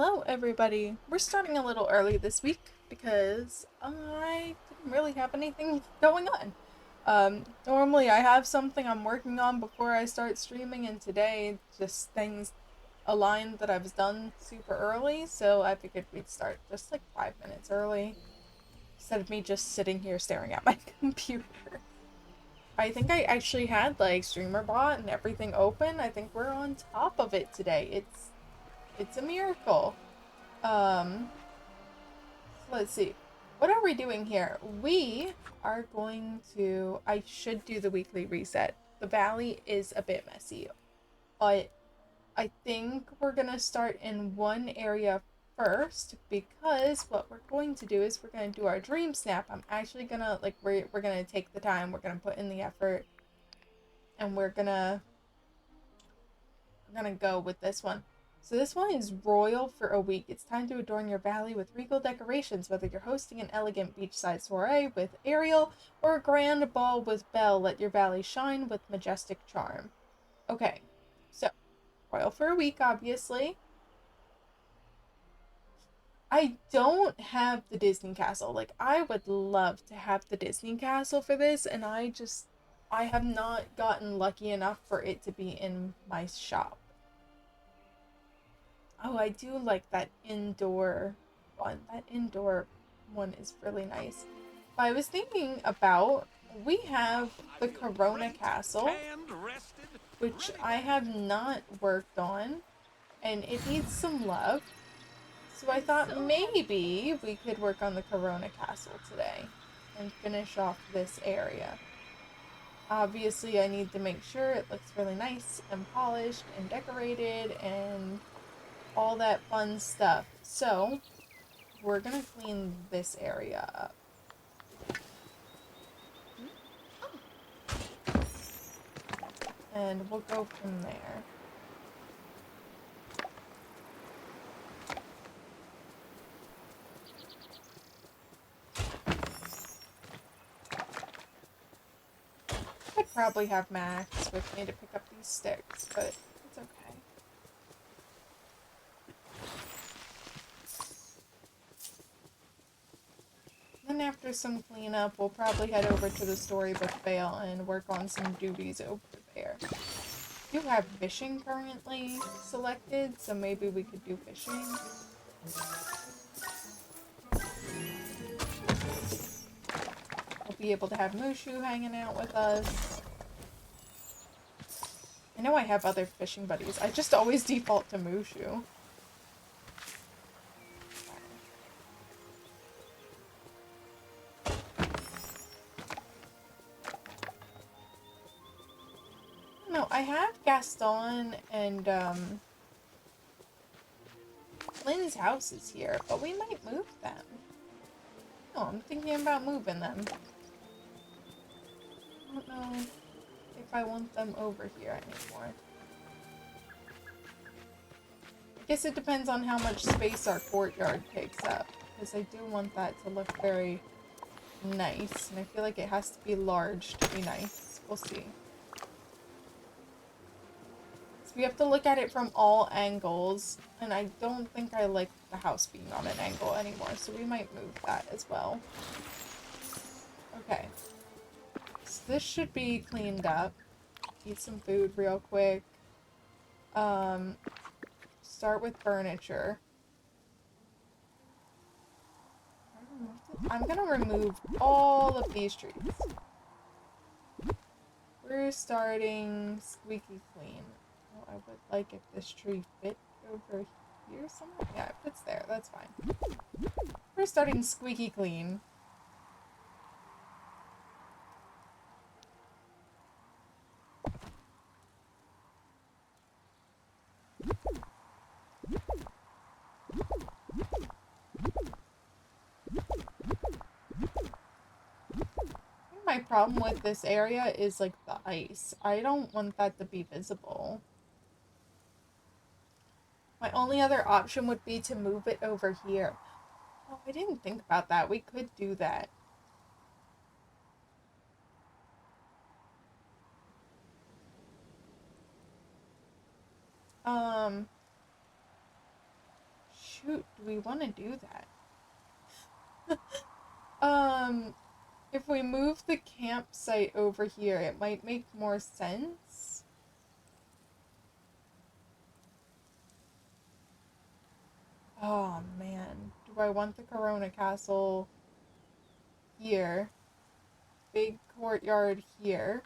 Hello, everybody. We're starting a little early this week because I didn't really have anything going on. Normally I have something I'm working on before I start streaming, and today just things aligned that I was done super early, so I figured we'd start just like 5 minutes early instead of me just sitting here staring at my computer. I think I actually had like StreamerBot and everything open. I think we're on top of it today. It's a miracle. Um, let's see. What are we doing here? We are going to. I should do the weekly reset. The valley is a bit messy, but I think we're gonna start in one area first because what we're going to do is we're gonna do our dream snap. I'm actually gonna like we're gonna take the time. We're gonna put in the effort, and we're gonna go with this one. So this one is royal for a week. It's time to adorn your valley with regal decorations, whether you're hosting an elegant beachside soiree with Ariel or a grand ball with Belle, let your valley shine with majestic charm. Okay, so royal for a week, obviously. I don't have the Disney castle. Like, I would love to have the Disney castle for this, and I have not gotten lucky enough for it to be in my shop. Oh, I do like that indoor one. That indoor one is really nice. But I was thinking about we have the Corona Castle, which I have not worked on, and it needs some love. So I thought maybe we could work on the Corona Castle today and finish off this area. Obviously, I need to make sure it looks really nice and polished and decorated and all that fun stuff. So, we're gonna clean this area up. And we'll go from there. I'd probably have Max with me to pick up these sticks, but it's okay. Then after some cleanup, we'll probably head over to the Storybook Vale and work on some duties over there. We do have fishing currently selected, so maybe we could do fishing. We'll be able to have Mushu hanging out with us. I know I have other fishing buddies. I just always default to Mushu. No, I have Gaston and Lynn's house is here, but we might move them. No, I'm thinking about moving them. I don't know if I want them over here anymore. I guess it depends on how much space our courtyard takes up, because I do want that to look very nice, and I feel like it has to be large to be nice. We'll see. So we have to look at it from all angles, and I don't think I like the house being on an angle anymore, so we might move that as well. Okay. So this should be cleaned up. Eat some food real quick. Um, Start with furniture. I'm gonna remove all of these trees. We're starting squeaky clean. Oh, I would like if this tree fit over here somewhere. Yeah, it fits there. That's fine. We're starting squeaky clean. My problem with this area is like the ice. I don't want that to be visible. My only other option would be to move it over here. Oh, I didn't think about that. We could do that. Um, shoot, do we want to do that? If we move the campsite over here, it might make more sense. Oh man, do I want the Corona Castle here? Big courtyard here.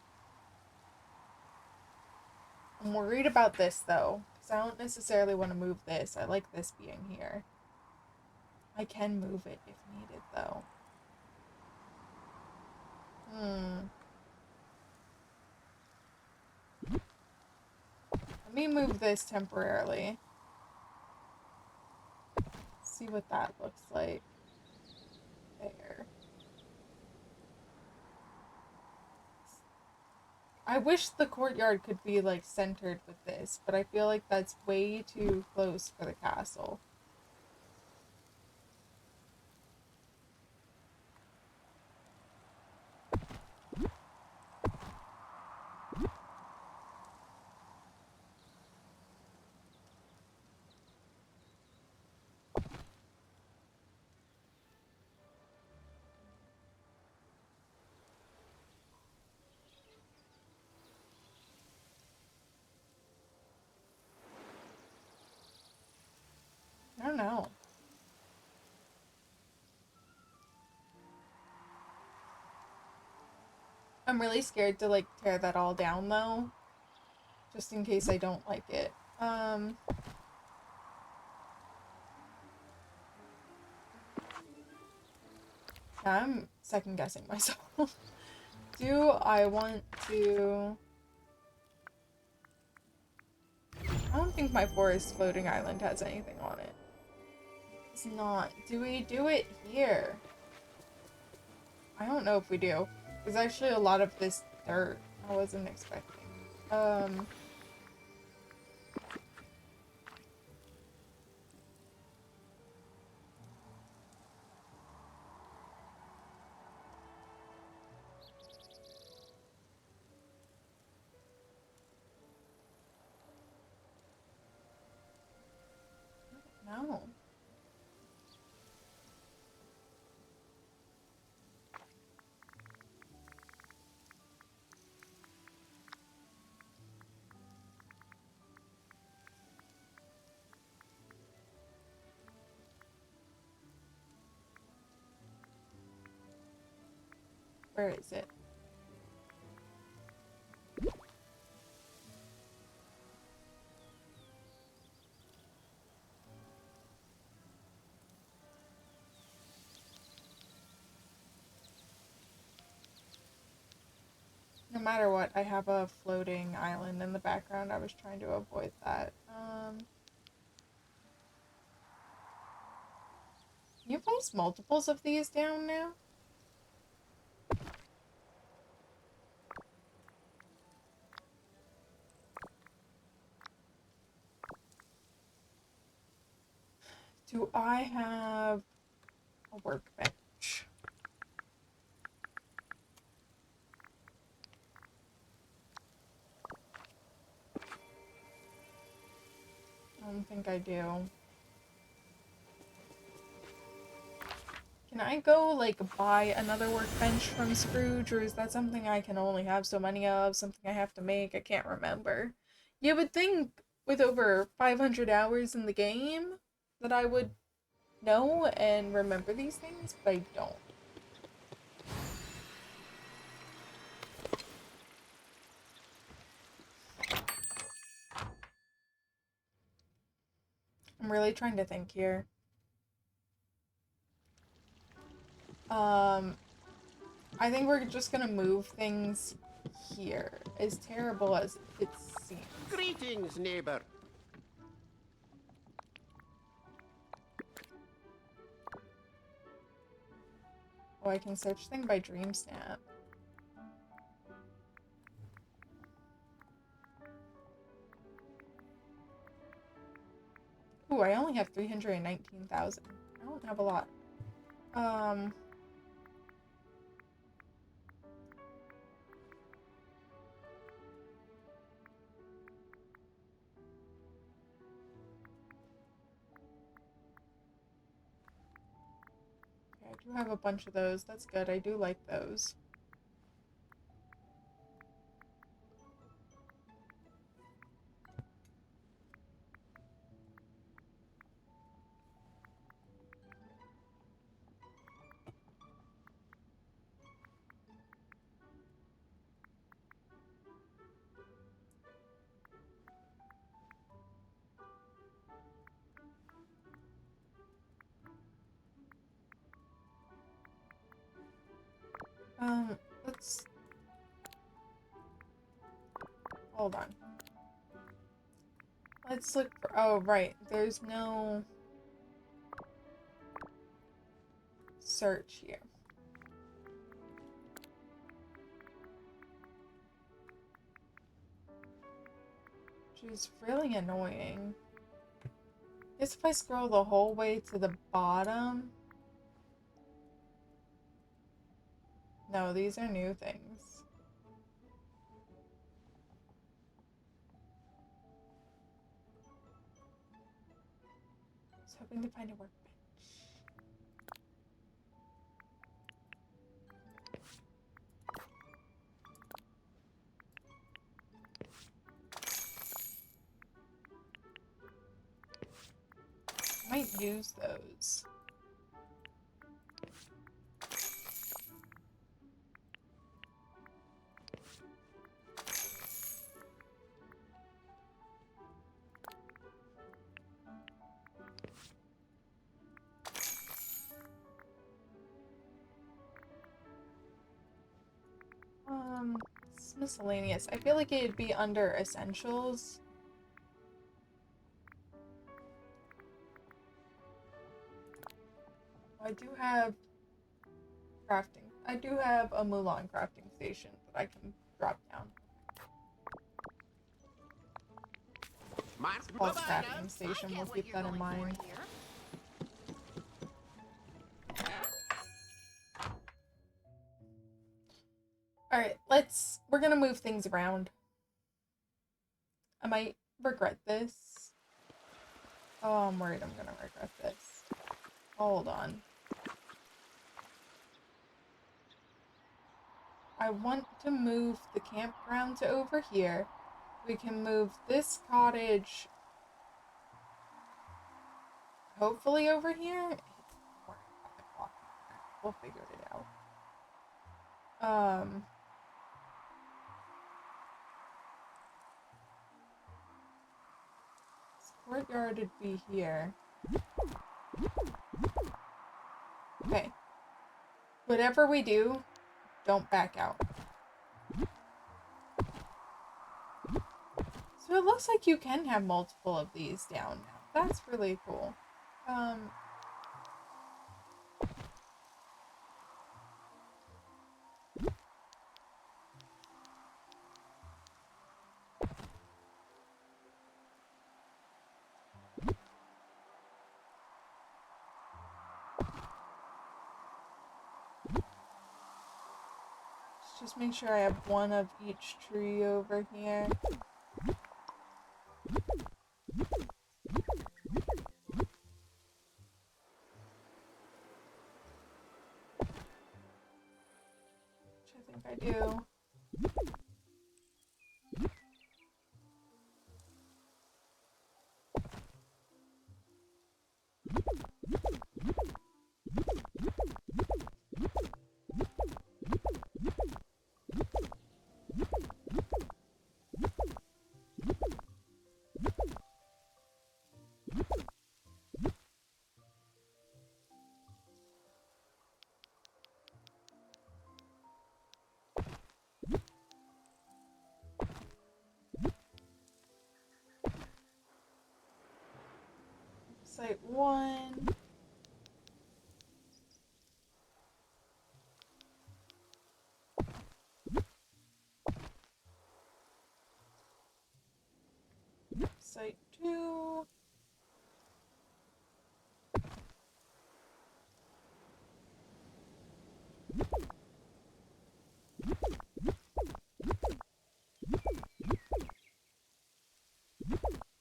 I'm worried about this though, because I don't necessarily want to move this. I like this being here. I can move it if needed though. Let me move this temporarily. See what that looks like. There. I wish the courtyard could be like centered with this, but I feel like that's way too close for the castle. I don't know. I'm really scared to like tear that all down though, just in case I don't like it. Yeah, I'm second guessing myself. Do I want to... I don't think my forest floating island has anything on it. It's not. Do we do it here? I don't know if we do. There's actually a lot of this dirt I wasn't expecting. No. Where is it? No matter what, I have a floating island in the background. I was trying to avoid that. Can you place multiples of these down now? Do I have a workbench? I don't think I do. Can I go, like, buy another workbench from Scrooge, or is that something I can only have so many of, something I have to make? I can't remember. You would think, with over 500 hours in the game, that I would know and remember these things, but I don't. I'm really trying to think here. I think we're just gonna move things here, as terrible as it seems. Greetings, neighbor. Oh, I can search thing by dream snap. Ooh, I only have 319,000. I don't have a lot. do have a bunch of those. That's good. I do like those. Let's... Hold on. Let's look for... Oh, right. There's no... search here. Which is really annoying. I guess if I scroll the whole way to the bottom... No, these are new things. I was hoping to find a workbench. I might use those. It's miscellaneous. I feel like it'd be under essentials. I do have crafting. I do have a Mulan crafting station that I can drop down. Pulse crafting station, we'll keep that in mind. Alright, we're gonna move things around. I might regret this. Oh, I'm worried I'm gonna regret this. Hold on. I want to move the campground to over here. We can move this cottage hopefully over here. We'll figure it out. This courtyard would be here. Okay. Whatever we do, don't back out. So it looks like you can have multiple of these down now. That's really cool. Just make sure I have one of each tree over here. Which I think I do. Site 1. Site 2.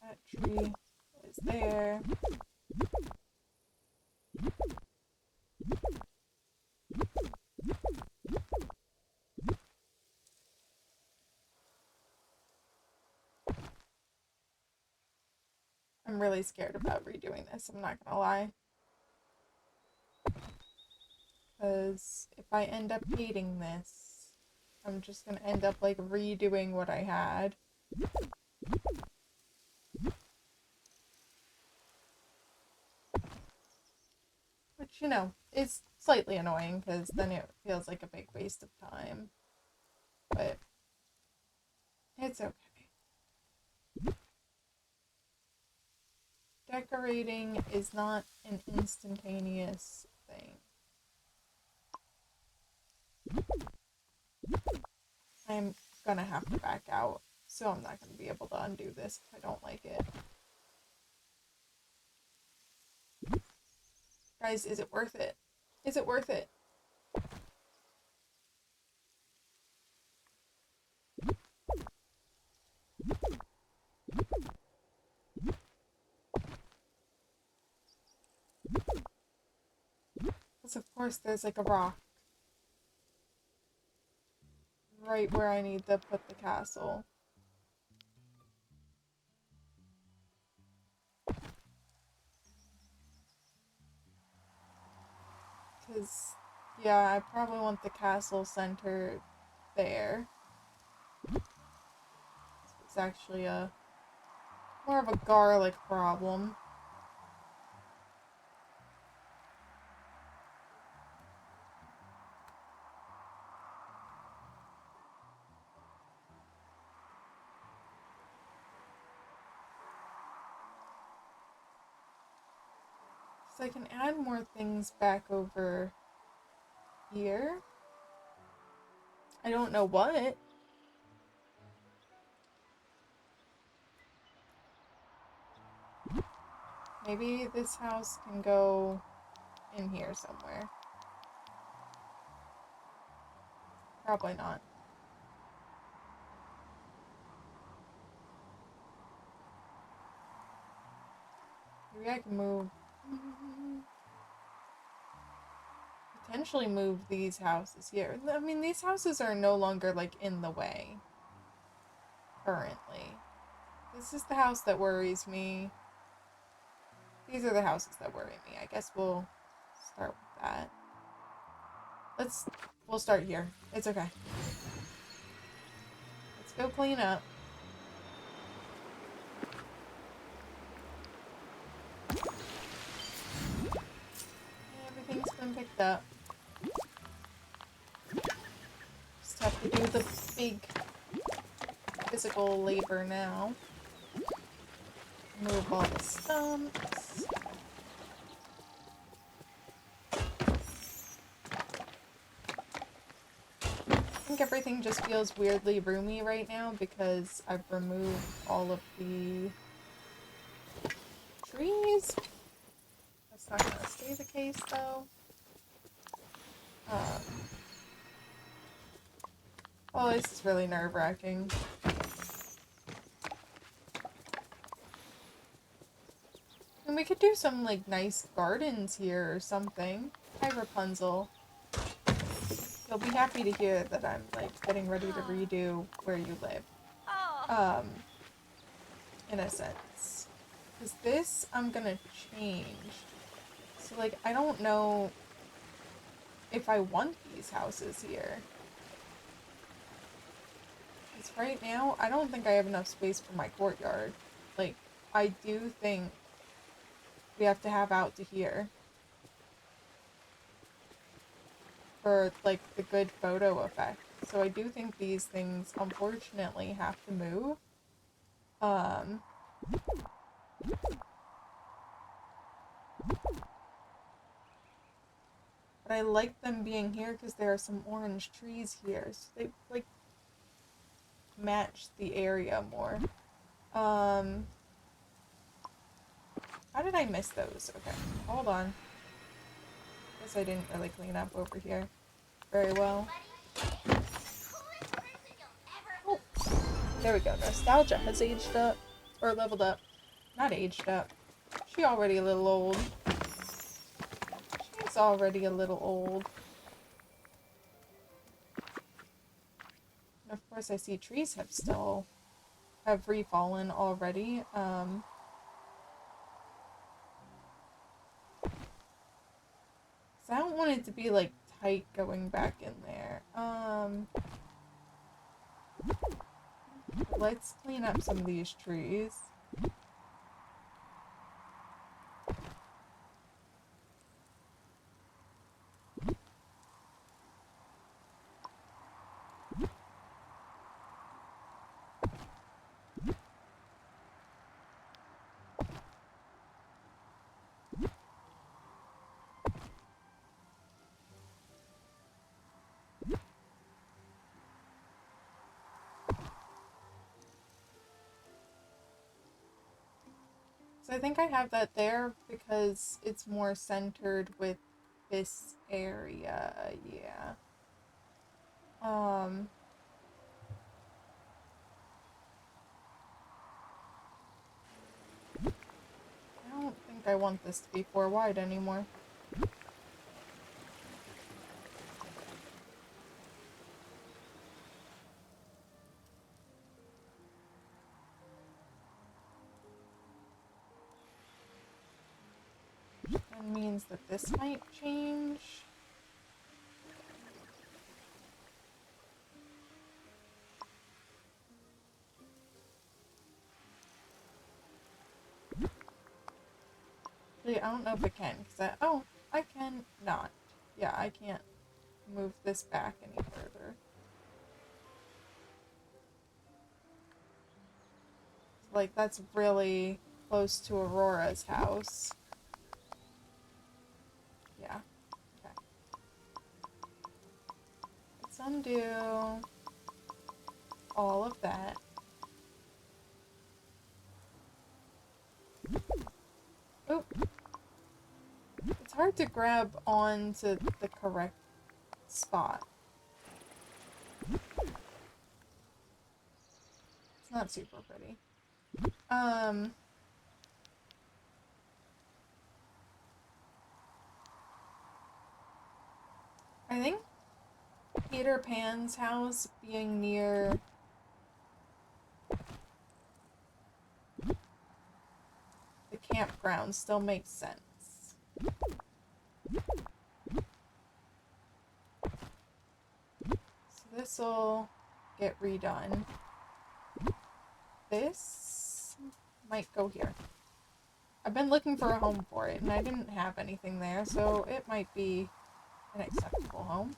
That tree is there. I'm really scared about redoing this, I'm not gonna lie. Because if I end up hating this, I'm just gonna end up like redoing what I had. Which, you know, is slightly annoying because then it feels like a big waste of time. But it's okay. Decorating is not an instantaneous thing. I'm gonna have to back out, so I'm not gonna be able to undo this if I don't like it. Guys, is it worth it? Is it worth it? Because of course there's like a rock right where I need to put the castle. Because, yeah, I probably want the castle center there. It's actually more of a garlic problem. So I can add more things back over here. I don't know what. Maybe this house can go in here somewhere. Probably not. Maybe I can move... potentially move these houses here. I mean, these houses are no longer, like, in the way. Currently. This is the house that worries me. These are the houses that worry me. I guess we'll start with that. We'll start here. It's okay. Let's go clean up. Everything's been picked up. Just have to do the big physical labor now. Move all the stumps. I think everything just feels weirdly roomy right now because I've removed all of the trees. That's not gonna stay the case though. Oh, this is really nerve-wracking. And we could do some, like, nice gardens here or something. Hi, Rapunzel. You'll be happy to hear that I'm, like, getting ready to redo where you live. In a sense. Because this, I'm gonna change. So, like, I don't know if I want these houses here. Because right now, I don't think I have enough space for my courtyard. Like, I do think we have to have out to here. For, like, the good photo effect. So I do think these things, unfortunately, have to move. But I like them being here because there are some orange trees here. So they, like, match the area more. How did I miss those? Okay, hold on. Guess I didn't really clean up over here very well. Oh, there we go. Nostalgia has aged up. Or leveled up. Not aged up. She's already a little old. She's already a little old. And of course I see trees have refallen already. want it to be like tight going back in there. Let's clean up some of these trees. So I think I have that there because it's more centered with this area, yeah. I don't think I want this to be 4 wide anymore. That means that this might change. Actually, I don't know if it can, because oh, I can not. Yeah, I can't move this back any further. Like, that's really close to Aurora's house. Yeah. Okay. Let's undo all of that. Oop. It's hard to grab onto the correct spot. It's not super pretty. I think Peter Pan's house being near the campground still makes sense. So this'll get redone. This might go here. I've been looking for a home for it, and I didn't have anything there, so it might be an acceptable home.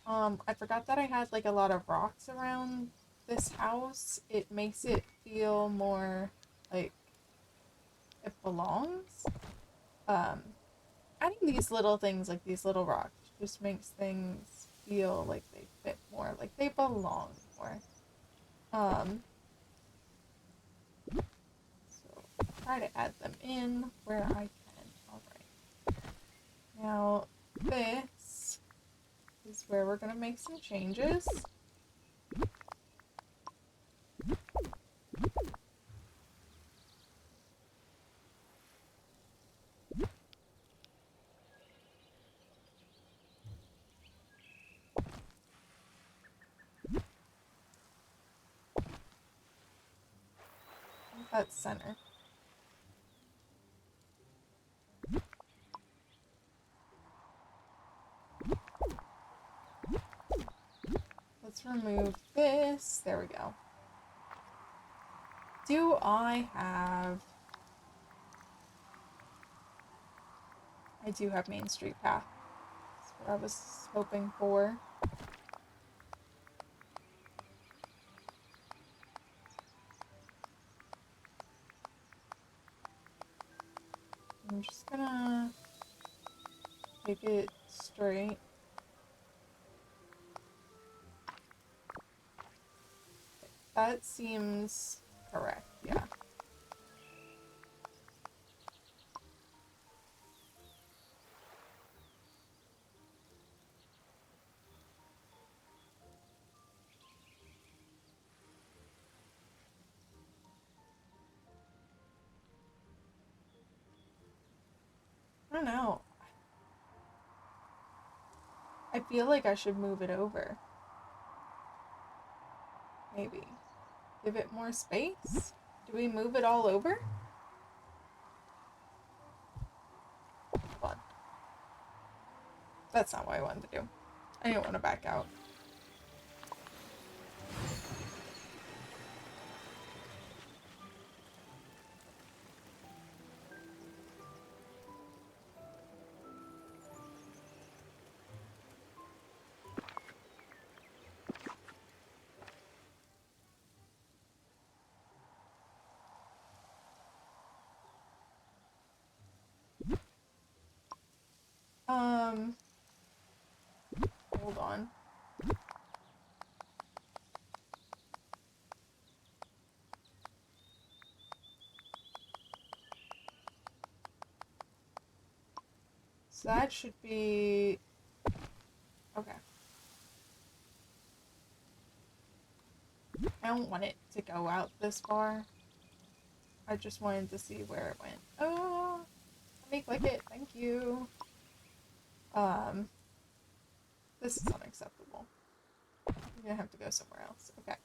I forgot that I had, like, a lot of rocks around this house. It makes it feel more like it belongs. Adding these little things, like these little rocks, just makes things feel like they fit more, like they belong more. So try to add them in where I can. Alright. Now, this is where we're gonna make some changes. That's center. Let's remove this. There we go. Do I have... I do have Main Street Path. That's what I was hoping for. I'm just gonna take it straight. That seems correct, yeah. I don't know. I feel like I should move it over. Maybe. Give it more space? Do we move it all over? Hold on. That's not what I wanted to do. I didn't want to back out. Um, hold on. So that should be... Okay. I don't want it to go out this far. I just wanted to see where it went. Oh, let me click it. Thank you. This is unacceptable. You're gonna have to go somewhere else. Okay.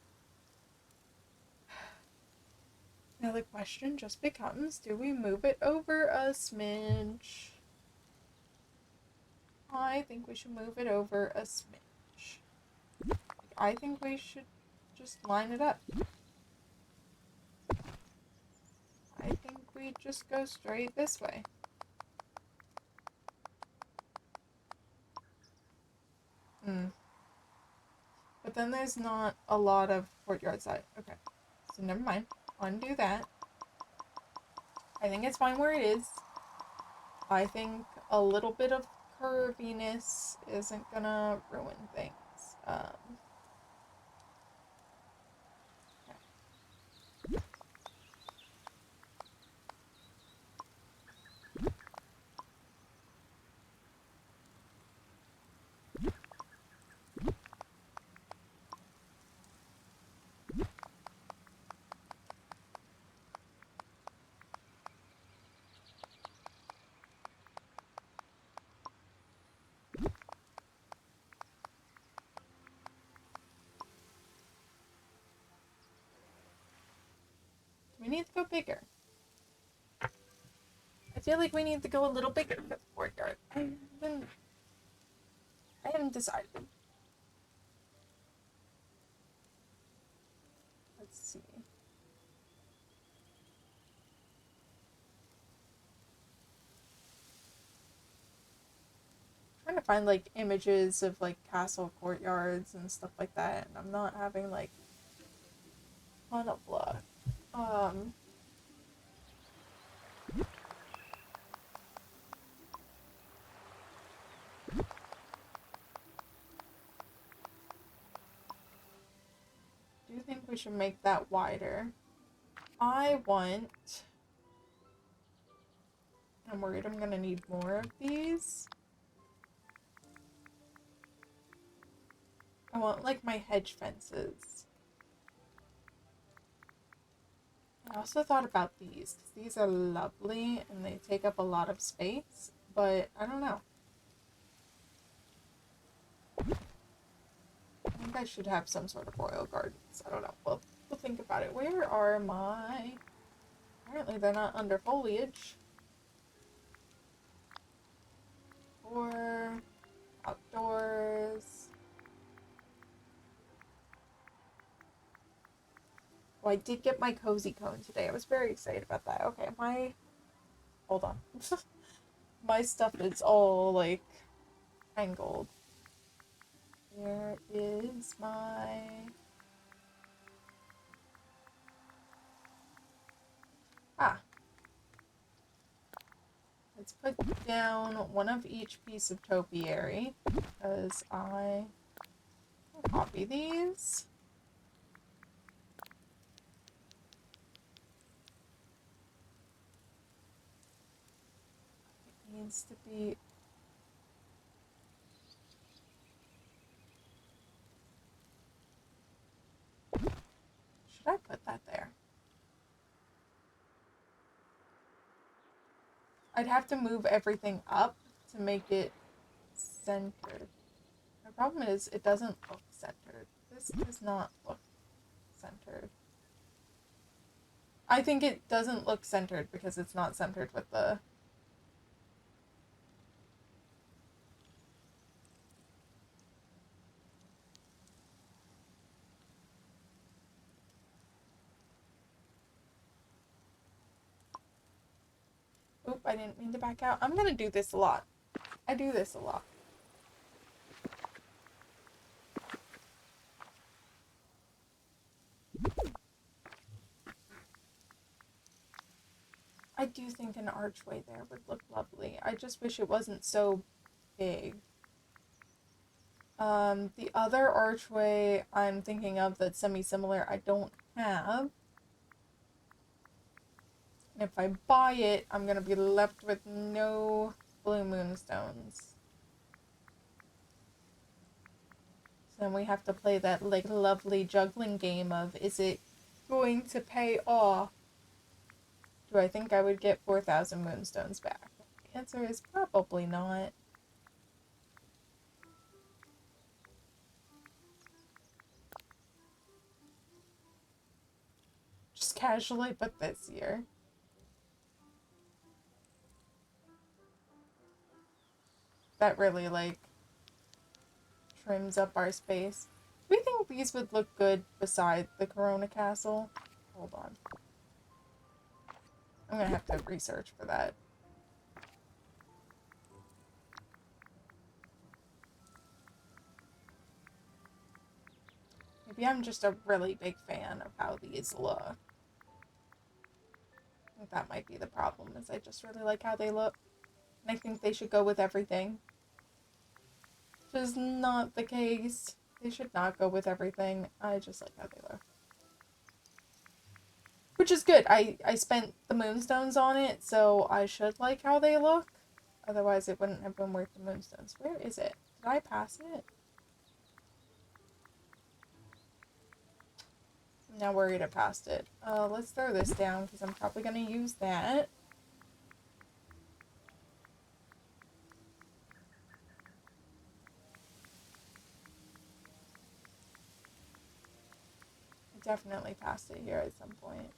Now the question just becomes, do we move it over a smidge? I think we should move it over a smidge. I think we should just line it up. I think we just go straight this way. But then there's not a lot of courtyard side. Okay. So never mind. Undo that. I think it's fine where it is. I think a little bit of curviness isn't gonna ruin things. We need to go bigger. I feel like we need to go a little bigger for the courtyard. I haven't decided. Let's see. Trying to find like images of like castle courtyards and stuff like that, and I'm not having like a ton of luck. Do you think we should make that wider? I want... I'm worried I'm gonna need more of these. I want like my hedge fences. I also thought about these, because these are lovely and they take up a lot of space, but I don't know. I think I should have some sort of royal gardens. I don't know. We'll think about it. Where are my... Apparently they're not under foliage. Or outdoors. Oh, I did get my cozy cone today. I was very excited about that. Okay, my... Hold on. My stuff is all, like, angled. Where is my... Ah. Let's put down one of each piece of topiary, because I copy these. It needs to be... Should I put that there? I'd have to move everything up to make it centered. The problem is it doesn't look centered. This does not look centered. I think it doesn't look centered because it's not centered with the... I didn't mean to back out. I'm gonna do this a lot. I do this a lot. I do think an archway there would look lovely. I just wish it wasn't so big. The other archway I'm thinking of that's semi-similar, I don't have. And if I buy it, I'm gonna be left with no blue moonstones. So then we have to play that, like, lovely juggling game of, is it going to pay off? Do I think I would get 4,000 moonstones back? The answer is probably not. Just casually, but this year. That really, like, trims up our space. Do we think these would look good beside the Corona Castle? Hold on. I'm gonna have to research for that. Maybe I'm just a really big fan of how these look. I think that might be the problem, is I just really like how they look. And I think they should go with everything. Which is not the case. They should not go with everything. I just like how they look. Which is good. I spent the moonstones on it, so I should like how they look. Otherwise, it wouldn't have been worth the moonstones. Where is it? Did I pass it? I'm now worried I passed it. Let's throw this down, because I'm probably going to use that. I definitely passed it here at some point.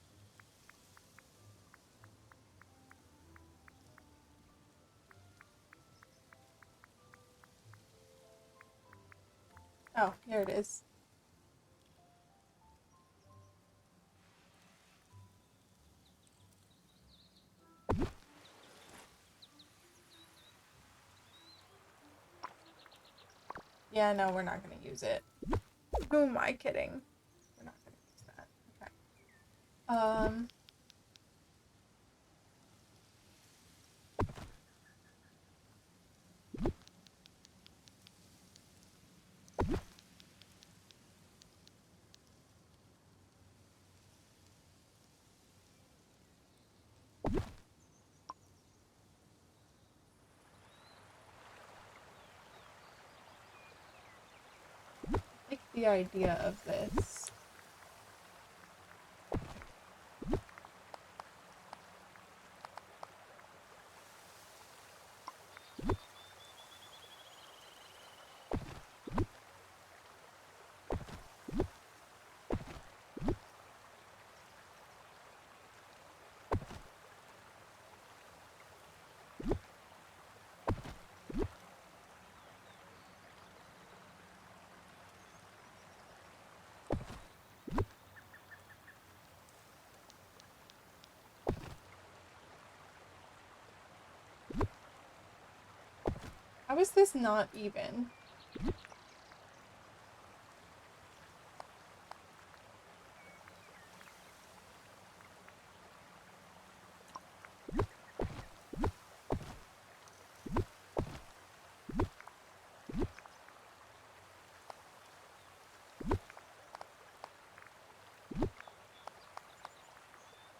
Oh, here it is. Yeah, no, we're not going to use it. Who am I kidding? We're not going to use that. Okay. I like the idea of this. How is this not even?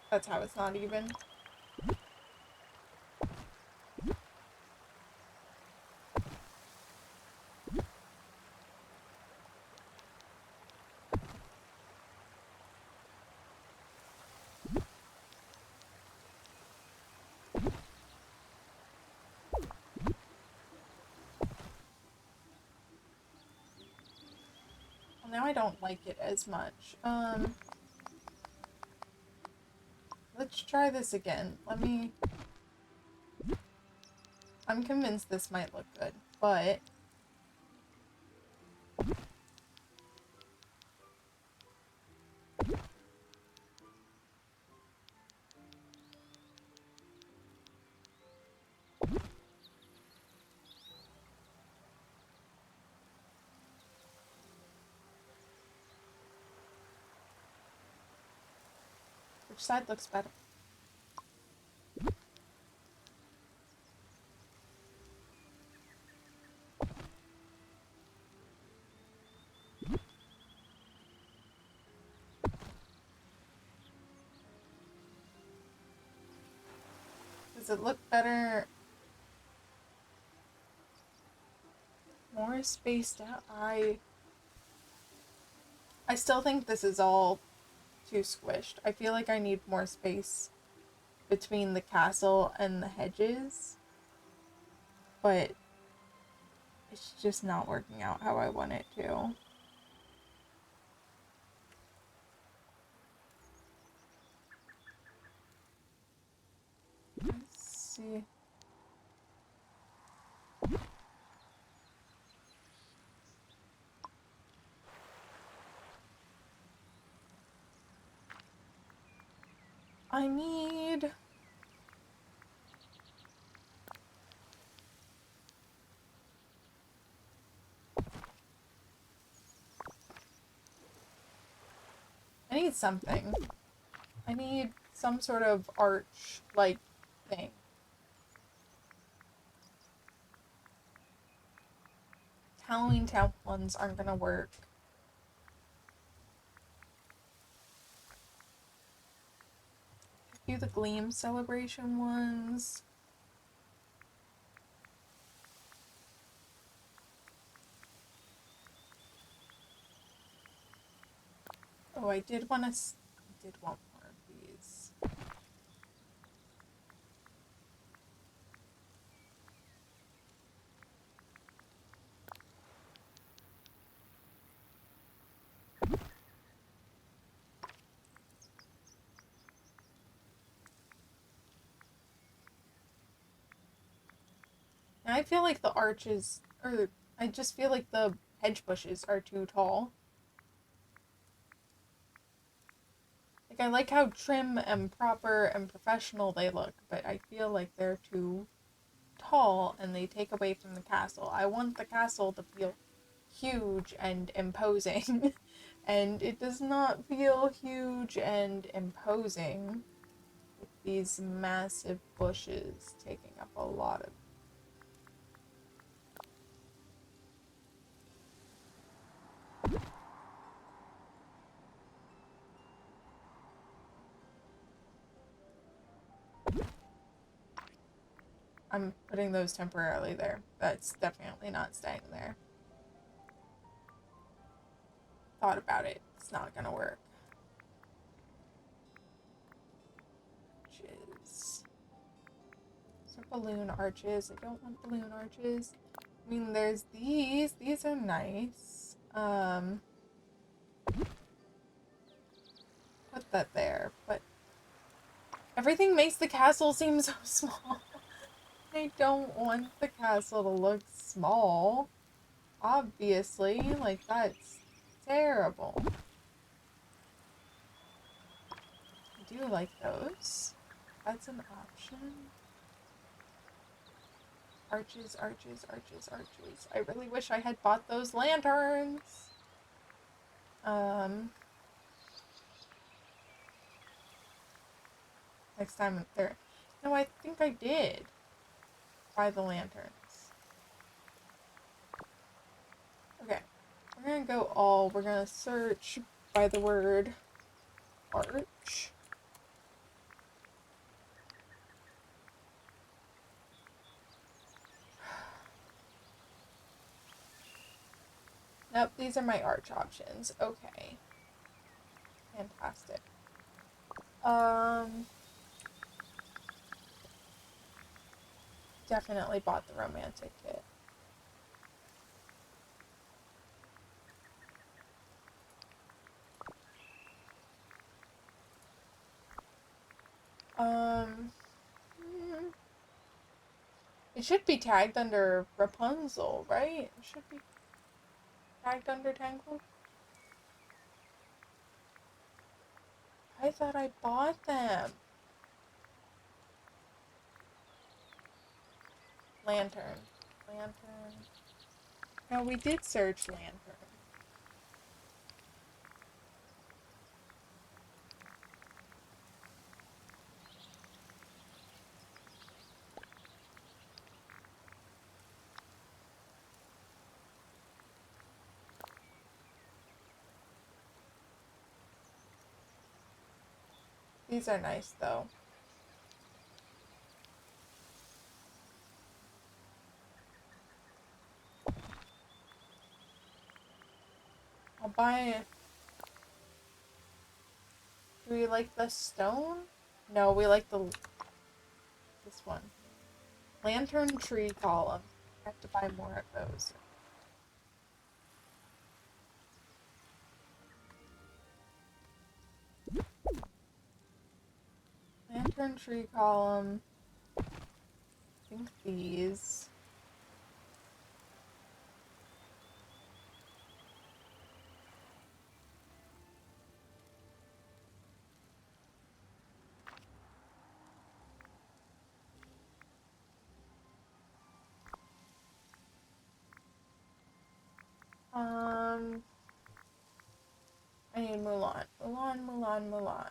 That's how it's not even. Well, now I don't like it as much. Let's try this again. I'm convinced this might look good, but Which side looks better? Does it look better? More spaced out? I still think this is all too squished. I feel like I need more space between the castle and the hedges. But it's just not working out how I want it to. Let's see. I need... something. I need some sort of arch-like thing. Halloween Town ones aren't gonna work. Do the Gleam Celebration ones. Oh, I did want more of these. And I feel like the arches, or I just feel like the hedge bushes are too tall. Like, I like how trim and proper and professional they look, but I feel like they're too tall and they take away from the castle. I want the castle to feel huge and imposing, and it does not feel huge and imposing with these massive bushes taking up a lot of. I'm putting those temporarily there. That's definitely not staying there. Thought about it. It's not gonna work. Arches. So balloon arches. I don't want balloon arches. I mean, there's these. These are nice. Put that there. But everything makes the castle seem so small. I don't want the castle to look small. Obviously, like, that's terrible. I do like those. That's an option. Arches, arches, arches, arches. I really wish I had bought those lanterns. Next time there. No, I think I did buy the lanterns. Okay. We're gonna search by the word arch. Nope, these are my arch options. Okay. Fantastic. Definitely bought the romantic kit. It should be tagged under Rapunzel, right? It should be tagged under Tangled. I thought I bought them. Lantern. Lantern. No, we did search lantern. These are nice, though. I'll buy it. Do we like the stone? No, we like this one. Lantern tree column. I have to buy more of those. Lantern tree column. I think these. I need Mulan. Mulan, Mulan, Mulan.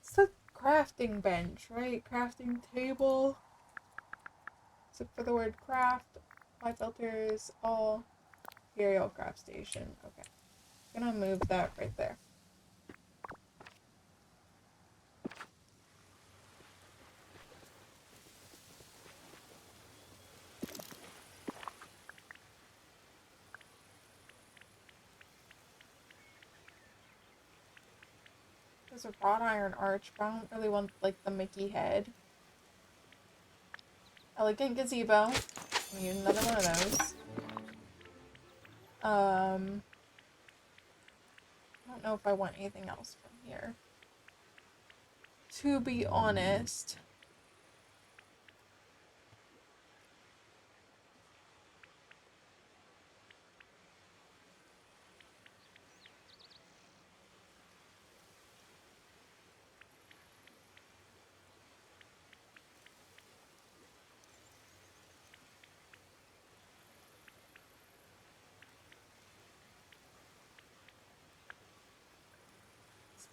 It's the crafting bench, right? Crafting table. Look for the word craft. Apply filters, all. Imperial craft station. Okay. I'm gonna move that right there. There's a wrought iron arch, but I don't really want, like, the Mickey head. Elegant gazebo. I need another one of those. I don't know if I want anything else from here. To be honest.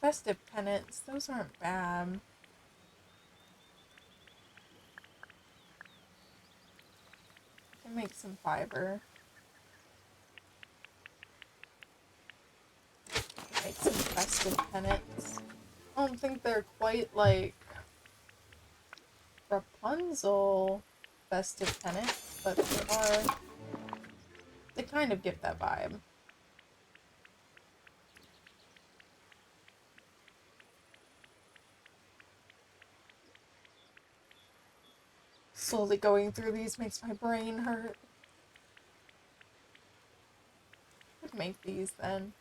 Festive pennants, those aren't bad. Can make some fiber. Make some festive pennants. I don't think they're quite like Rapunzel festive pennants, but they kind of give that vibe. Slowly going through these makes my brain hurt. Could make these then.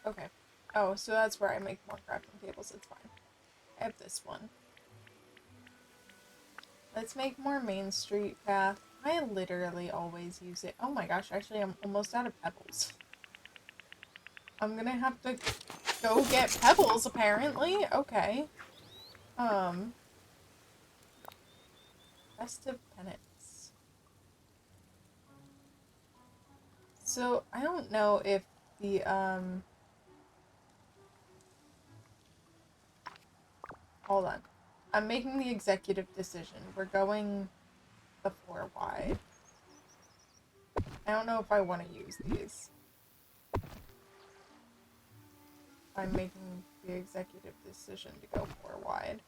Okay. Oh, so that's where I make more crafting tables. It's fine. I have this one. Let's make more Main Street path. I literally always use it. Oh my gosh, actually I'm almost out of pebbles. I'm gonna have to go get pebbles, apparently. Okay. Festive pennants. So, I don't know if the, hold on. I'm making the executive decision. We're going the 4 wide. I don't know if I want to use these. I'm making the executive decision to go 4 wide.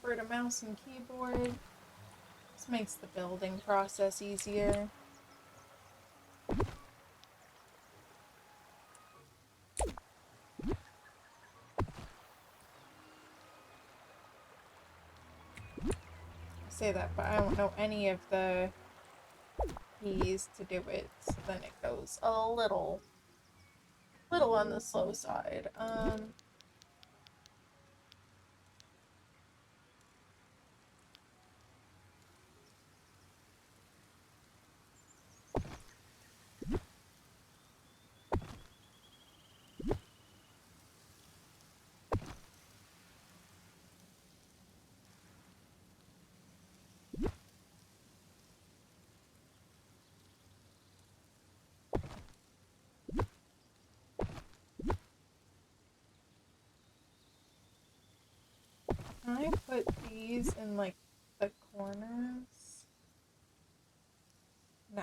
prefer to mouse and keyboard. This makes the building process easier. I say that, but I don't know any of the keys to do it, so then it goes a little on the slow side. Can I put these in, like, the corners? No.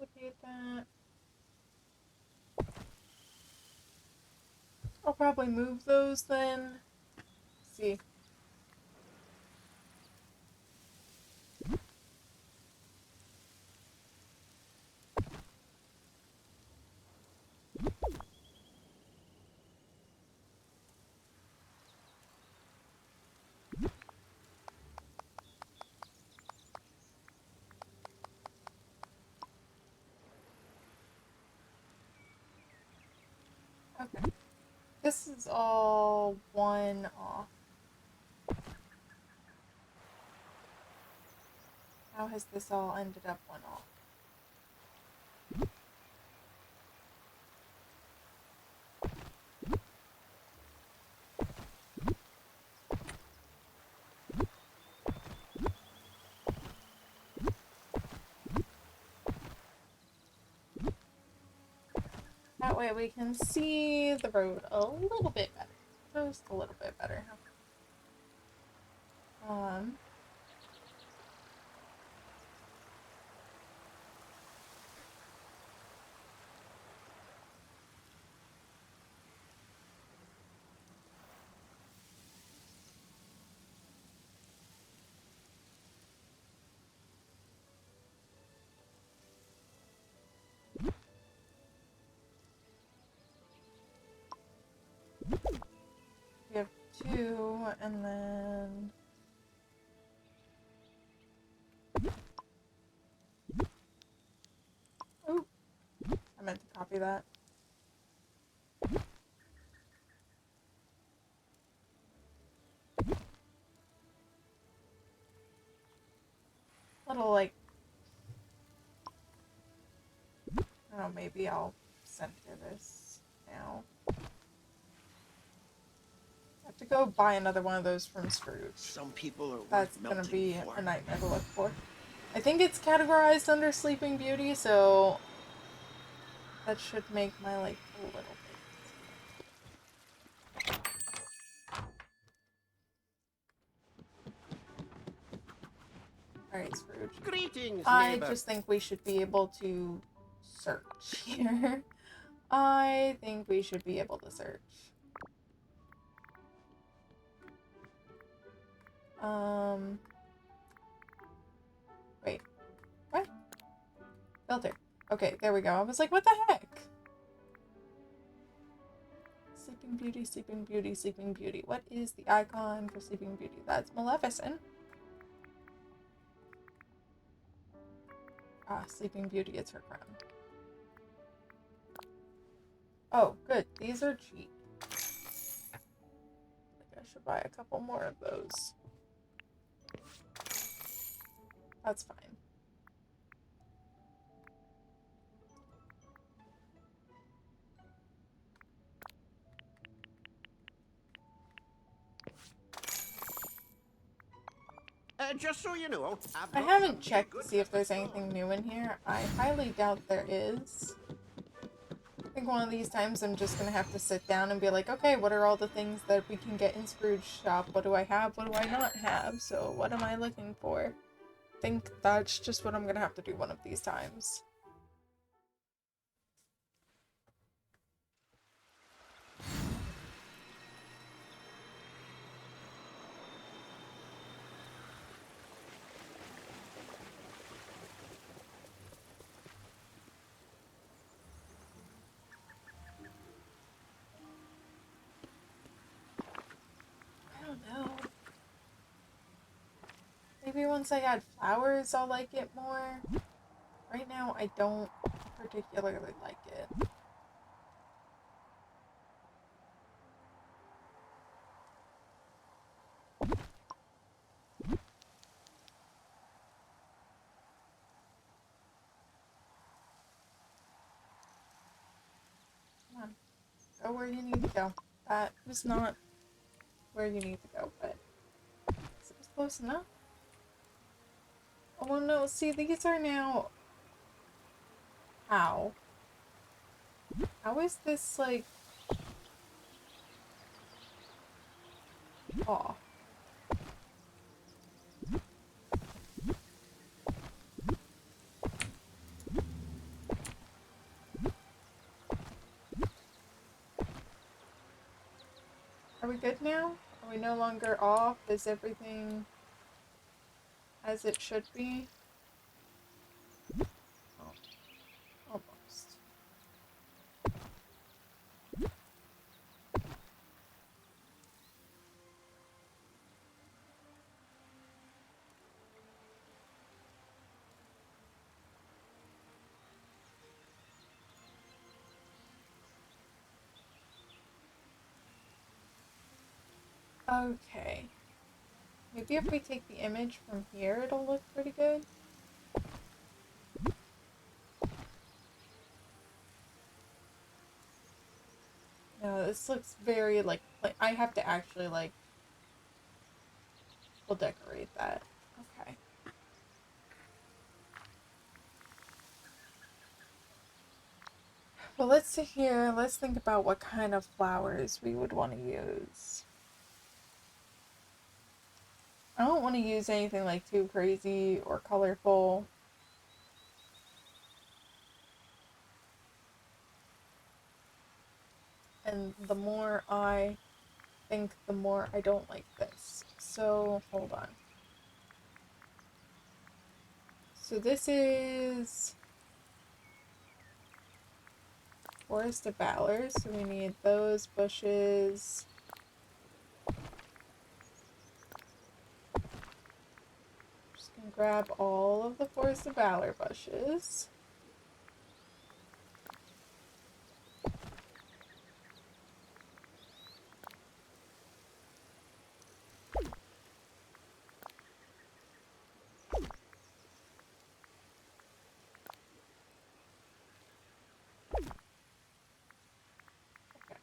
Duplicate that. I'll probably move those then. Let's see. Okay. This is all one off. How has this all ended up one off? That way we can see the road a little bit better. Just a little bit better. We have two, and then... Oh, I meant to copy that. Little, like... I don't know, maybe I'll center this now. I have to go buy another one of those from Scrooge. Some people are That's worth gonna be melting for. a nightmare to look for. I think it's categorized under Sleeping Beauty, so that should make my life a little bit. Alright, Scrooge. Greetings, I neighbor. just think we should be able to search here. I think we should be able to search. Wait. What? Filter. Okay, there we go. I was like, what the heck? Sleeping Sleeping Beauty, Sleeping Beauty, Sleeping Beauty. What is the icon for Sleeping Beauty? That's Maleficent. Ah, Sleeping Beauty is her crown. Oh, good. These are cheap. I think I should buy a couple more of those. That's fine. Just so you know, I haven't checked to see if there's anything new in here. I highly doubt there is. I think one of these times I'm just gonna have to sit down and be like, okay, what are all the things that we can get in Scrooge's shop? What do I have? What do I not have? So what am I looking for? I think that's just what I'm gonna have to do one of these times. I don't know. Maybe once I add flowers, I'll like it more. Right now, I don't particularly like it. Come on. Go where you need to go. That was not where you need to go, but it was close enough. Oh no, see, these are now... How? How is this, like... off? Are we good now? Are we no longer off? Is everything as it should be? Oh, almost. Okay. Maybe if we take the image from here, it'll look pretty good. No, this looks very, like I have to actually, like, we'll decorate that. Okay. Well, let's sit here. Let's think about what kind of flowers we would want to use. I don't want to use anything, like, too crazy or colorful. And the more I think, the more I don't like this. So, hold on. So this is Forest of Valor, so we need those bushes. Just gonna grab all of the Forest of Valor bushes. Okay.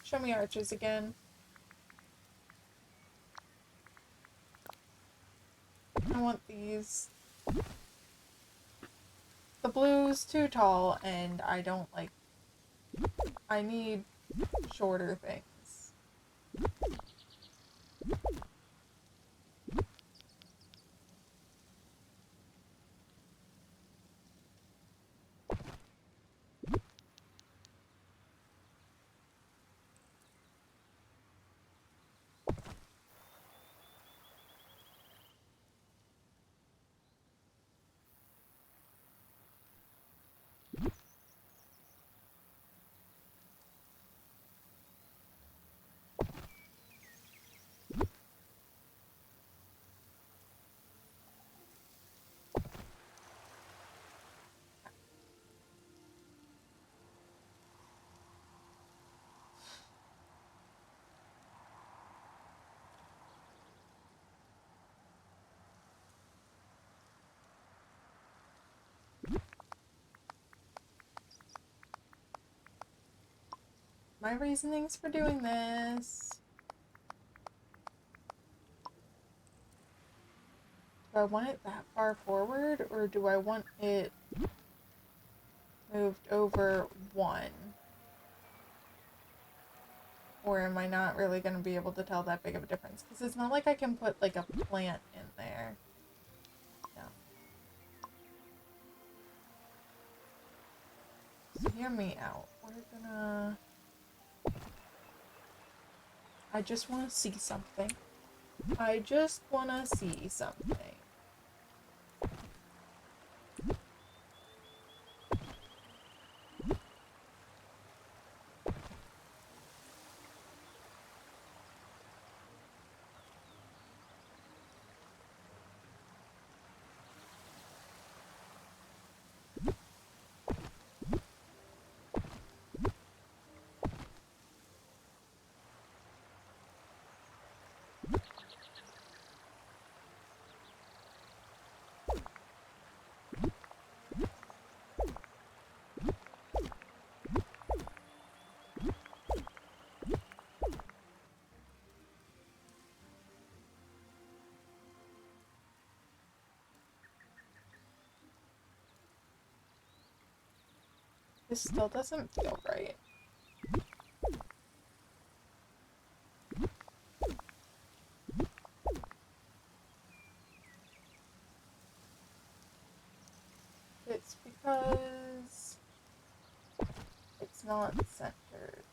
Show me arches again. I want these. The blue's too tall, and I don't like... I need shorter things. my reasonings for doing this. Do I want it that far forward, or do I want it moved over one? Or am I not really going to be able to tell that big of a difference? Because it's not like I can put, like, a plant in there. No. So hear me out. We're gonna... I just want to see something. I just want to see something. This still doesn't feel right. It's because it's not centered.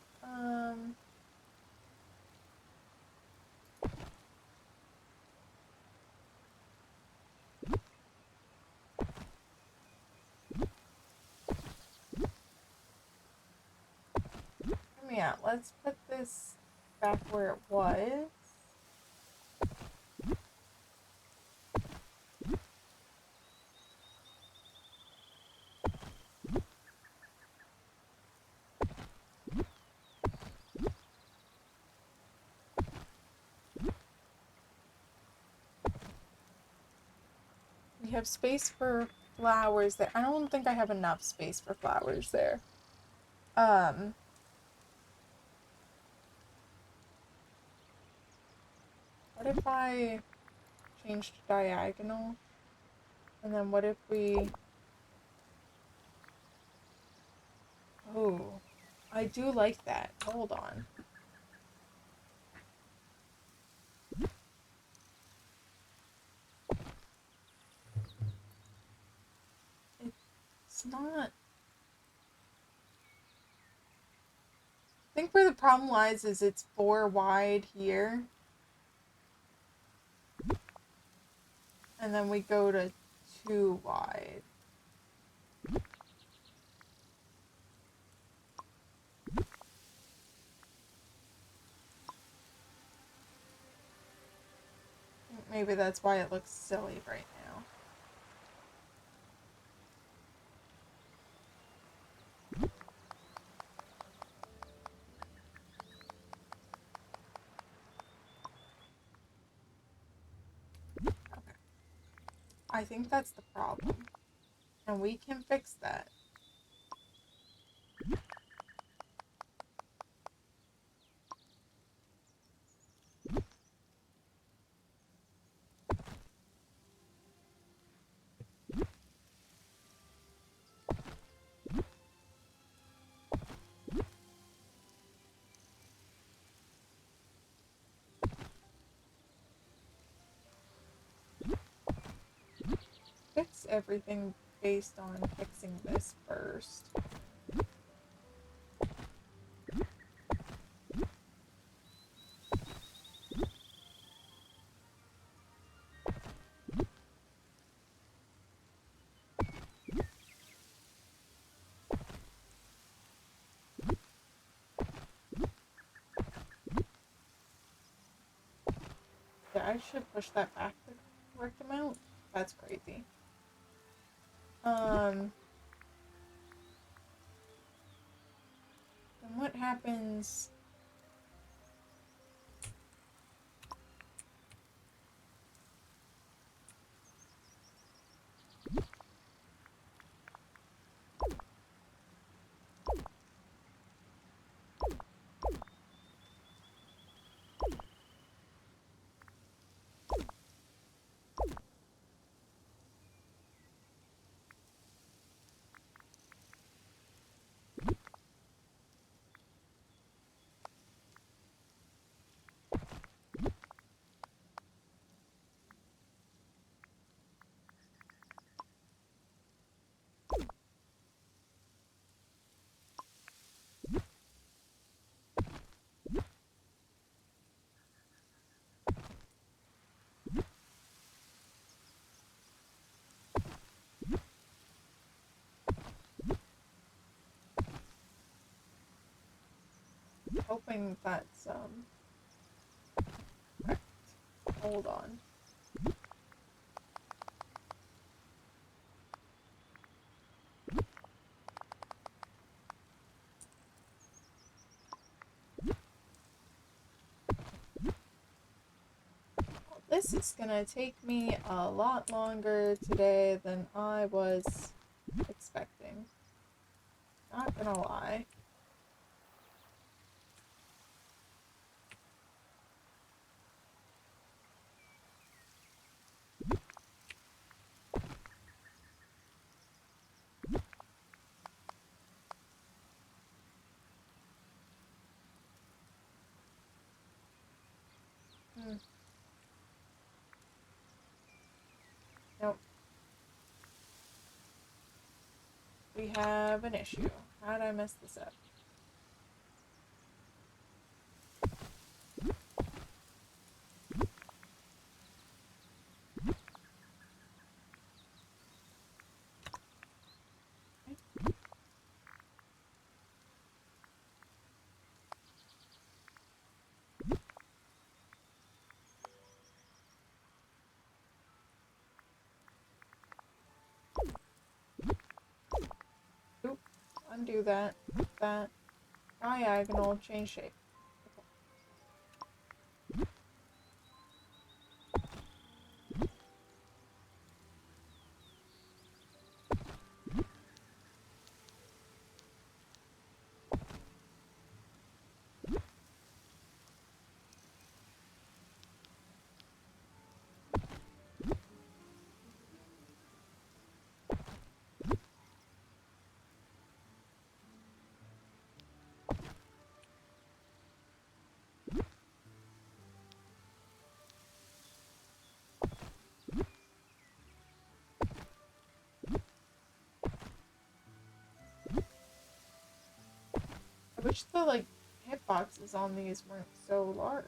Hear me out. Let's put this back where it was. We have space for flowers there. I don't think I have enough space for flowers there. What if I changed diagonal? And then what if we... Oh, I do like that. Hold on. It's not... I think where the problem lies is it's 4 wide here. And then we go to 2 wide. Maybe that's why it looks silly right now. Okay. I think that's the problem. And we can fix that. Fix everything based on fixing this first. Yeah, I should push that back the correct amount. That's crazy. Then what happens? hoping that's, correct. Hold on. This is gonna take me a lot longer today than I was expecting. Not gonna lie. Hmm. Nope. We have an issue. How'd I mess this up? Oop. Undo that. That. Diagonal. Change shape. I wish the, like, hitboxes on these weren't so large.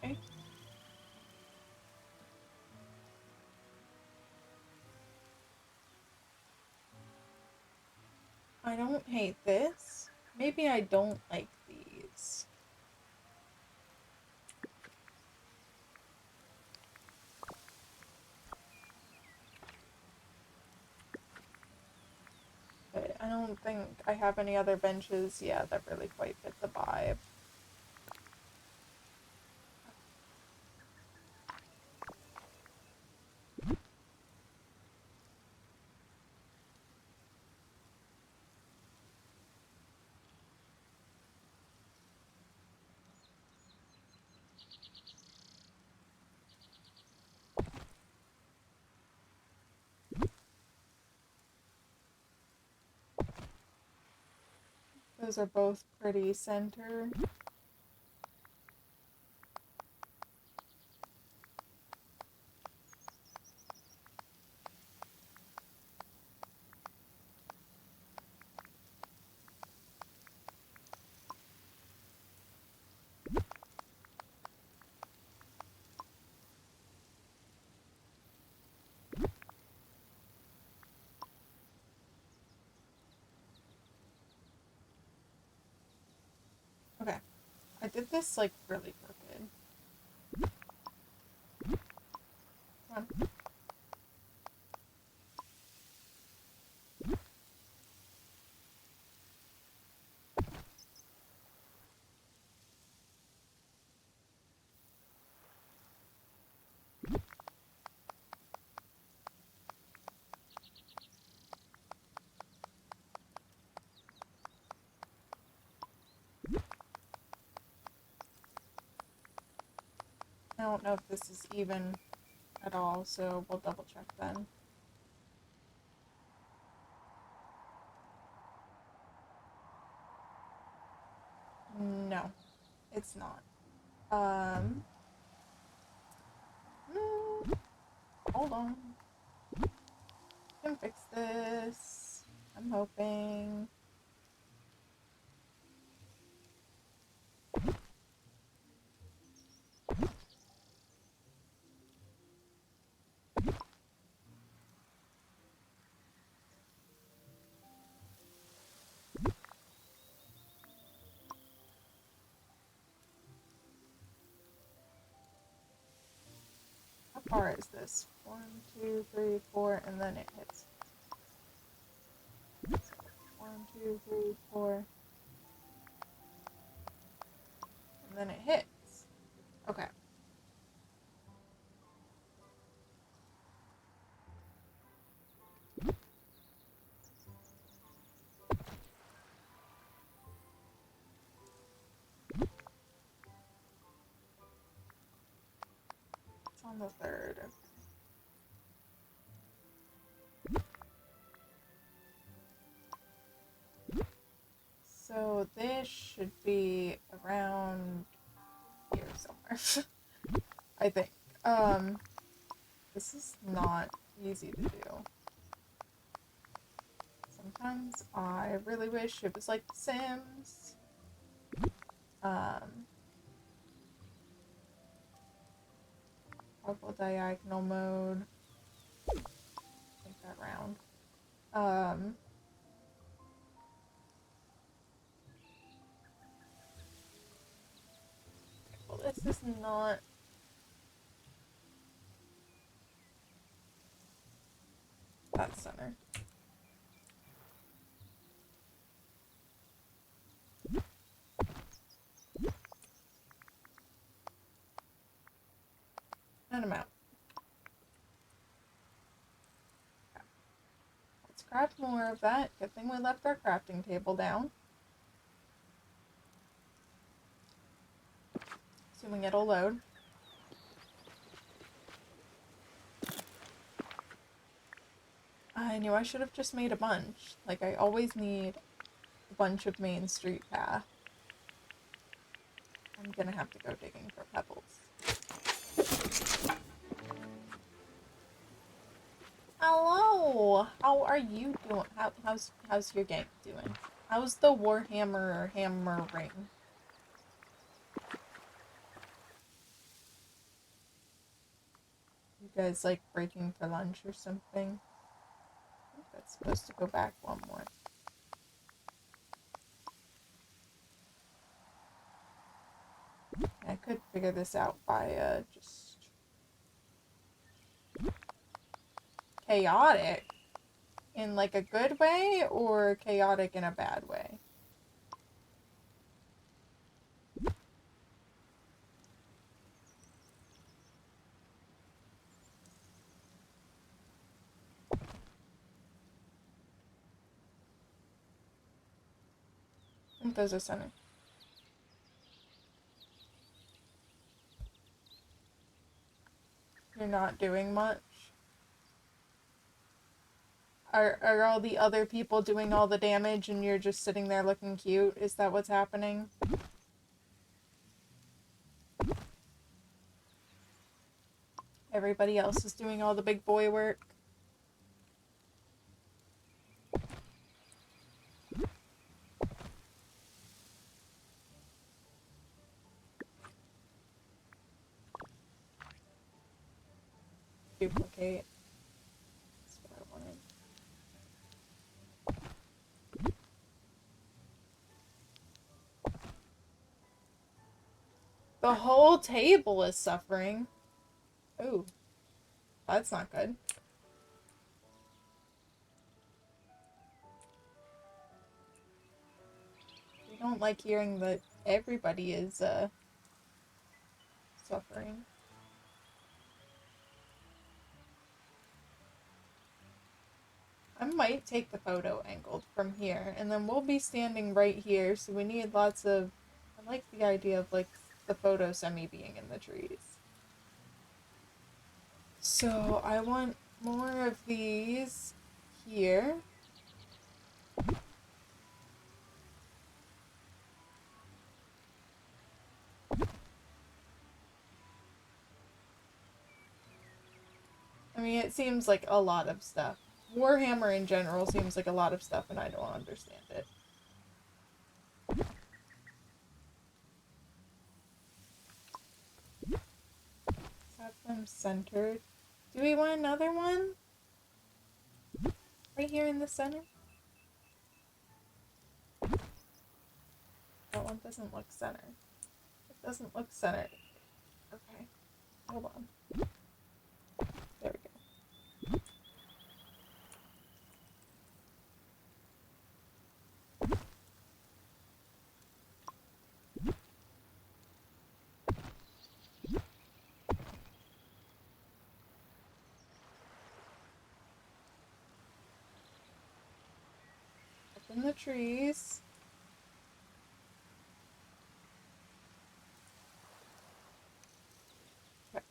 Okay. I don't hate this. Maybe I don't like these. But I don't think I have any other benches, yeah, that really quite fit the vibe. Those are both pretty center. Okay. I did this, like, really crooked. Come on. I don't know if this is even at all, so we'll double check then. No, it's not. Hold on. Can fix this. I'm hoping. How far is this? 1, 2, 3, 4, and then it hits. 1, 2, 3, 4. And then it hits. Okay. It's on the 3rd. So this should be around here somewhere. I think. This is not easy to do. Sometimes I really wish it was like The Sims. Toggle diagonal mode. Take that round. Well, this is not. That center. And I'm out. Okay. Let's craft more of that. Good thing we left our crafting table down. Assuming it'll load. I knew I should have just made a bunch. Like, I always need a bunch of Main Street path. I'm gonna have to go digging for pebbles. Hello! How are you doing? How's your gang doing? How's the Warhammer hammering? You guys like breaking for lunch or something? I think that's supposed to go back one more. I could figure this out by just chaotic in like a good way or chaotic in a bad way. I think those are center. You're not doing much. Are all the other people doing all the damage and you're just sitting there looking cute? Is that what's happening? Everybody else is doing all the big boy work. Duplicate. That's what I wanted. The whole table is suffering. Ooh. That's not good. We don't like hearing that everybody is, suffering. I might take the photo angled from here, and then we'll be standing right here, so we need lots of... I like the idea of, like, the photo semi being in the trees. So I want more of these here. I mean, it seems like a lot of stuff. Warhammer in general seems like a lot of stuff, and I don't understand it. Let's have them centered. Do we want another one? Right here in the center? That one doesn't look centered. It doesn't look centered. Okay. Hold on. There we go. Up in the trees. Okay.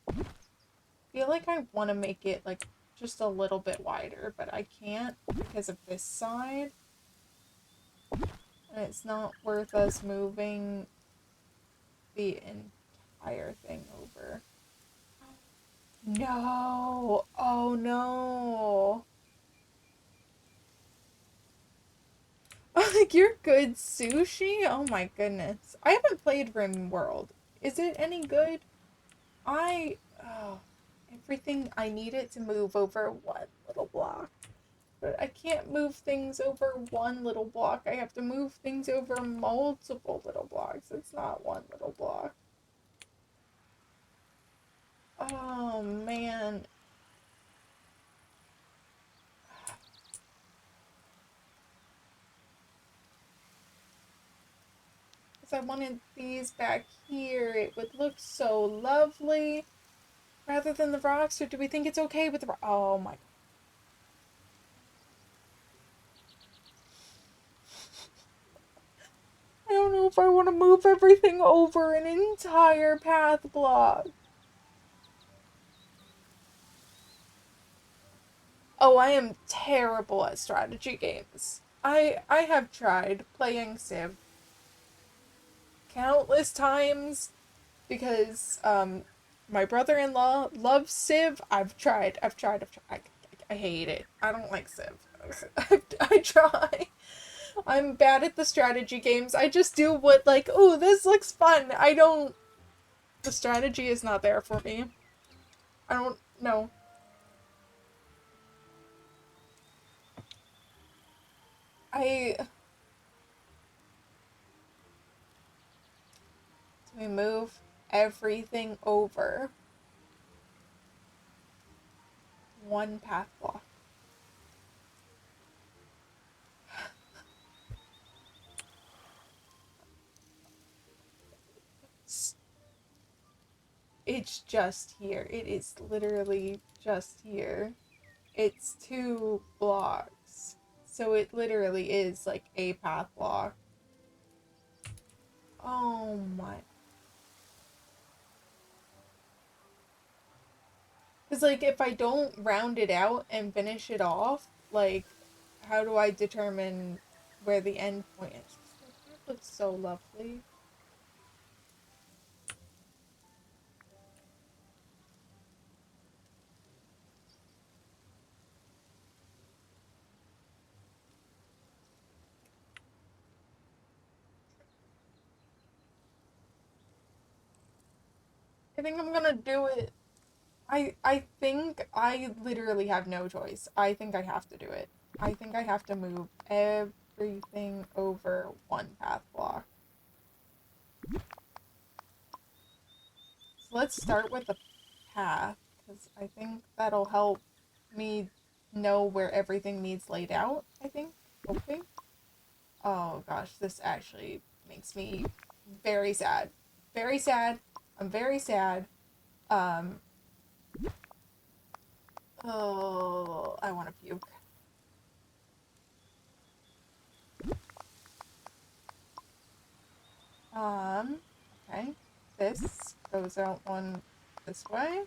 I feel like I want to make it like just a little bit wider, but I can't because of this side. And it's not worth us moving the entire thing over. No! Oh no! Like, you're good sushi? Oh my goodness. I haven't played Rim World. Is it any good? Oh, everything, I need it to move over one little block. But I can't move things over one little block. I have to move things over multiple little blocks. It's not one little block. Oh man. If I wanted these back here, it would look so lovely. Rather than the rocks, or do we think it's okay with the rocks? Oh my. I don't know if I want to move everything over an entire path block. Oh, I am terrible at strategy games. I have tried playing Civ countless times because my brother-in-law loves Civ. I hate it. I don't like Civ. I try. I'm bad at the strategy games. I just do what, like, oh, this looks fun. I don't. The strategy is not there for me. I don't know. I. So we move everything over one path block. It's just here. It is literally just here. It's 2 blocks. So it literally is like a path block. Oh my. Because, like, if I don't round it out and finish it off, like, how do I determine where the end point is? That looks so lovely. I think I'm gonna do it. I think I literally have no choice. I think I have to do it. I think I have to move everything over one path block. So let's start with the path, because I think that'll help me know where everything needs laid out, I think. Hoping. Oh gosh, this actually makes me very sad. Very sad. I'm very sad. Um, oh, I want to puke. Okay. This goes out one this way.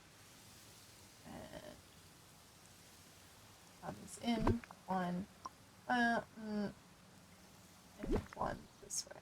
And comes in one, and one this way.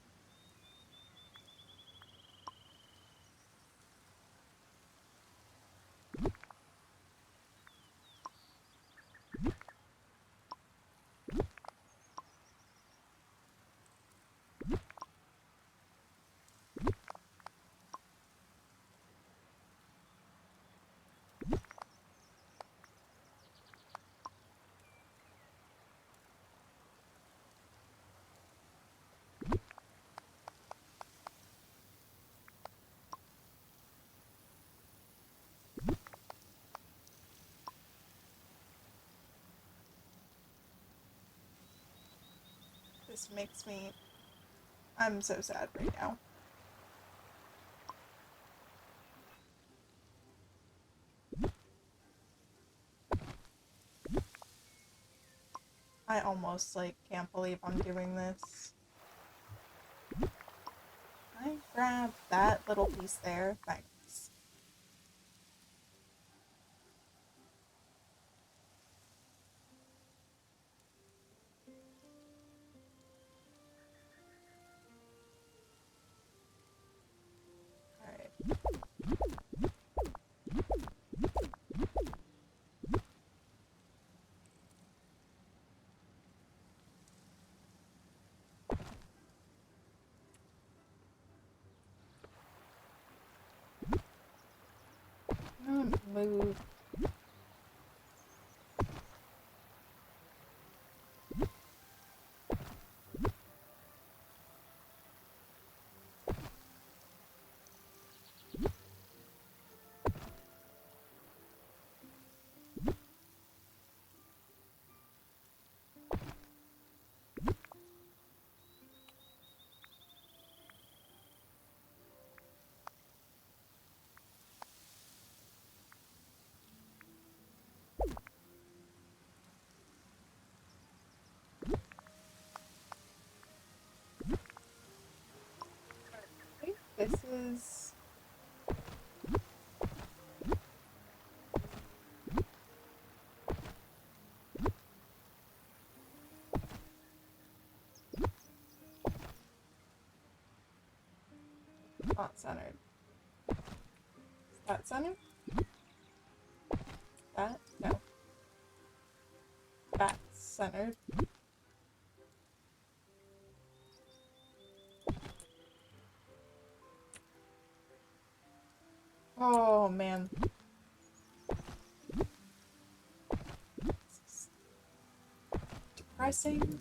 This makes me... I'm so sad right now. I almost, like, can't believe I'm doing this. I grab that little piece there. Thanks. Alright. Move. I think this is... not centered. Is that centered? That? No. That's centered. Oh, man. This is depressing.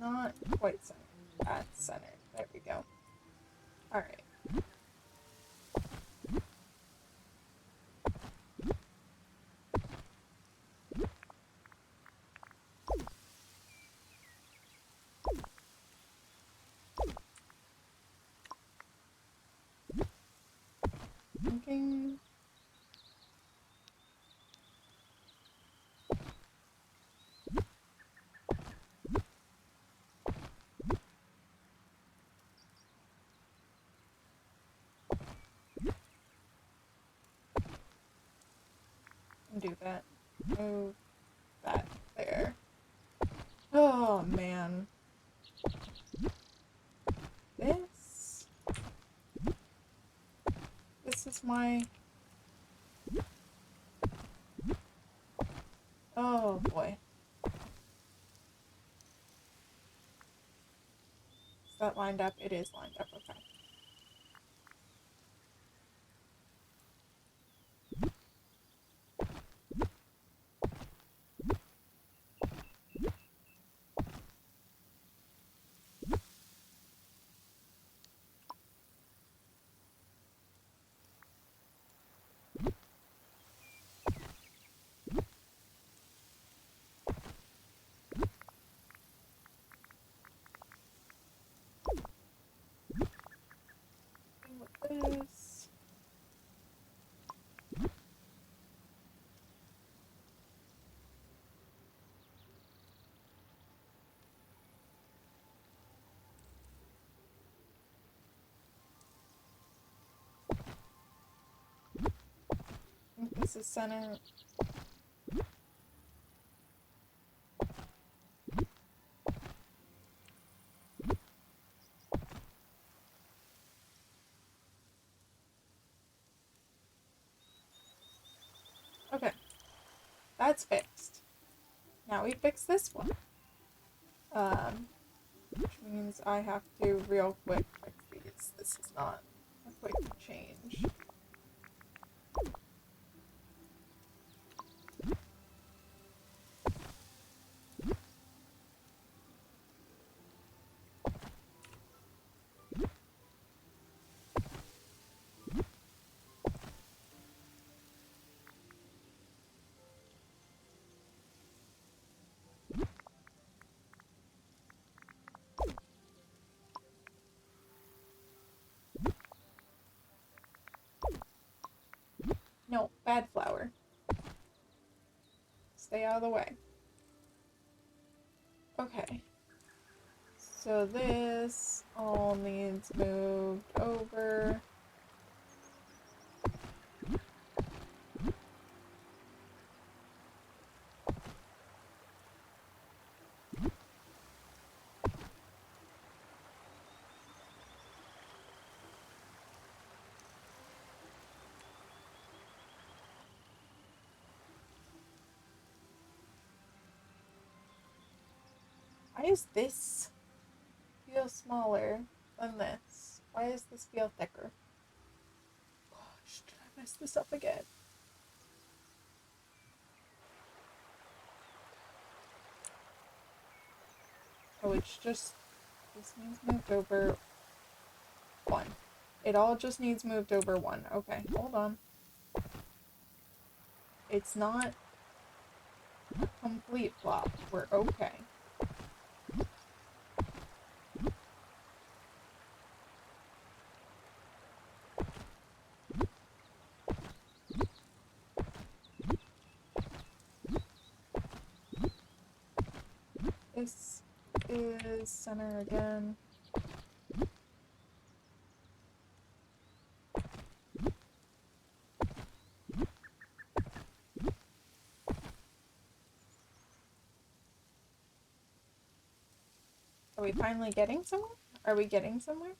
Not quite centered. That's centered. There we go. Alright. Thinking... do that. Move that there. Oh, man. This... This is my... Oh, boy. Is that lined up? It is lined up, okay. With this... this is center. Okay. That's fixed. Now we fix this one. Which means I have to real quick fix these. This is not a quick change. No, bad flower. Stay out of the way. Okay. So this all needs moved over. Why is this feel smaller than this? Why does this feel thicker? Gosh, did I mess this up again? Oh, it's just, this needs moved over one. It all just needs moved over one. Okay, hold on. It's not a complete flop. We're okay. This is center again. Are we finally getting somewhere? Are we getting somewhere?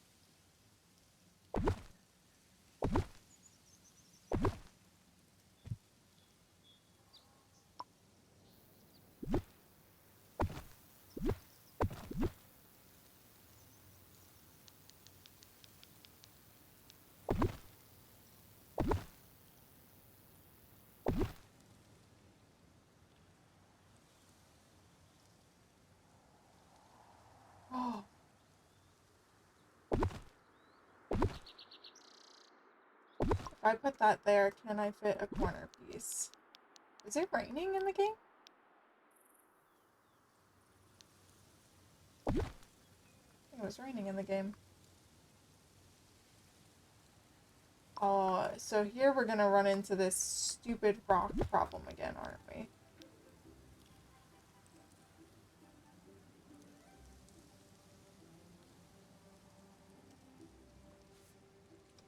Oh. If I put that there, can I fit a corner piece? Is it raining in the game? I think it was raining in the game. So here we're gonna run into this stupid rock problem again, aren't we?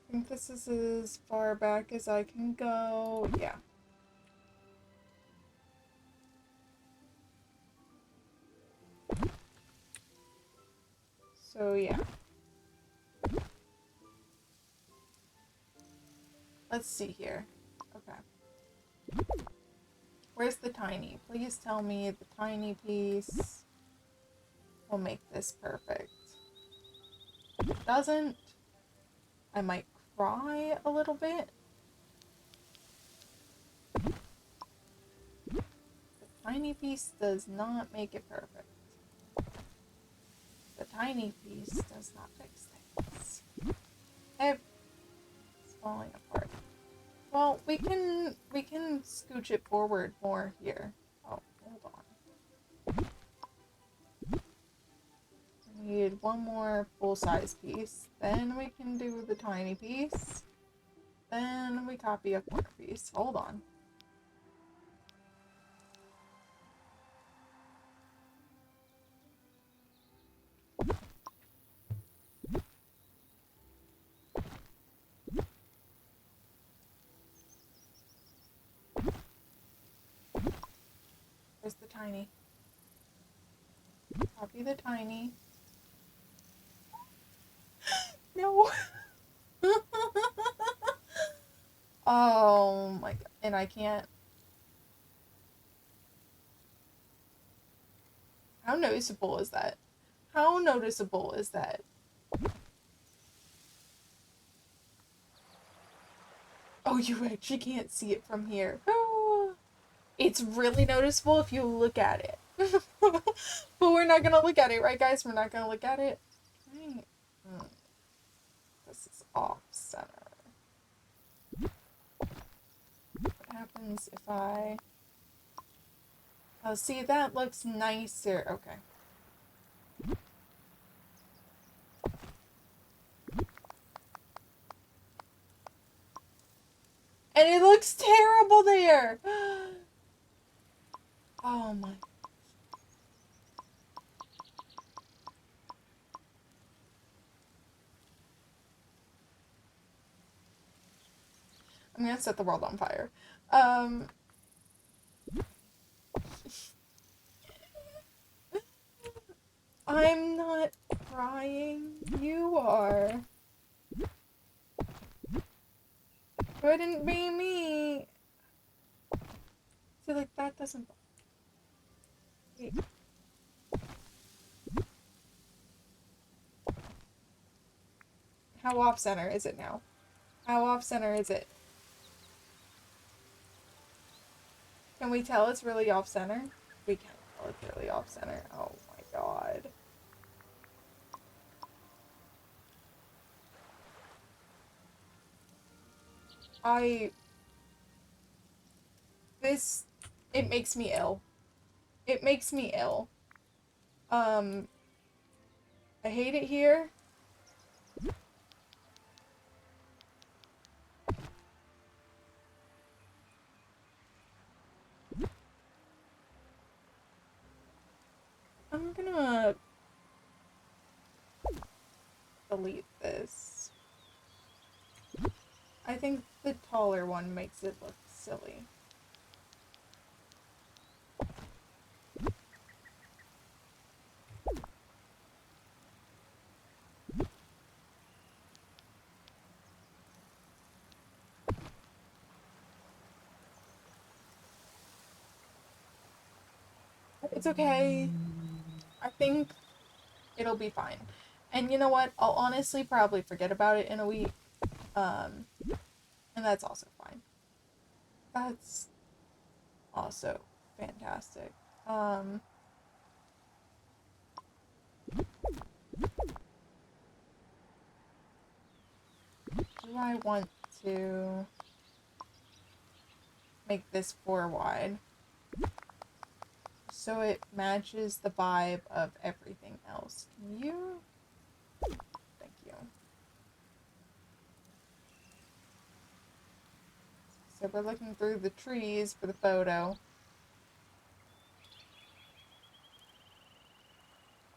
I think this is as far back as I can go. Yeah. So yeah. Let's see here. Okay. Where's the tiny? Please tell me the tiny piece will make this perfect. If it doesn't, I might cry a little bit. The tiny piece does not make it perfect. The tiny piece does not fix things. It's falling apart. Well, we can scooch it forward more here. Oh, hold on. We need one more full-size piece. Then we can do the tiny piece. Then we copy a corner piece. Hold on. tiny. Copy the tiny. No. Oh my god. And I can't. How noticeable is that? How noticeable is that? Oh, you actually can't see it from here. It's really noticeable if you look at it. But we're not gonna look at it, right, guys? We're not gonna look at it. Right. This is off center. What happens if I... Oh, see, that looks nicer. Okay. And it looks terrible there! Oh my... I'm gonna set the world on fire. I'm not crying. You are. Couldn't be me. See, like, that doesn't... Wait. How off-center is it now? How off-center is it? Can we tell it's really off-center? We can tell it's really off-center. Oh my god. It makes me ill. It makes me ill. I hate it here. I'm gonna delete this. I think the taller one makes it look silly. It's okay. I think it'll be fine. And you know what? I'll honestly probably forget about it in a week. And that's also fine. That's also fantastic. Do I want to make this 4 wide? So it matches the vibe of everything else. Can you? Thank you. So we're looking through the trees for the photo.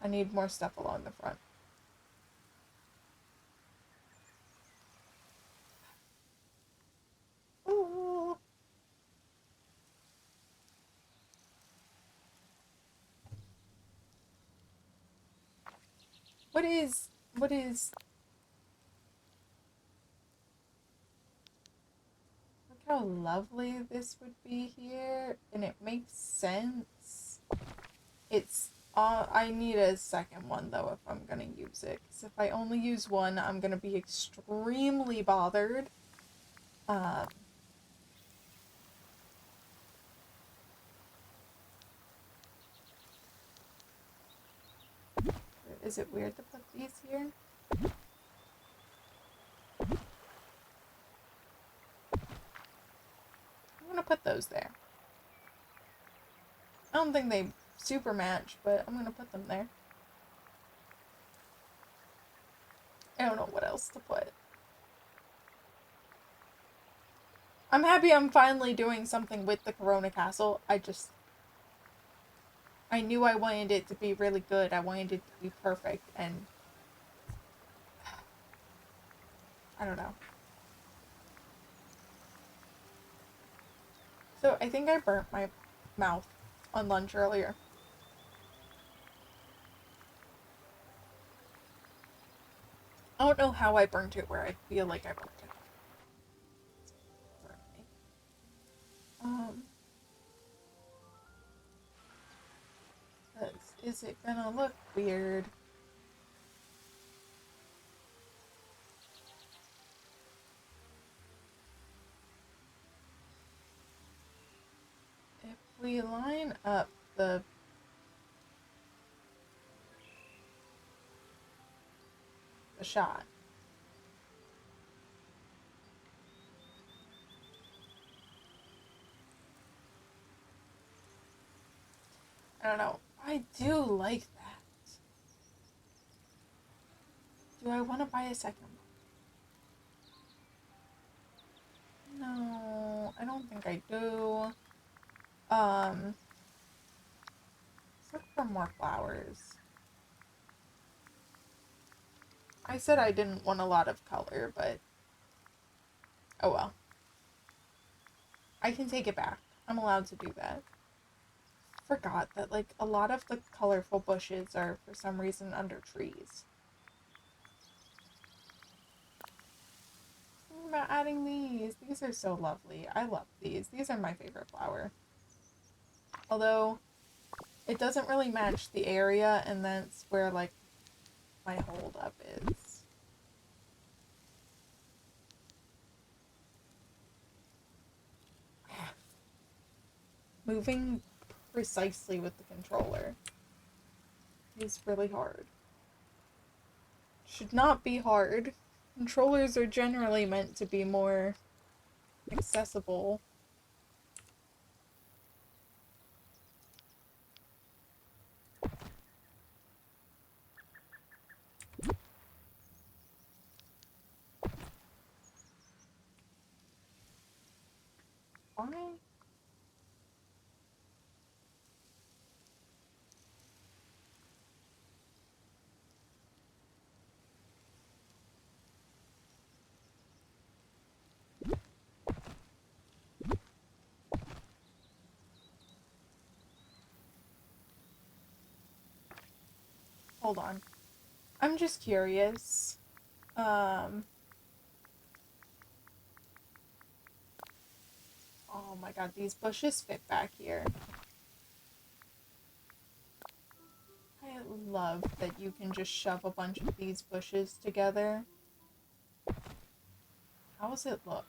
I need more stuff along the front. Ooh. What is... Look how lovely this would be here, and it makes sense. It's... I need a second one, though, if I'm gonna use it. Because if I only use one, I'm gonna be extremely bothered. Is it weird to put these here? I'm gonna put those there. I don't think they super match, but I'm gonna put them there. I don't know what else to put. I'm happy I'm finally doing something with the Corona Castle. I knew I wanted it to be really good. I wanted it to be perfect, and I don't know. So I think I burnt my mouth on lunch earlier. I don't know how I burnt it where I feel like I burnt it. Um, 'Cause is it gonna look weird? If we line up the shot. I don't know. I do like that. Do I want to buy a second one? No, I don't think I do. Let's look for more flowers. I said I didn't want a lot of color, but oh well. I can take it back. I'm allowed to do that. Forgot that, like, a lot of the colorful bushes are for some reason under trees. Think about adding these. These are so lovely. I love these. These are my favorite flower. Although, it doesn't really match the area, and that's where, like, my holdup is. Moving precisely with the controller is really hard. Should not be hard. Controllers are generally meant to be more accessible. Why? Hold on. I'm just curious. Oh my god, these bushes fit back here. I love that you can just shove a bunch of these bushes together. How does it look?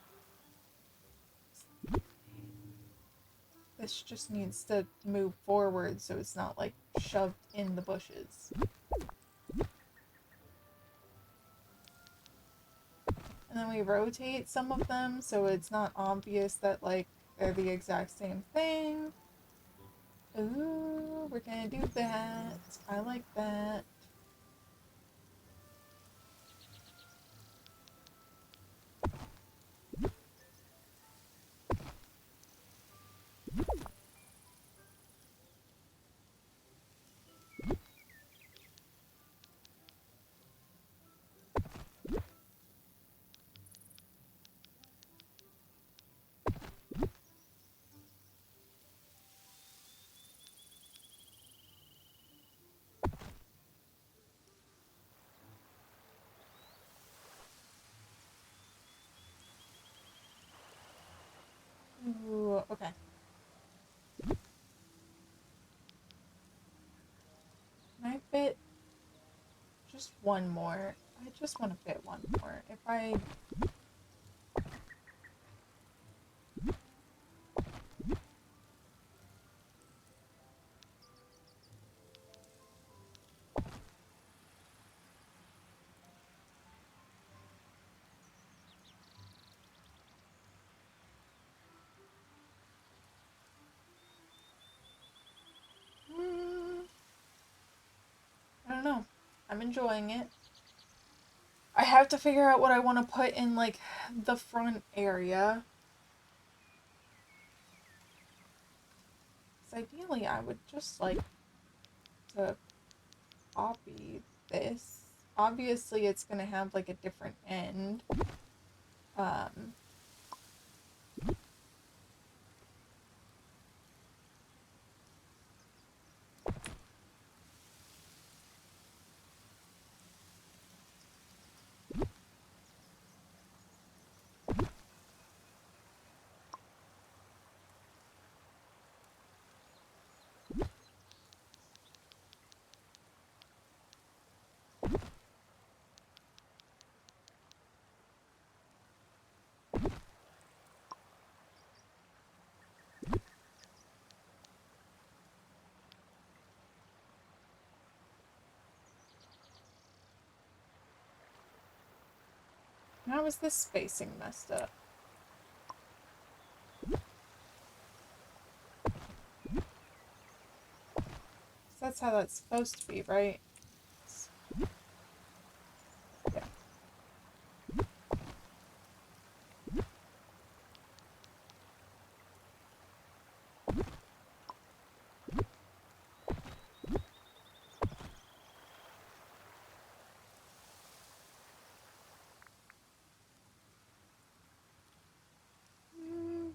This just needs to move forward so it's not, like, shoved in the bushes. And then we rotate some of them so it's not obvious that, like, they're the exact same thing. Ooh, we're gonna do that. I like that. Ooh, okay. Can I fit just one more? I just want to fit one more. If I... I don't know. I'm enjoying it. I have to figure out what I want to put in, like, the front area. 'Cause ideally, I would just like to copy this. Obviously, it's gonna have, like, a different end. Um, How is this spacing messed up? That's how that's supposed to be, right? Yeah. Mm.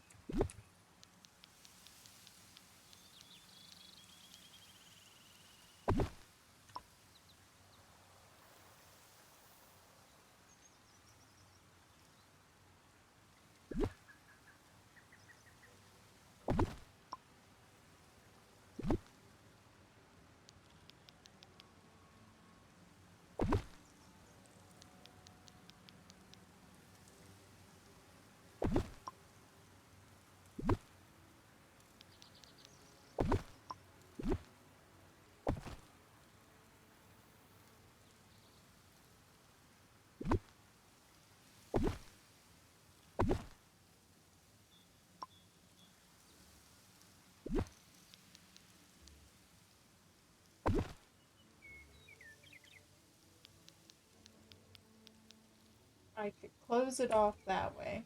I could close it off that way.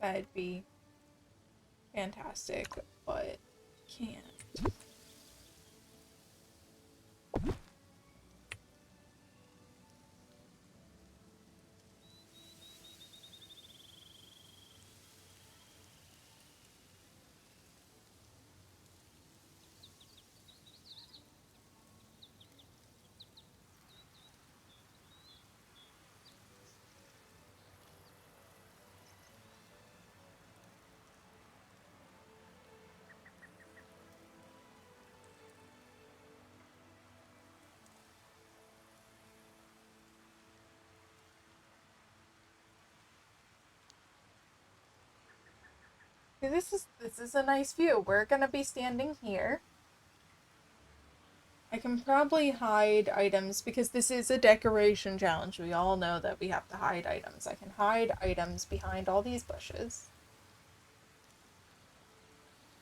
That'd be fantastic, but can't. Okay, this is a nice view. We're gonna be standing here. I can probably hide items because this is a decoration challenge. We all know that we have to hide items. I can hide items behind all these bushes.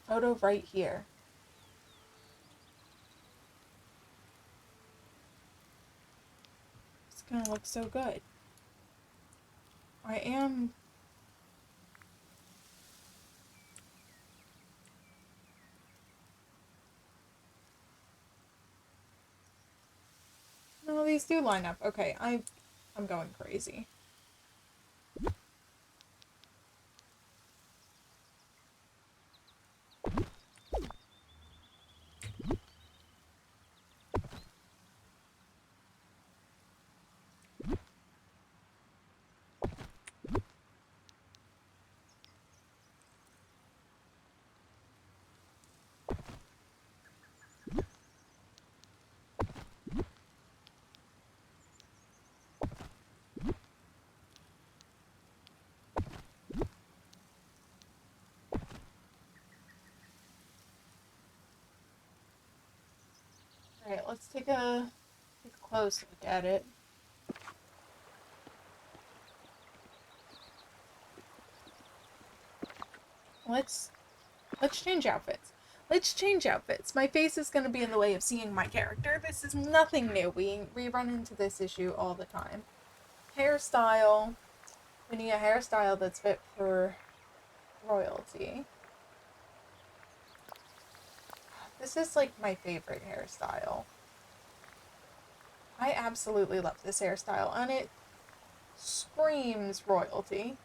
Photo right here. It's gonna look so good. I am... No, these do line up. Okay, I'm going crazy. Alright, let's take a close look at it. Let's change outfits. Let's change outfits. My face is going to be in the way of seeing my character. This is nothing new. We run into this issue all the time. Hairstyle. We need a hairstyle that's fit for royalty. This is like my favorite hairstyle. I absolutely love this hairstyle, and it screams royalty.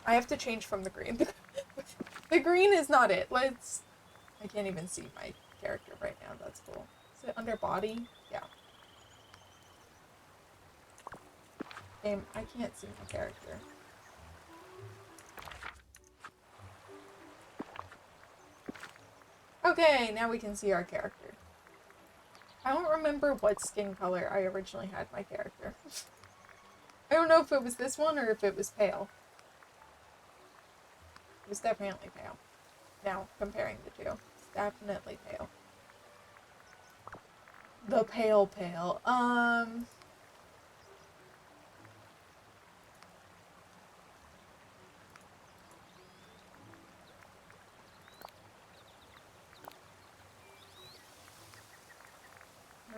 I have to change from the green. The green is not it. I can't even see my character right now. That's cool. Is it under body? Yeah. Game, I can't see my character. Okay, now we can see our character. I don't remember what skin color I originally had my character. I don't know if it was this one or if it was pale. It was definitely pale. Now, comparing the two. It's definitely pale. The pale.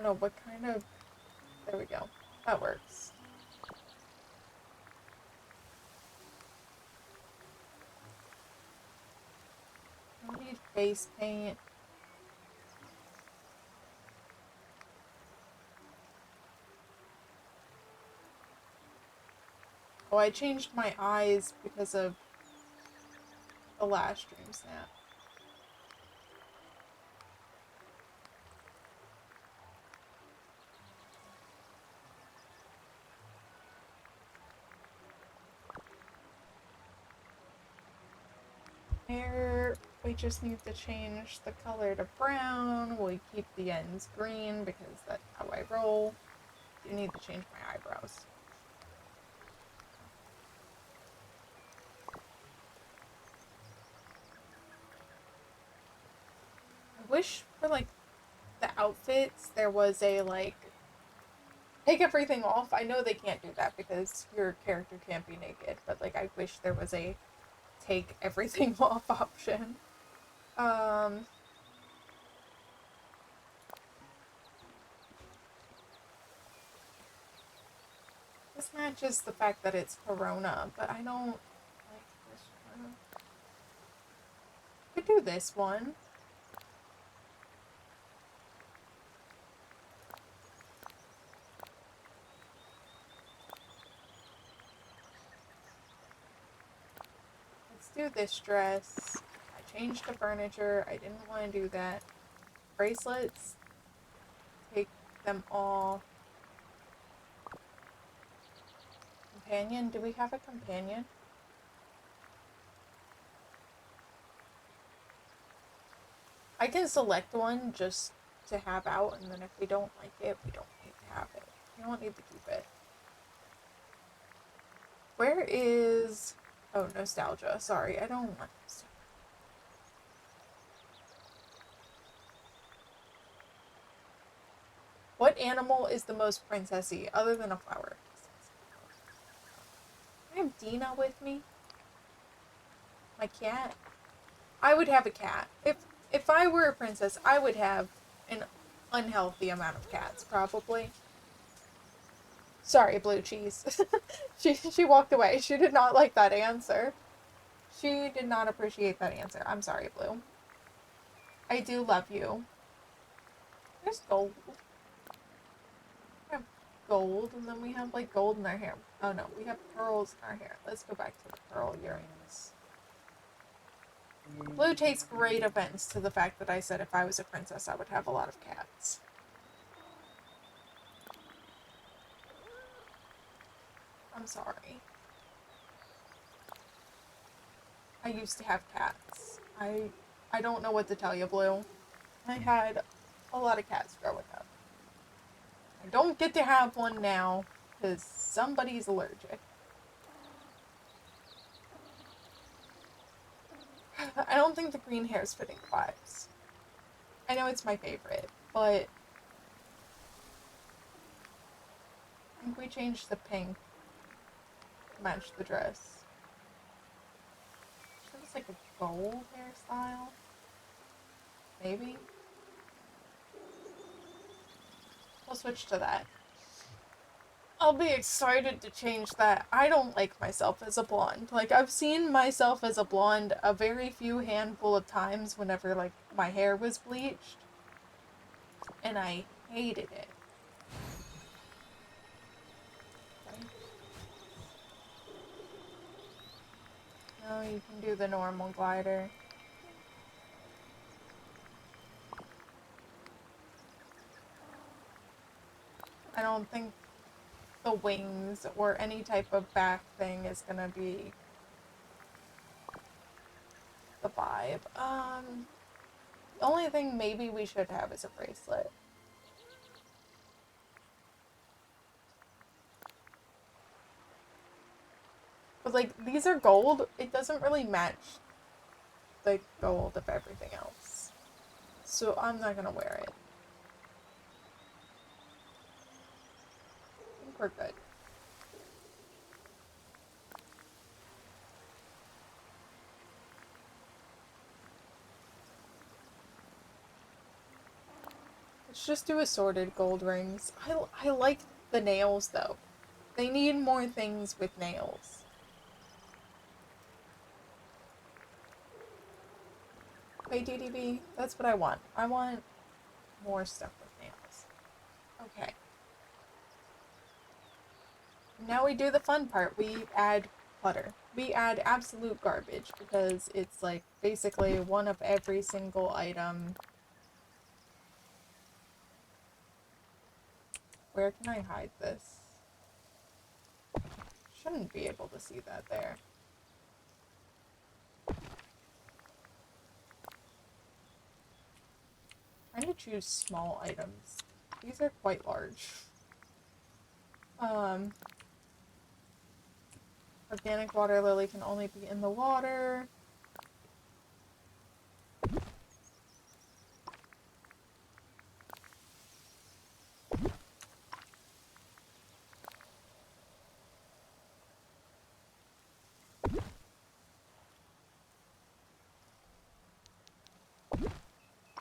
don't know what kind of... There we go. That works. I need face paint. Oh, I changed my eyes because of the last stream snap. Hair, we just need to change the color to brown. We keep the ends green because that's how I roll. Do need to change my eyebrows. I wish for like the outfits there was a like take everything off. I know they can't do that because your character can't be naked, but like I wish there was a take everything off option. This matches the fact that it's Corona, but I don't like this one. We could do this one. Let's do this dress. I changed the furniture. I didn't want to do that. Bracelets. Take them all. Companion? Do we have a companion? I can select one just to have out, and then if we don't like it, we don't need to have it. We don't need to keep it. Where is... Oh, nostalgia. Sorry, I don't want nostalgia. What animal is the most princessy other than a flower? I have Dina with me. My cat. I would have a cat. If I were a princess, I would have an unhealthy amount of cats, probably. Sorry, Blue Cheese. she walked away. She did not like that answer. She did not appreciate that answer. I'm sorry, Blue. I do love you. There's gold. We have gold, and then we have, like, gold in our hair. Oh, no. We have pearls in our hair. Let's go back to the pearl earrings. Blue takes great offense to the fact that I said if I was a princess, I would have a lot of cats. I'm sorry. I used to have cats. I don't know what to tell you, Blue. I had a lot of cats growing up. I don't get to have one now because somebody's allergic. I don't think the green hair is fitting vibes. I know it's my favorite, but I think we changed the pink to match the dress. It's like a gold hairstyle. Maybe. We'll switch to that. I'll be excited to change that. I don't like myself as a blonde. Like, I've seen myself as a blonde a very few handful of times whenever, like, my hair was bleached. And I hated it. Okay. No, you can do the normal glider. I don't think the wings or any type of back thing is gonna be the vibe. The only thing maybe we should have is a bracelet. But like, these are gold, it doesn't really match the gold of everything else. So I'm not gonna wear it. I think we're good. Let's just do assorted gold rings. I like the nails, though. They need more things with nails. Hey, DDB, that's what I want. I want more stuff with nails. Okay. Now we do the fun part. We add clutter. We add absolute garbage because it's like basically one of every single item. Where can I hide this? Shouldn't be able to see that there. Trying to choose small items. These are quite large. Organic water lily can only be in the water.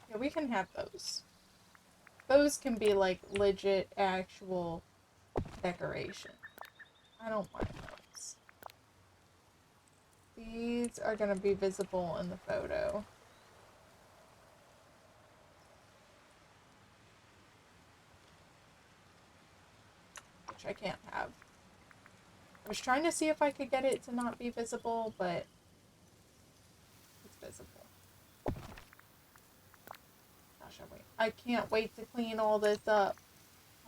Yeah, we can have those. Those can be like legit actual decoration. I don't mind those. These are gonna be visible in the photo. Which I can't have. I was trying to see if I could get it to not be visible, but it's visible. Gosh, I can't wait to clean all this up.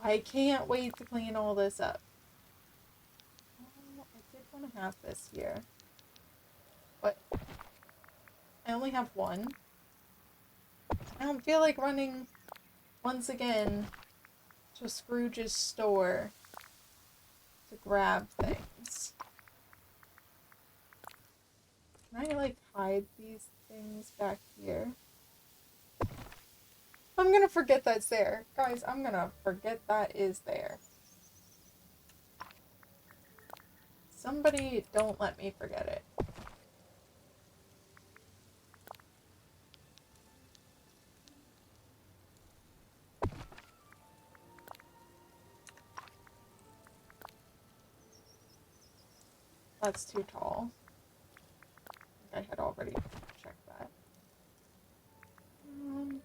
I can't wait to clean all this up. Oh, I did want to have this here. But I only have one. I don't feel like running, once again, to Scrooge's store to grab things. Can I, like, hide these things back here? I'm gonna forget that's there. Guys, I'm gonna forget that is there. Somebody don't let me forget it. That's too tall. I think I had already checked that.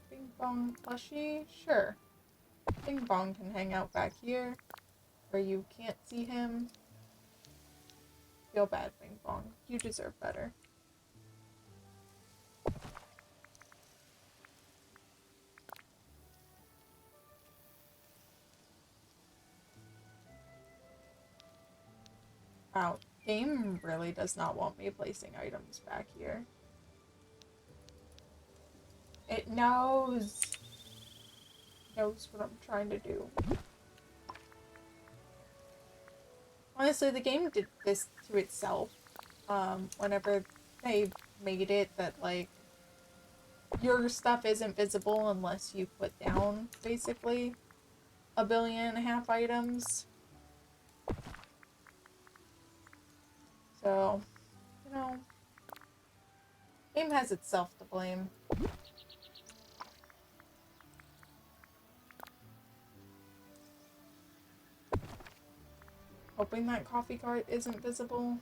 Bing Bong plushie? Sure. Bing Bong can hang out back here, where you can't see him. Feel bad, Bing Bong. You deserve better. Wow, game really does not want me placing items back here. It knows. Knows what I'm trying to do. Honestly, the game did this to itself. Whenever they made it that, like, your stuff isn't visible unless you put down, basically, 1.5 billion items. So, you know, game has itself to blame. Hoping that coffee cart isn't visible.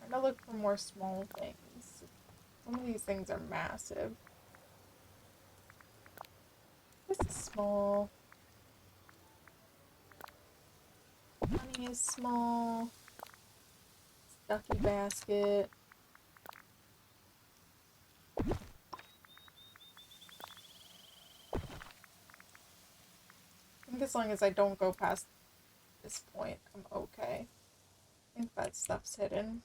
Trying to look for more small things. Some of these things are massive. This is small. Honey is small. Ducky basket. I think as long as I don't go past this point, I'm okay. I think that stuff's hidden.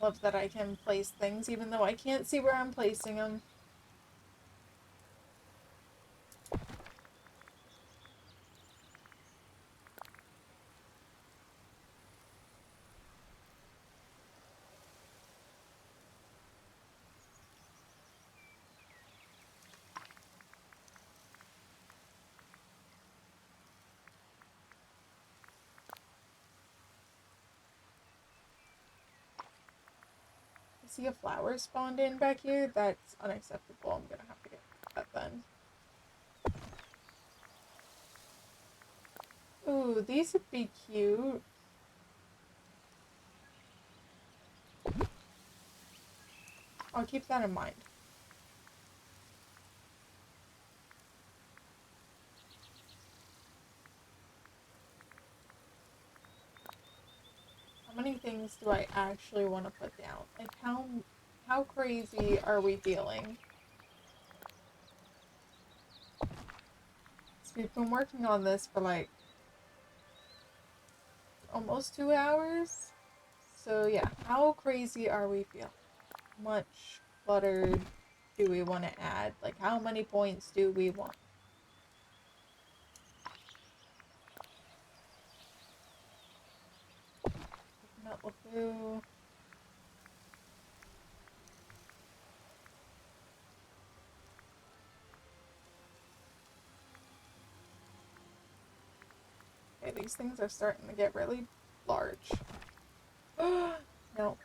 Love that I can place things even though I can't see where I'm placing them. I see a flower spawned in back here. That's unacceptable. I'm gonna have to get that then. Ooh, these would be cute. I'll keep that in mind. How many things do I actually want to put down? Like, how crazy are we feeling? So we've been working on this for like almost 2 hours. So yeah, how crazy are we feeling? How much clutter do we want to add? Like, how many points do we want? Coconut LeFou. Okay, these things are starting to get really large. No,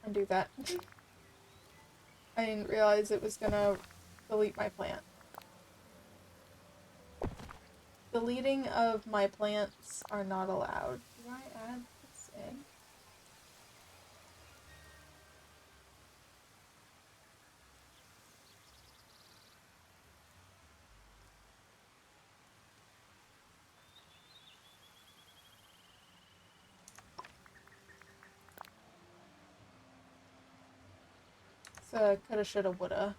undo that. I didn't realize it was gonna delete my plant. Deleting of my plants are not allowed. Do I add this in? It's a coulda, shoulda, woulda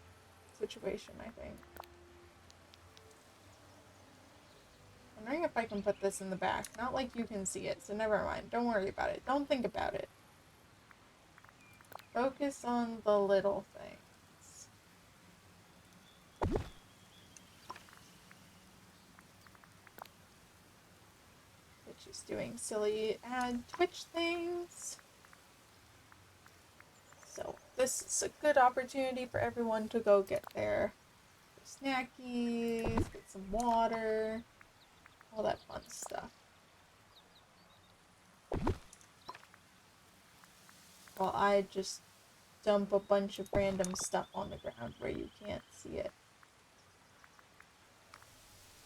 situation, I think. Wondering if I can put this in the back. Not like you can see it, so never mind. Don't worry about it. Don't think about it. Focus on the little things. Twitch is doing silly ad Twitch things. So this is a good opportunity for everyone to go get their snackies, get some water, all that fun stuff. While I just dump a bunch of random stuff on the ground where you can't see it.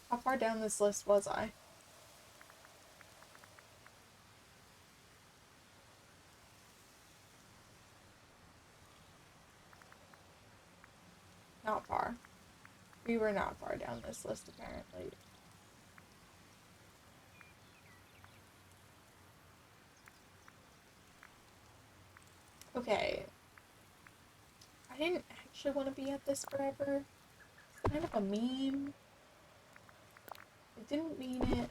How far down this list was I? Not far. We were not far down this list, apparently. Okay. I didn't actually want to be at this forever. It's kind of a meme. I didn't mean it.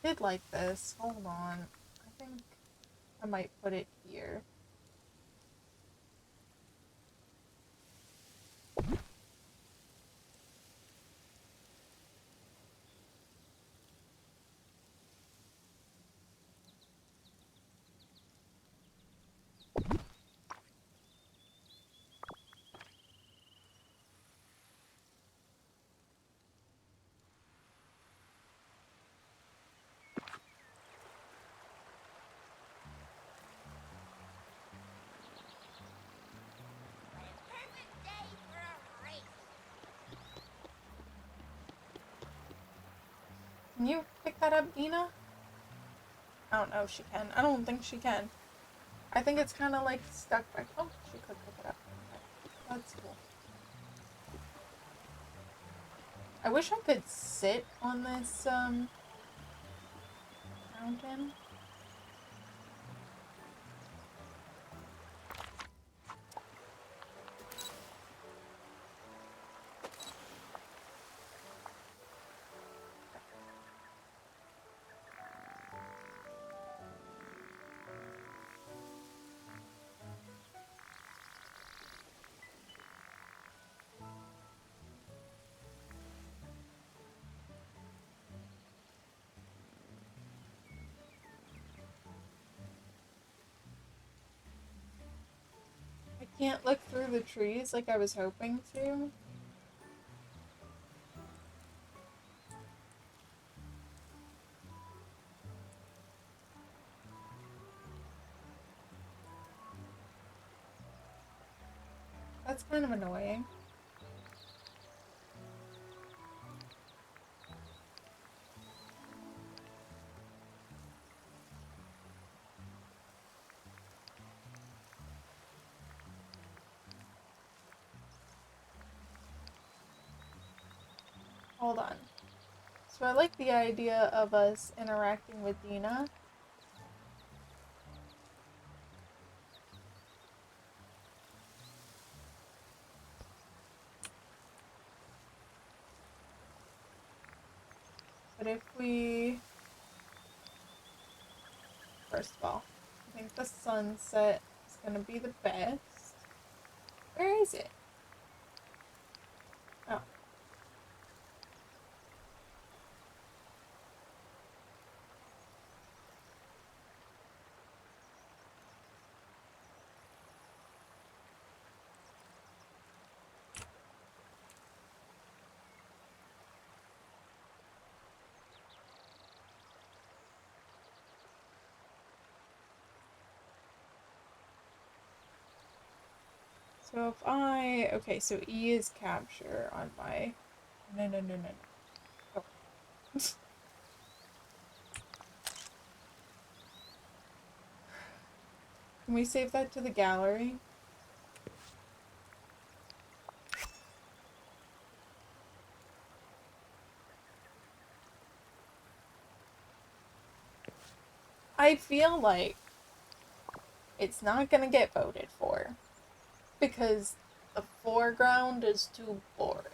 Did like this. Hold on. I think I might put it here. Can you pick that up, Dina? I don't know if she can. I don't think she can. I think it's kind of like stuck back. Oh, she could pick it up. That's cool. I wish I could sit on this mountain. I can't look through the trees like I was hoping to. That's kind of annoying. Hold on. So I like the idea of us interacting with Dina. But if we... First of all, I think the sunset is going to be the best. Where is it? Oh. So if I... Okay, so E is capture on my... No, no, no, no, no. Oh. Can we save that to the gallery? I feel like it's not gonna get voted for because the foreground is too boring.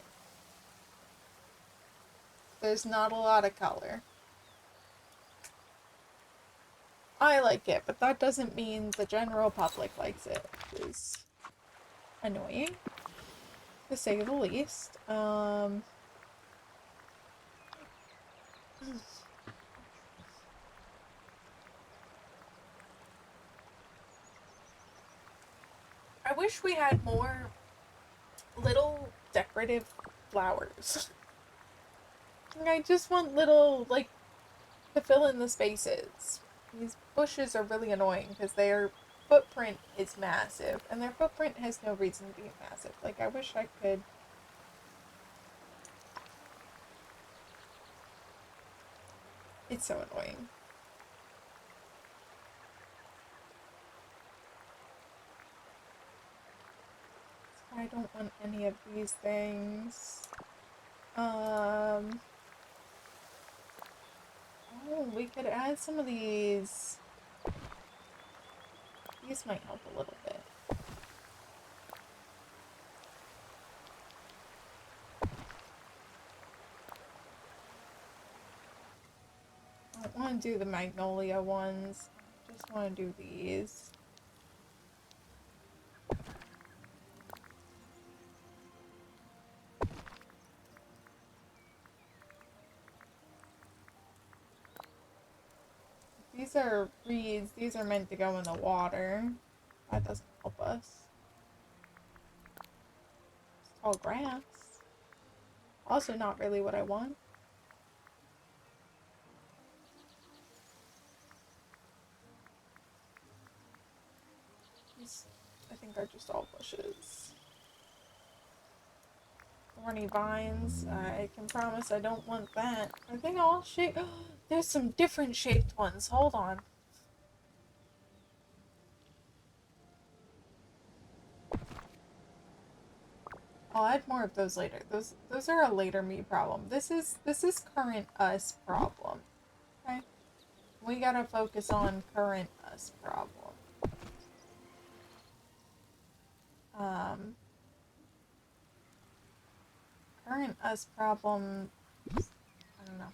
There's not a lot of color. I like it, but that doesn't mean the general public likes it, which is annoying, to say the least. I wish we had more little decorative flowers. I just want little, like, to fill in the spaces. These bushes are really annoying because their footprint is massive, and their footprint has no reason to be massive. Like, I wish I could... It's so annoying. I don't want any of these things. Oh, we could add some of these. These might help a little bit. I don't want to do the magnolia ones. I just want to do these. These are reeds. These are meant to go in the water. That doesn't help us. It's tall grass. Also not really what I want. These, I think, are just all bushes. Thorny vines. I can promise I don't want that. Are they all shaped? There's some different shaped ones. Hold on. I'll add more of those later. Those are a later me problem. This is current us problem. Okay? We gotta focus on current us problem. Current us problem, I don't know.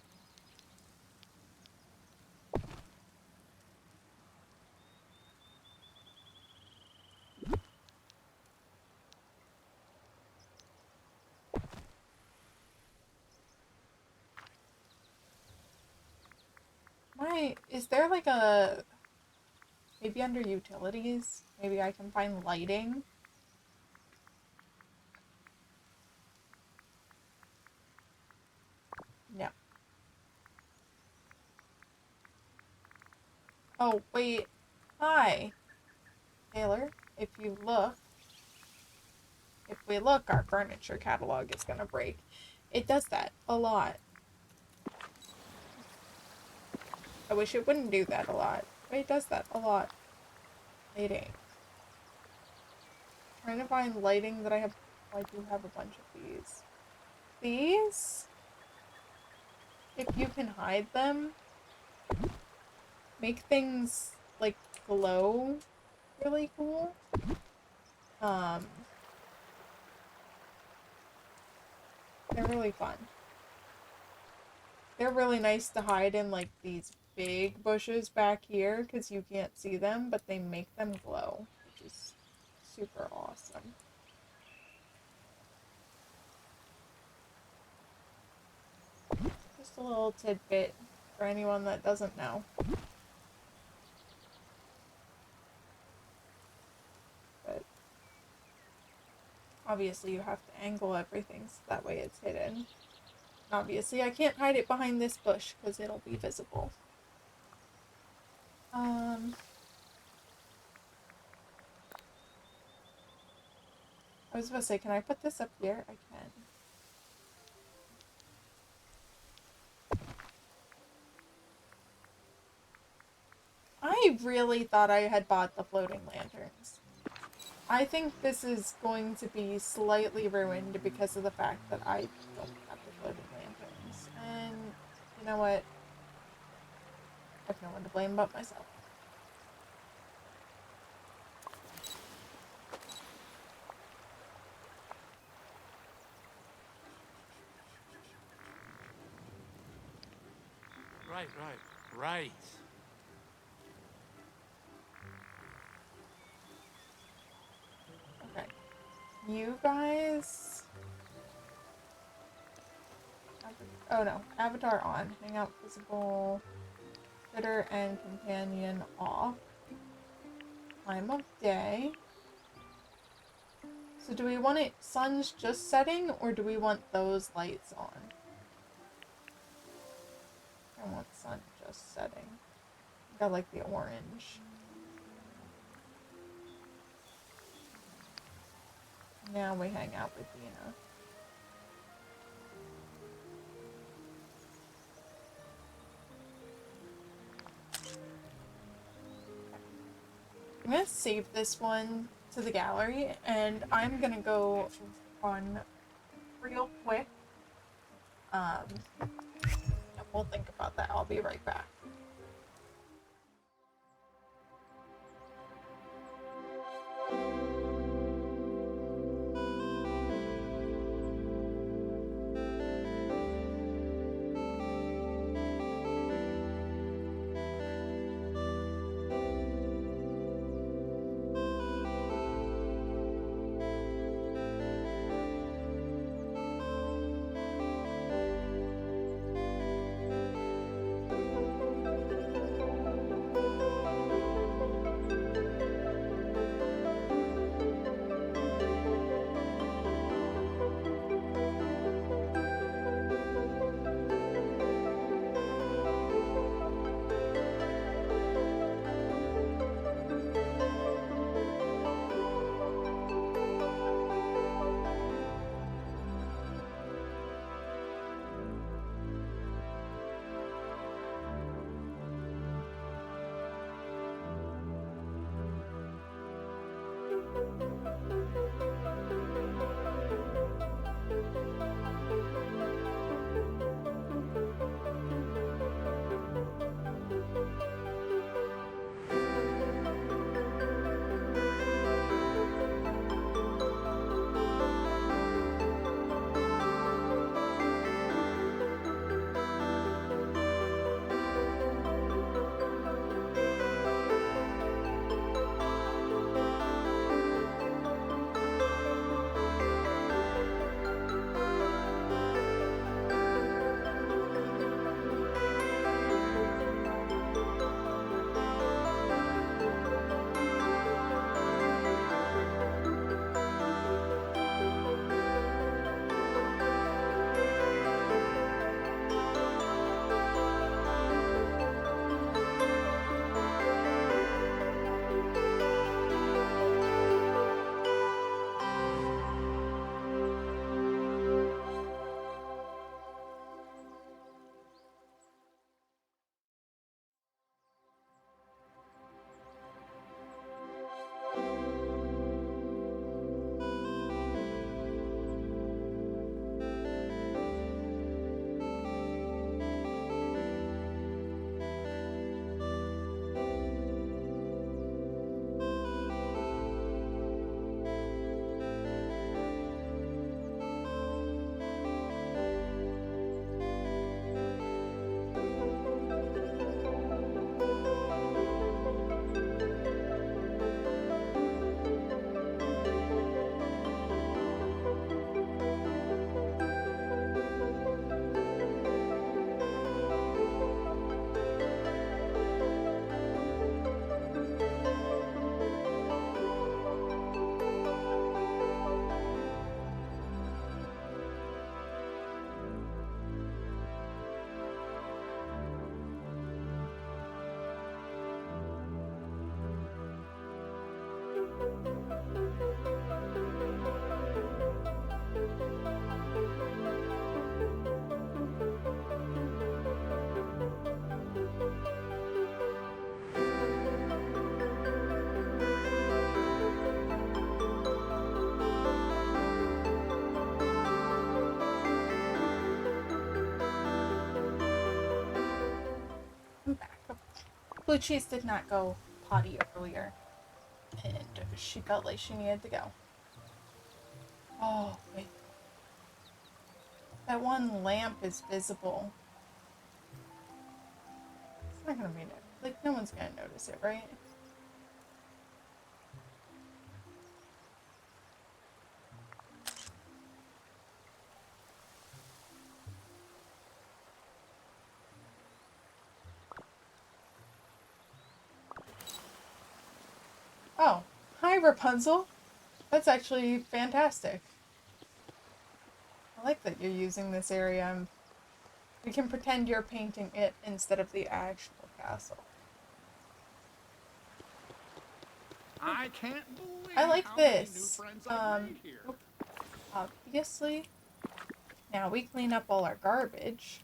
Is there like a, maybe under utilities, maybe I can find lighting? No. Oh, wait. Hi. Taylor, if we look, our furniture catalog is gonna break. It does that a lot. I wish it wouldn't do that a lot, but it does that a lot. Lighting. Trying to find lighting that I have. Oh, I do have a bunch of these. These? If you can hide them, make things, like, glow really cool. They're really fun. They're really nice to hide in, like, these big bushes back here, because you can't see them, but they make them glow, which is super awesome. Just a little tidbit for anyone that doesn't know. But obviously you have to angle everything so that way it's hidden. Obviously I can't hide it behind this bush because it'll be visible. I was about to say, can I put this up here? I can. I really thought I had bought the floating lanterns. I think this is going to be slightly ruined because of the fact that I don't have the floating lanterns. And you know what? I have no one to blame but myself. Right. Okay. You guys... Oh no. Avatar on. Hangout visible. Critter and companion off. Time of day. So do we want it sun's just setting, or do we want those lights on? I want sun just setting. I like the orange. Now we hang out with Dina. I'm gonna save this one to the gallery, and I'm gonna go run real quick. And we'll think about that. I'll be right back. Blue Cheese did not go potty earlier, and she felt like she needed to go. Oh, wait. That one lamp is visible. It's not gonna be like no one's gonna notice it, right? Oh, hi Rapunzel. That's actually fantastic. I like that you're using this area. We can pretend you're painting it instead of the actual castle. I can't believe I like how many new this. friends I've made here. Obviously. Now we clean up all our garbage.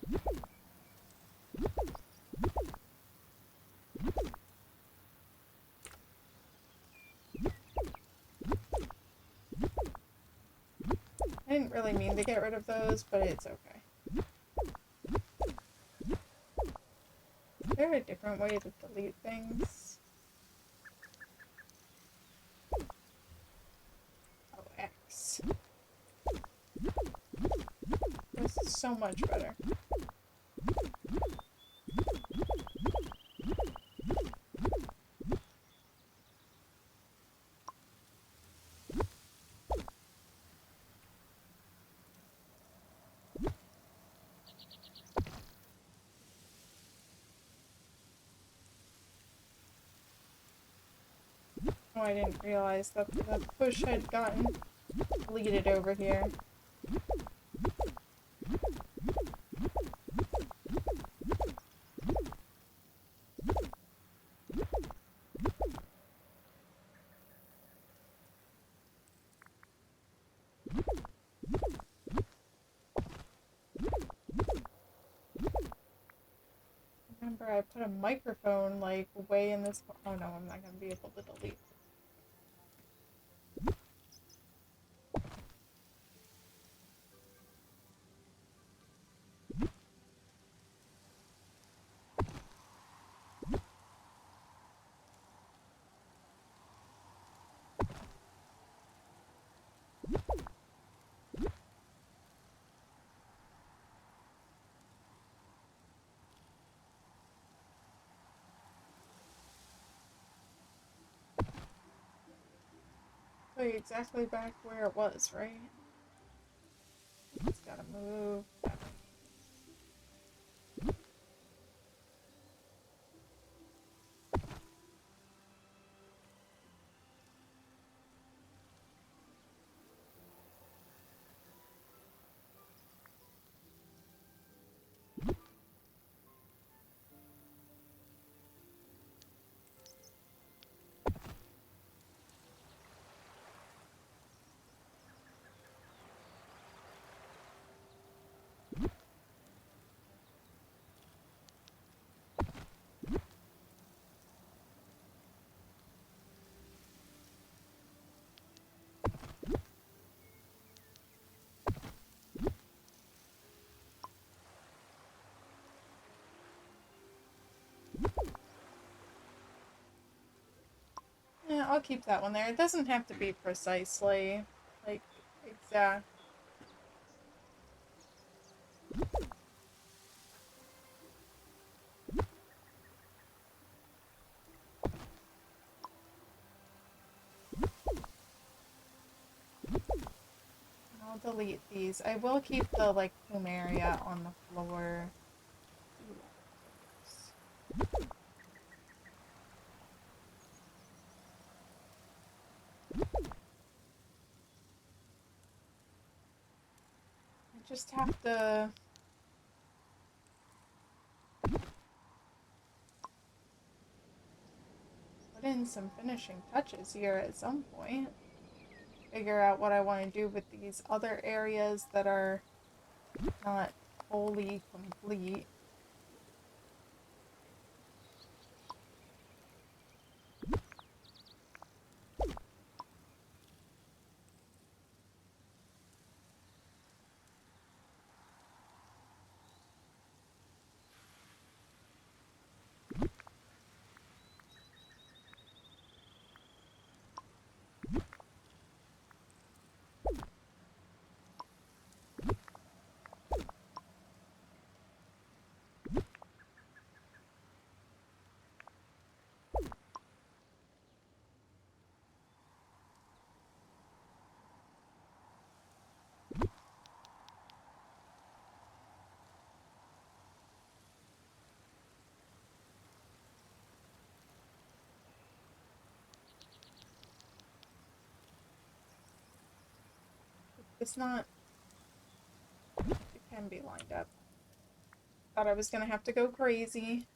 I didn't really mean to get rid of those, but it's okay. Is there a different way to delete things? Oh, X. This is so much better. Oh, I didn't realize that the push had gotten deleted over here. Remember, I put a microphone, like, way in this... Oh no, I'm not gonna be able to delete. Put it exactly back where it was, right? It's gotta move. Yeah, I'll keep that one there. It doesn't have to be precisely, like, exact. I'll delete these. I will keep the, like, plumeria on the floor. I just have to... put in some finishing touches here at some point. Figure out what I want to do with these other areas that are not wholly complete. it's not... It can be lined up. Thought I was gonna have to go crazy.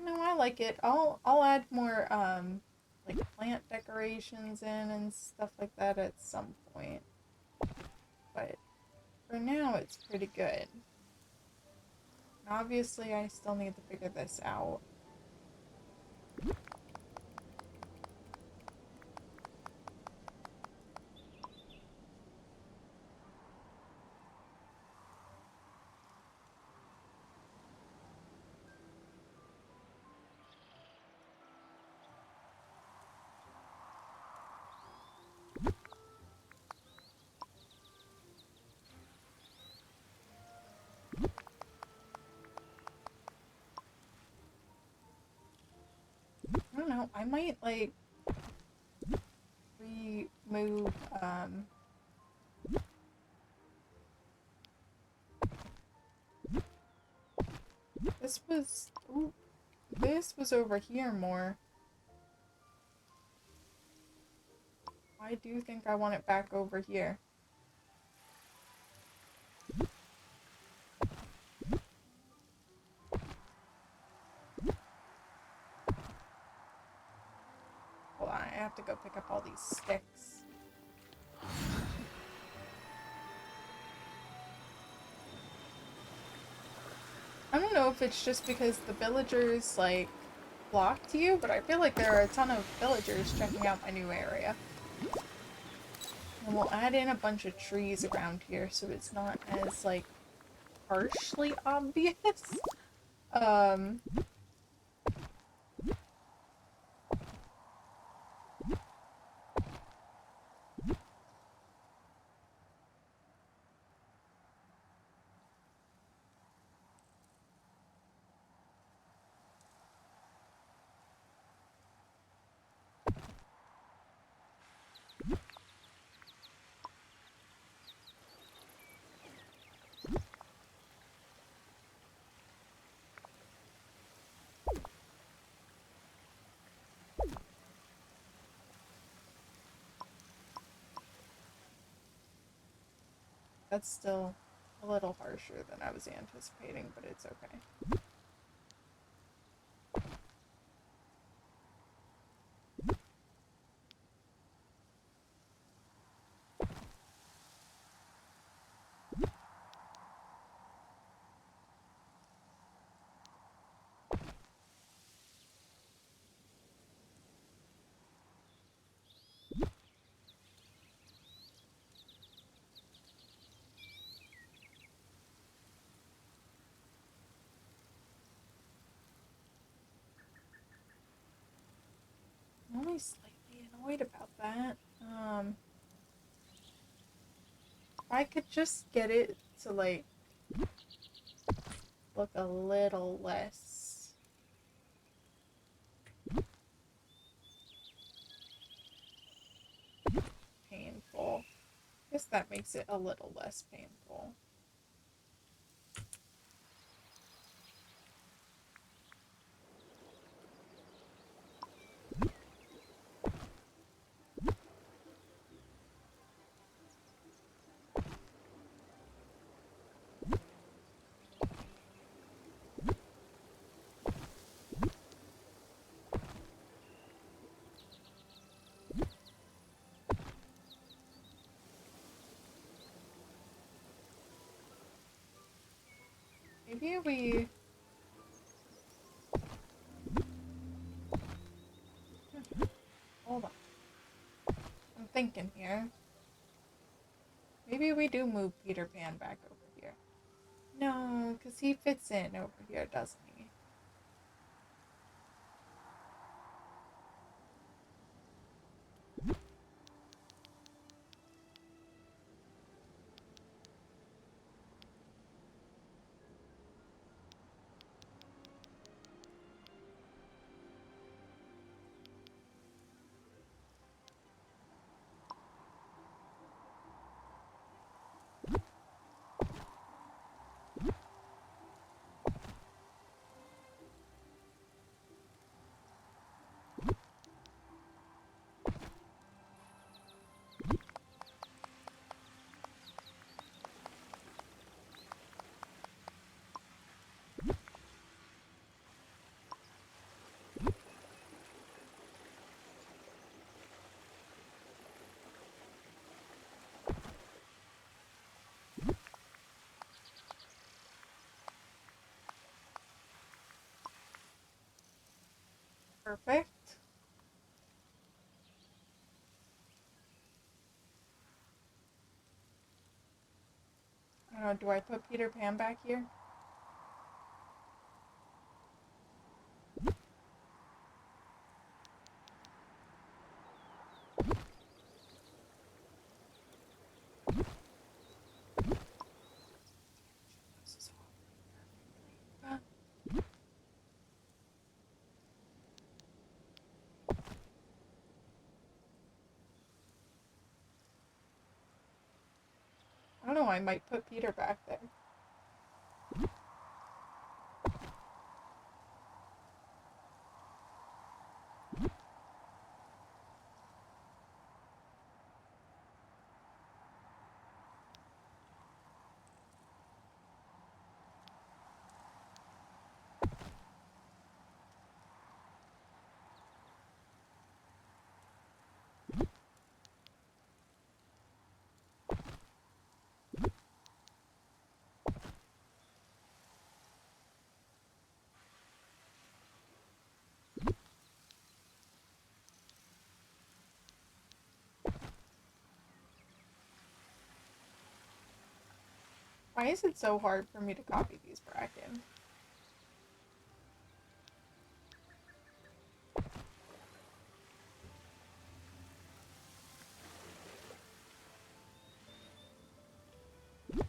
No, I like it. I'll add more like plant decorations in and stuff like that at some point. But for now it's pretty good. Obviously I still need to figure this out. I don't know, I might like remove this was ooh, this was over here more. I do think I want it back over here. Hold on, I have to go pick up all these sticks. I don't know if it's just because the villagers, like, blocked you, but I feel like there are a ton of villagers checking out my new area. And we'll add in a bunch of trees around here so it's not as, like, harshly obvious. Um... That's still a little harsher than I was anticipating, but it's okay. I'm only slightly annoyed about that. If I could just get it to, like, look a little less painful. I guess that makes it a little less painful. Maybe we... Hold on. I'm thinking here. Maybe we do move Peter Pan back over here. No, because he fits in over here, doesn't he? Perfect. I don't know, do I put Peter Pan back here? I don't know, I might put Peter back there. Why is it so hard for me to copy these Bracken? You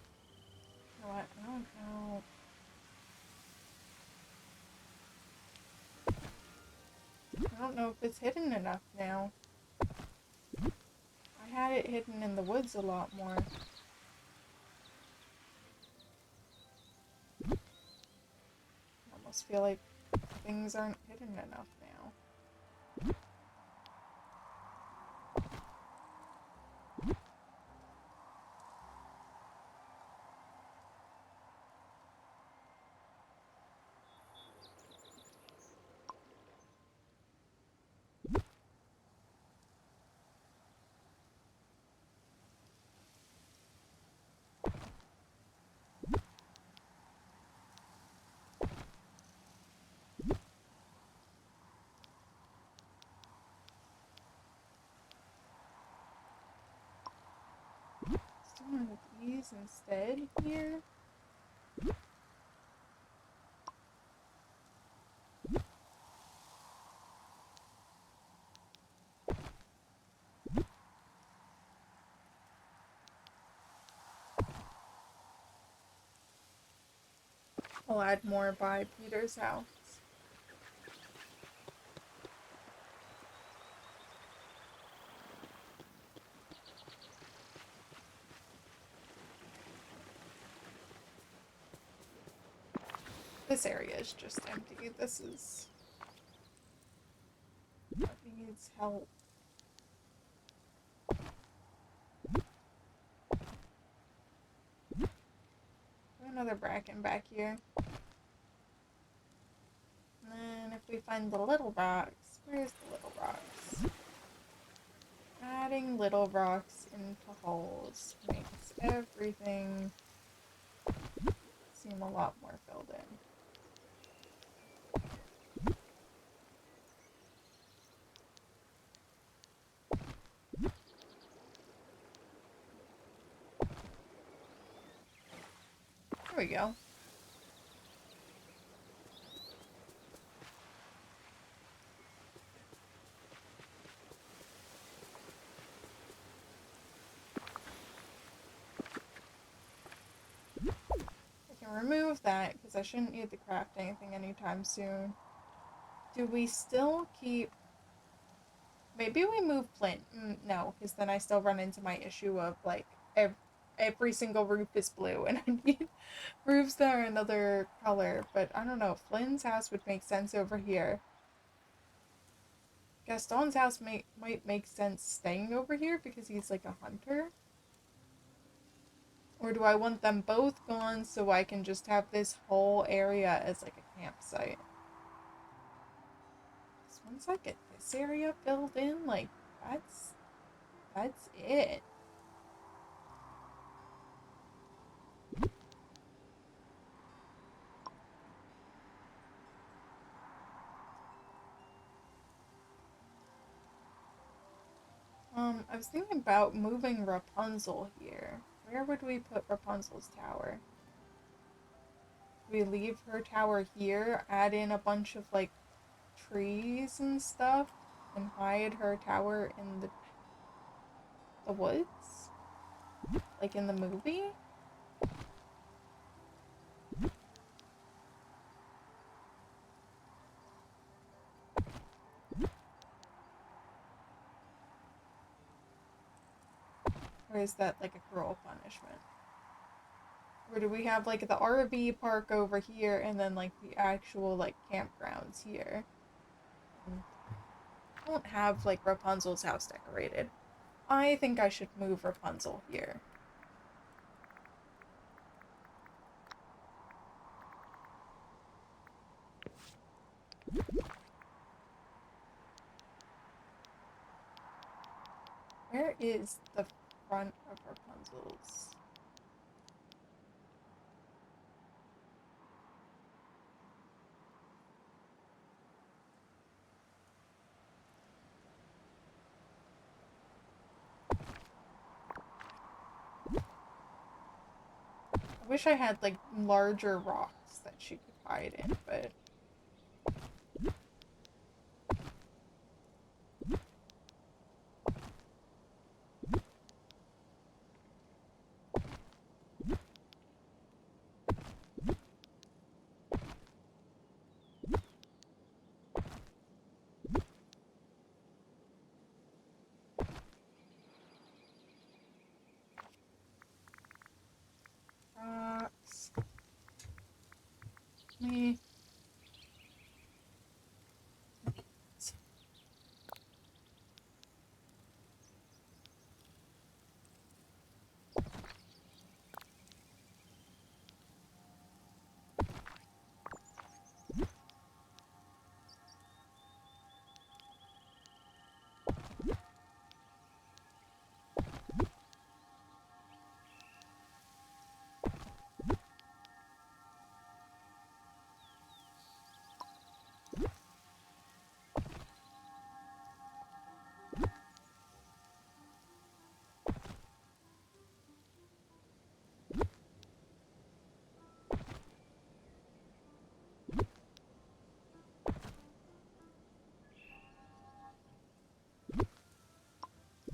know what? I don't know. I don't know if it's hidden enough now. I had it hidden in the woods a lot more. I almost feel like things aren't hidden enough now. Let's do one of these instead here. I'll add more by Peter's house. This area is just empty. This is what needs help. Another Bracken back here. And then if we find the little rocks, where's the little rocks? Adding little rocks into holes makes everything seem a lot more filled in. There we go. I can remove that because I shouldn't need to craft anything anytime soon. Do we still keep... Maybe we move flint. No, because then I still run into my issue of, like, every single roof is blue, and I need roofs that are another color. But I don't know, Flynn's house would make sense over here. Gaston's house might make sense staying over here because he's, like, a hunter. Or do I want them both gone so I can just have this whole area as, like, a campsite? So once I get this area filled in, like, that's it. I was thinking about moving Rapunzel here. Where would we put Rapunzel's tower? We leave her tower here, add in a bunch of, like, trees and stuff, and hide her tower in the woods? Like in the movie? Or is that, like, a cruel punishment? Or do we have, like, the RV park over here and then, like, the actual, like, campgrounds here? I don't have, like, Rapunzel's house decorated. I think I should move Rapunzel here. Where is the front of Rapunzel's? I wish I had, like, larger rocks that she could hide in, but... Rocks. Me.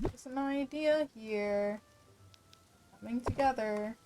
There's an idea here. Coming together.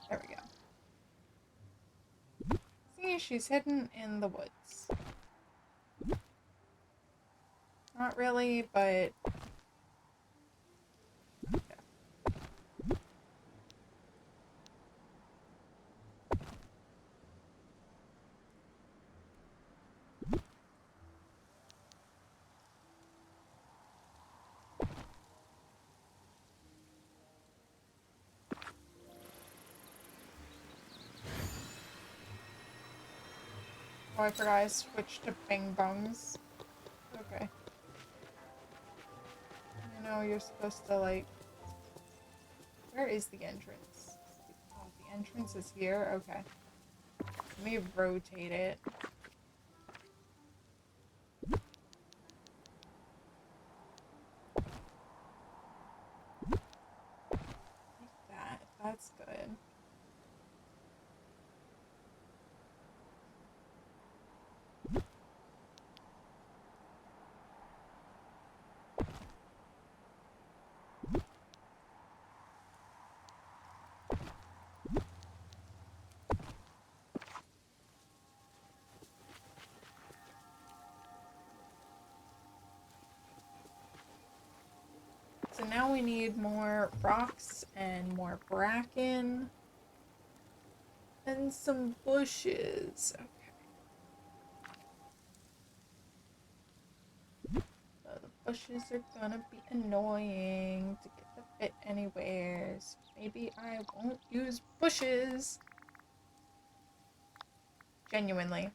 There we go. See, she's hidden in the woods. Not really, but... Oh, I forgot I switched to Bing Bongs. Okay. You know, you're supposed to, like... Where is the entrance? Oh, the entrance is here? Okay. Let me rotate it. Like that. That's good. So now we need more rocks and more bracken. And some bushes. Okay. So the bushes are gonna be annoying to get the fit anywheres. Maybe I won't use bushes. Genuinely,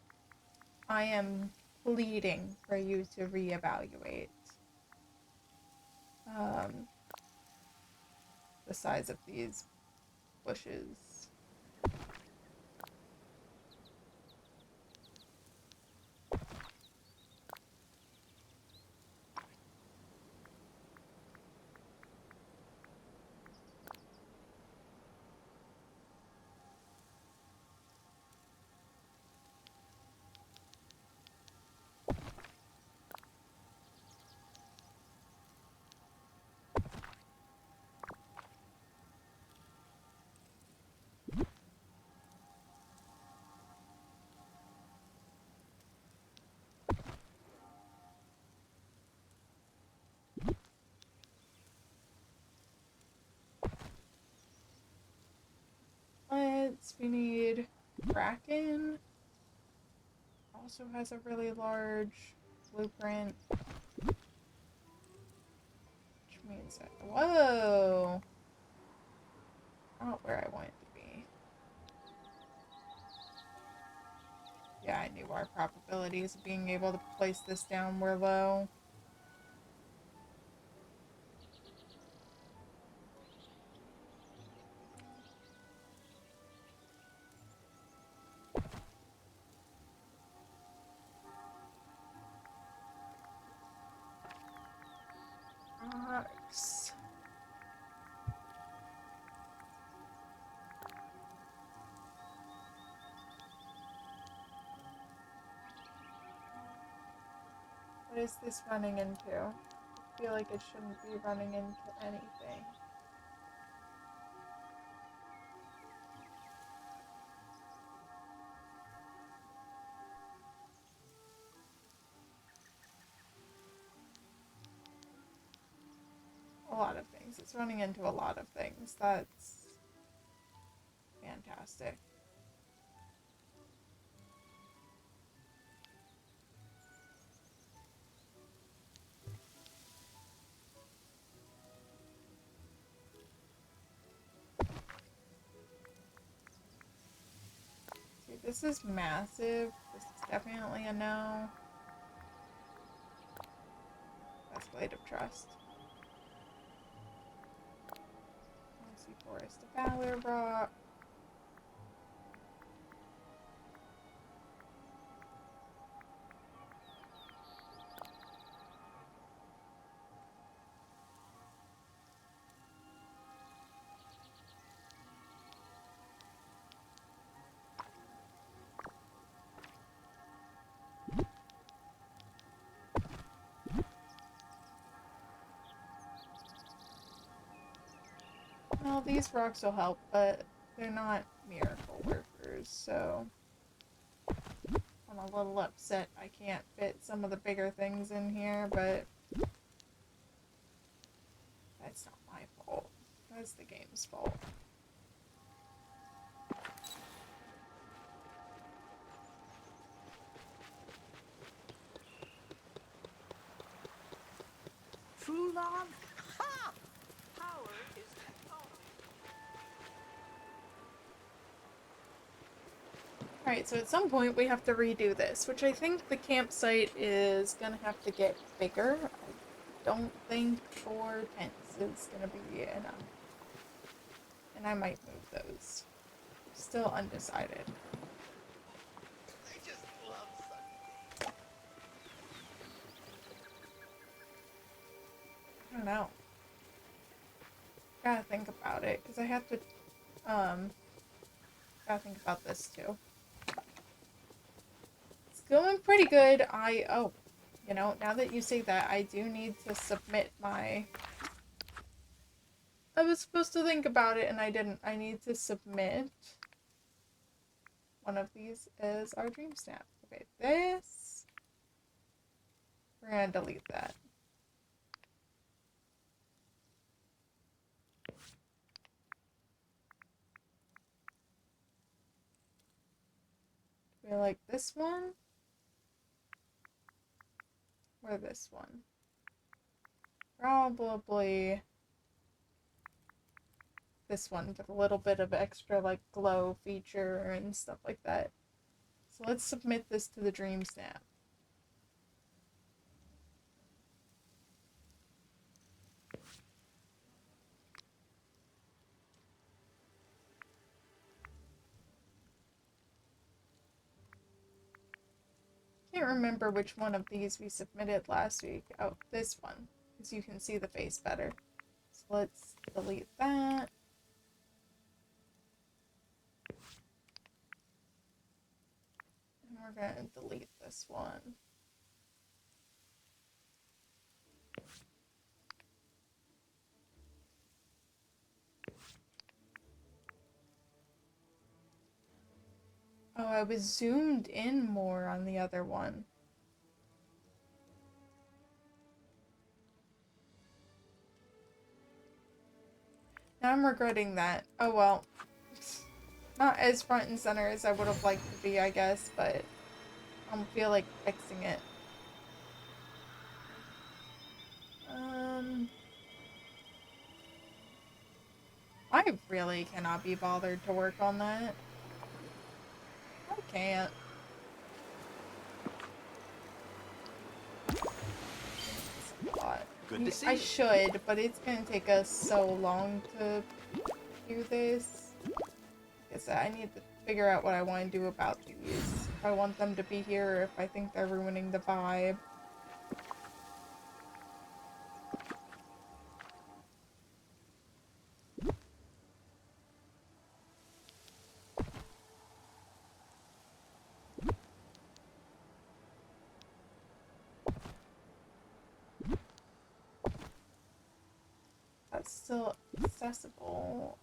I am pleading for you to reevaluate the size of these bushes. We need Kraken. Also has a really large blueprint. Which means that, whoa! Not where I want it to be. Yeah, I knew our probabilities of being able to place this down were low. Rocks. What is this running into? I feel like it shouldn't be running into anything. A lot of things. It's running into a lot of things. That's fantastic. See, this is massive. This is definitely a no. That's Blade of Trust. Let's see, Forest of Valor Rock. Well, these rocks will help, but they're not miracle workers, so I'm a little upset I can't fit some of the bigger things in here, but that's not my fault. That's the game's fault. True love? Ha! Power is technology. Alright, so at some point we have to redo this, which I think the campsite is gonna have to get bigger. I don't think 4 tents is gonna be enough. And I might move those. Still undecided. I just love Sunny. I don't know. Gotta think about it, because I have to, gotta think about this too. It's going pretty good. Oh, you know, now that you say that, I do need to submit my... I was supposed to think about it and I didn't. I need to submit one of these as our dream snap. Okay, this... We're gonna delete that. We like this one? Or this one? Probably this one with a little bit of extra like glow feature and stuff like that. So let's submit this to the Dream Snap. Can't remember which one of these we submitted last week. Oh, this one, because you can see the face better. So let's delete that. And we're gonna delete this one. Oh, I was zoomed in more on the other one. Now I'm regretting that. Oh well. Not as front and center as I would have liked to be, I guess, but I don't feel like fixing it. I really cannot be bothered to work on that. I can't. It's a lot. Good to see I you. should, but it's gonna take us so long to do this. Like I said, I need to figure out what I want to do about these. If I want them to be here or if I think they're ruining the vibe. That's still accessible.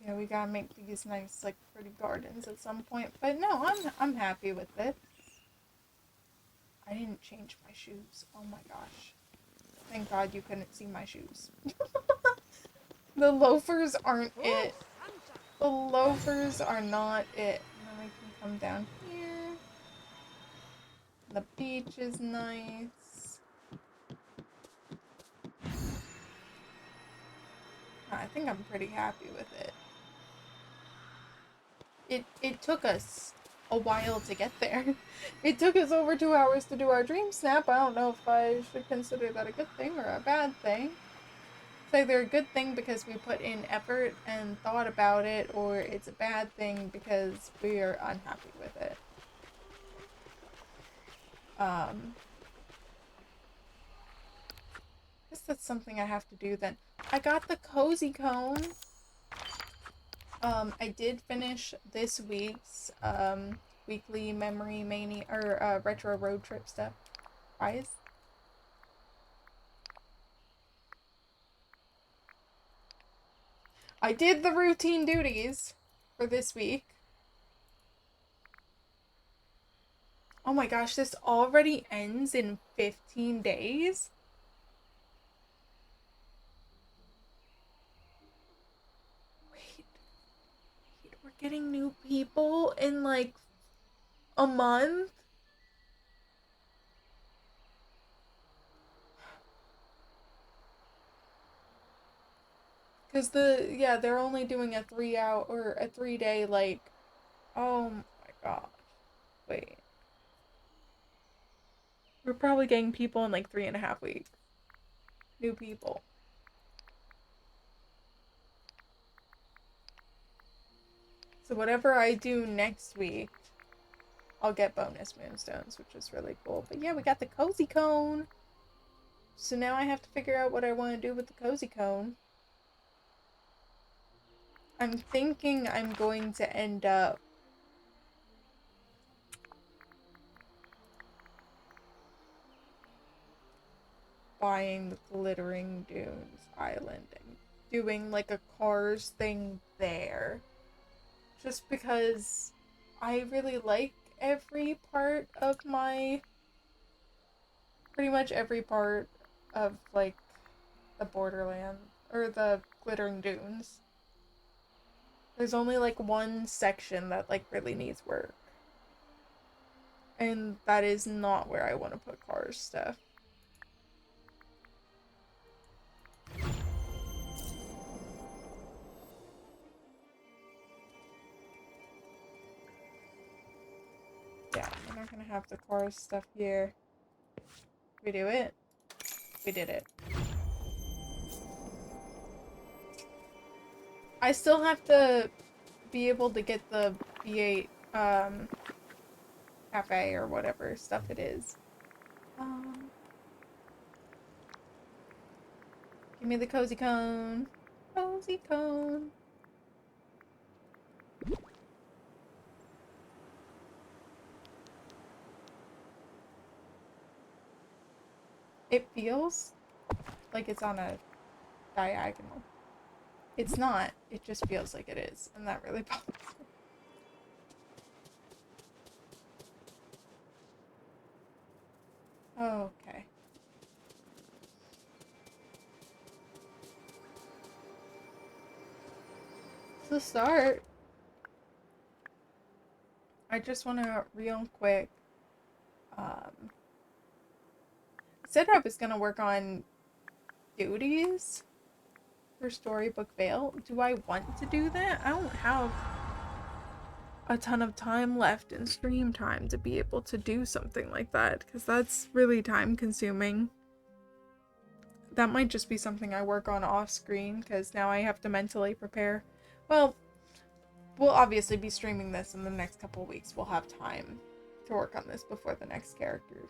Yeah, we gotta make these nice, like, pretty gardens at some point. But no, I'm happy with it. I didn't change my shoes. Oh my gosh. Thank God you couldn't see my shoes. The loafers aren't it. The loafers are not it. And then we can come down here. The beach is nice. I think I'm pretty happy with it. It took us a while to get there. It took us over 2 hours to do our Dream Snap. I don't know if I should consider that a good thing or a bad thing. It's either a good thing because we put in effort and thought about it, or it's a bad thing because we are unhappy with it. I guess that's something I have to do then. I got the cozy cone. I did finish this week's weekly memory mania or retro road trip stuff. Guys. I did the routine duties for this week. Oh my gosh, this already ends in 15 days? Wait, we're getting new people in like a month? Because they're only doing a 3-hour or a 3-day, like, oh my gosh. Wait. We're probably getting people in like 3.5 weeks. New people. So whatever I do next week, I'll get bonus moonstones, which is really cool. But yeah, we got the cozy cone. So now I have to figure out what I want to do with the cozy cone. I'm thinking I'm going to end up buying the Glittering Dunes Island and doing like a Cars thing there. Just because I really like every part of my pretty much every part of, like, the Borderland, or the Glittering Dunes. There's only, like, one section that, like, really needs work. And that is not where I want to put Cars stuff. Yeah, we're not gonna have the Cars stuff here. We do it? We did it. I still have to be able to get the B8 cafe or whatever stuff it is. Give me the cozy cone. Cozy cone. It feels like it's on a diagonal. It's not. It just feels like it is, and that really bothers me. Okay. To start, I just want to real quick said I was gonna work on duties for Storybook Vale. Do I want to do that? I don't have a ton of time left in stream time to be able to do something like that, because that's really time consuming. That might just be something I work on off screen, because now I have to mentally prepare. Well, we'll obviously be streaming this in the next couple of weeks. We'll have time to work on this before the next character.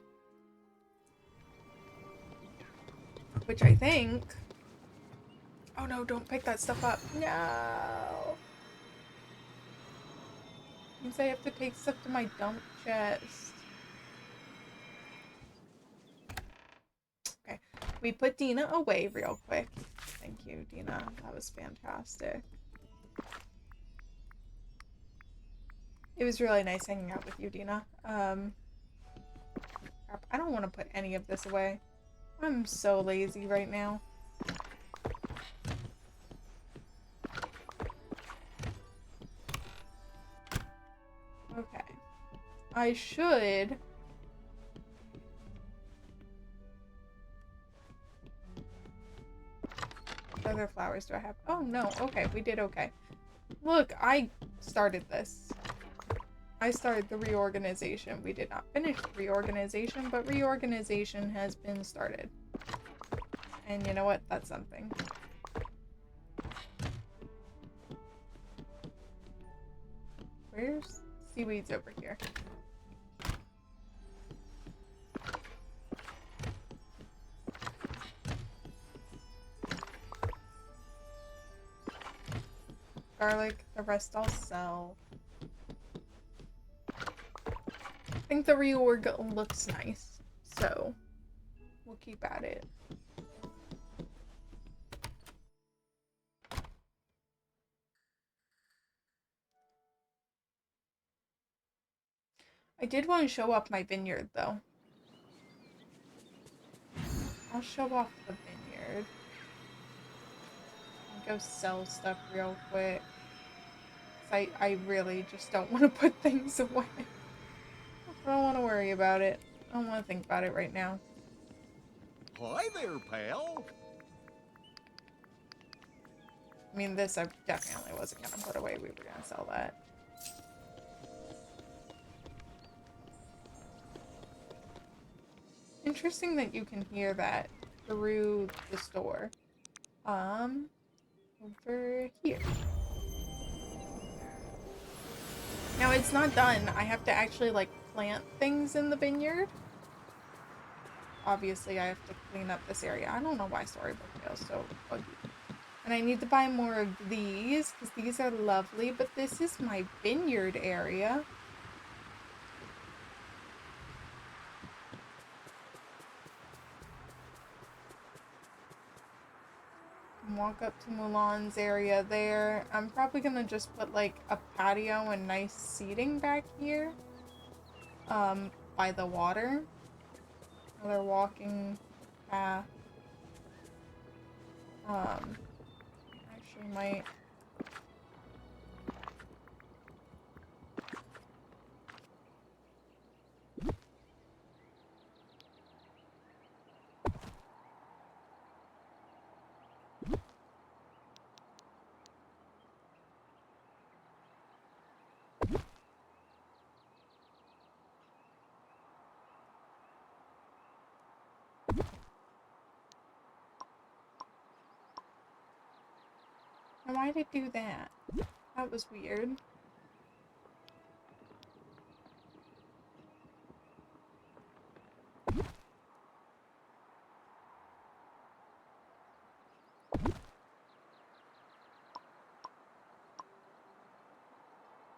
Which I think... Oh no, don't pick that stuff up. No! Means I have to take stuff to my dump chest. Okay, we put Dina away real quick. Thank you, Dina. That was fantastic. It was really nice hanging out with you, Dina. Crap, I don't want to put any of this away. I'm so lazy right now. Okay. I should... What other flowers do I have? Oh, no. Okay, we did okay. Look, I started this. I started the reorganization. We did not finish the reorganization, but reorganization has been started. And you know what? That's something. Where's seaweed's over here? Garlic, the rest I'll sell. I think the reorg looks nice, so we'll keep at it. I did want to show off my vineyard, though. I'll show off the vineyard. I'll go sell stuff real quick. I really just don't want to put things away. I don't want to worry about it. I don't want to think about it right now. Hi there, pal. I mean, this I definitely wasn't going to put away. We were going to sell that. Interesting that you can hear that through the store. Over here. Now, it's not done. I have to actually, like, plant things in the vineyard. Obviously, I have to clean up this area. I don't know why Storybook feels so buggy. And I need to buy more of these, because these are lovely, but this is my vineyard area. Walk up to Mulan's area there. I'm probably gonna just put like a patio and nice seating back here. By the water. Another walking path. Actually might. And why did it do that? That was weird.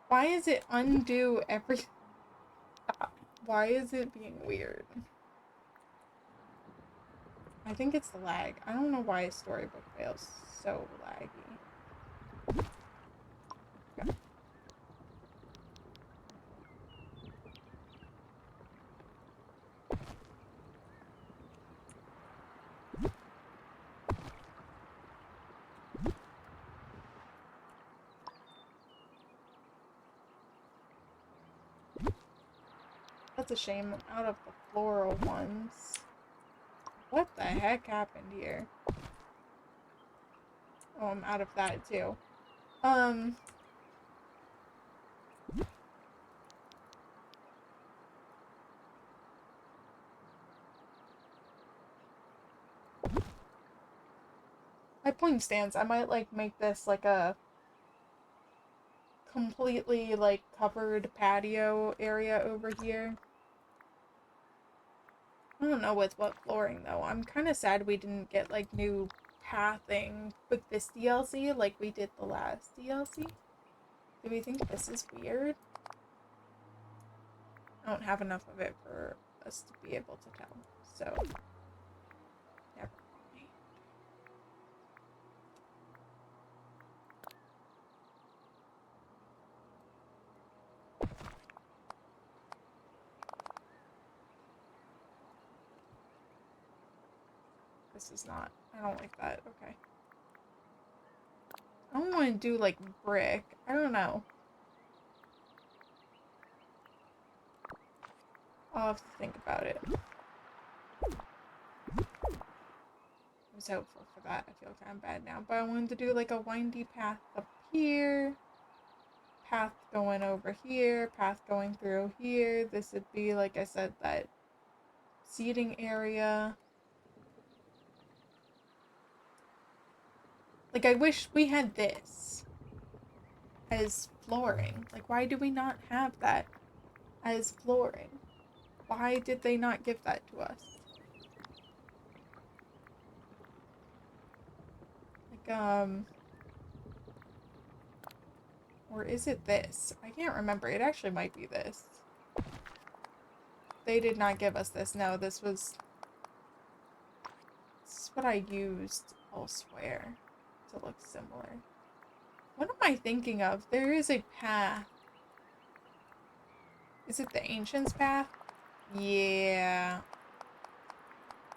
Why is it undo every... Why is it being weird? I think it's the lag. I don't know why Storybook Fail's so laggy. Okay. That's a shame. I'm out of the floral ones. What the heck happened here? Oh, I'm out of that too. My point stands. I might like make this like a completely like covered patio area over here. I don't know with what flooring though. I'm kind of sad we didn't get like new pathing with this DLC like we did the last DLC. Do we think this is weird? I don't have enough of it for us to be able to tell. So, never mind. This is not. I don't like that. Okay. I don't want to do like brick. I don't know. I'll have to think about it. I was hopeful for that. I feel kind of bad now. But I wanted to do like a windy path up here. Path going over here. Path going through here. This would be, like I said, that seating area. Like, I wish we had this as flooring. Like, why do we not have that as flooring? Why did they not give that to us? Like, or is it this? I can't remember. It actually might be this. They did not give us this. No, this is what I used elsewhere to look similar. What am I thinking of? There is a path. Is it the Ancients path? Yeah.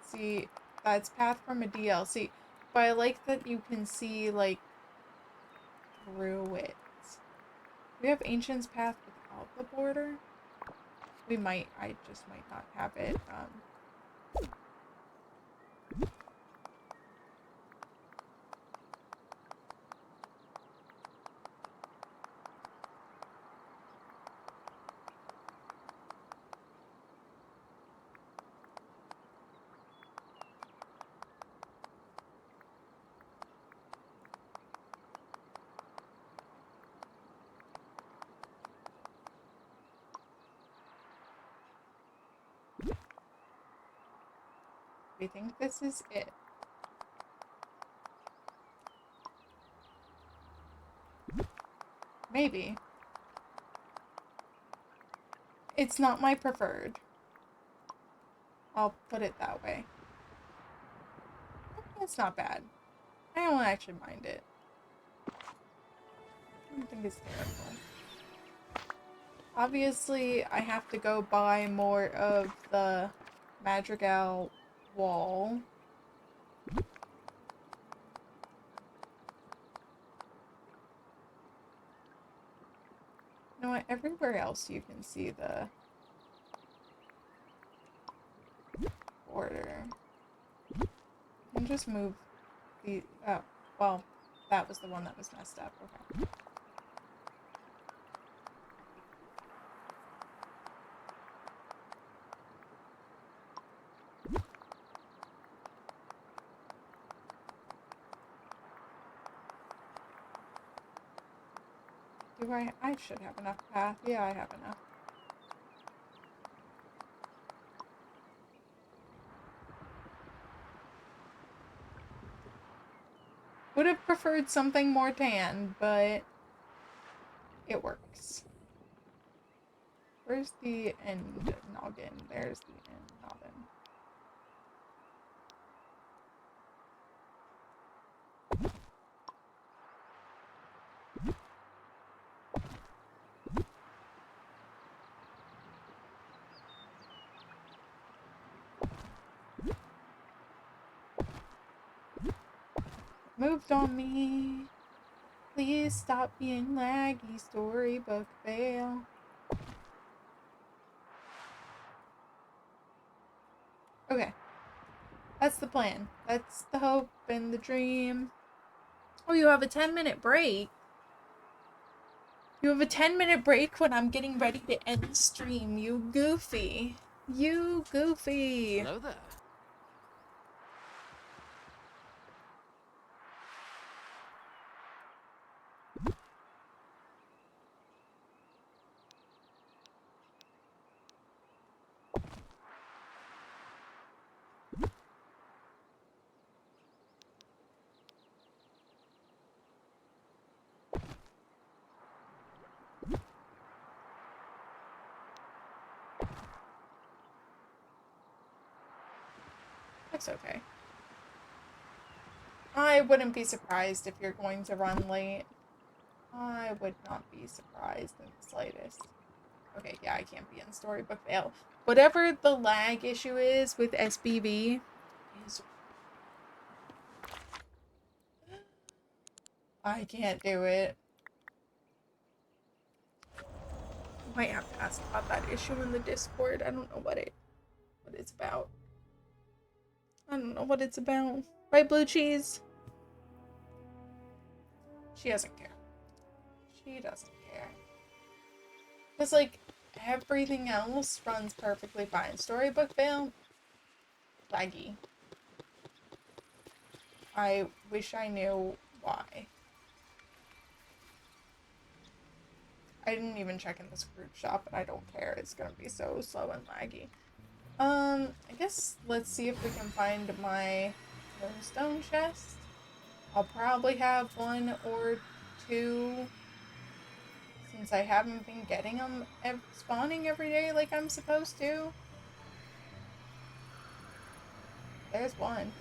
See, that's path from a DLC. But I like that you can see, like, through it. We have Ancients path without the border? We might. I just might not have it. We think this is it. Maybe. It's not my preferred. I'll put it that way. It's not bad. I don't actually mind it. I don't think it's terrible. Obviously, I have to go buy more of the Madrigal wall. You know what? Everywhere else you can see the border. You can just move the... Oh, well, that was the one that was messed up. Okay. Do I should have enough path. Yeah, I have enough. Would have preferred something more tan, but it works. Where's the end noggin? There's the end noggin. Moved on me. Please stop being laggy, storybook fail. Okay. That's the plan. That's the hope and the dream. Oh, you have a 10-minute break. You have a 10-minute break when I'm getting ready to end the stream, you goofy. You goofy. Hello there. That's okay. I wouldn't be surprised if you're going to run late. I would not be surprised in the slightest. Okay, yeah, I can't be in storybook fail. Whatever the lag issue is with SBB is... I can't do it. Might have to ask about that issue in the Discord. I don't know what it's about. I don't know what it's about. Right, Blue Cheese? She doesn't care. She doesn't care. Because, like, everything else runs perfectly fine. Storybook fail? Laggy. I wish I knew why. I didn't even check in this group shop, and I don't care. It's gonna be so slow and laggy. I guess let's see if we can find my stone chest. I'll probably have one or two, since I haven't been getting them spawning every day like I'm supposed to. There's one.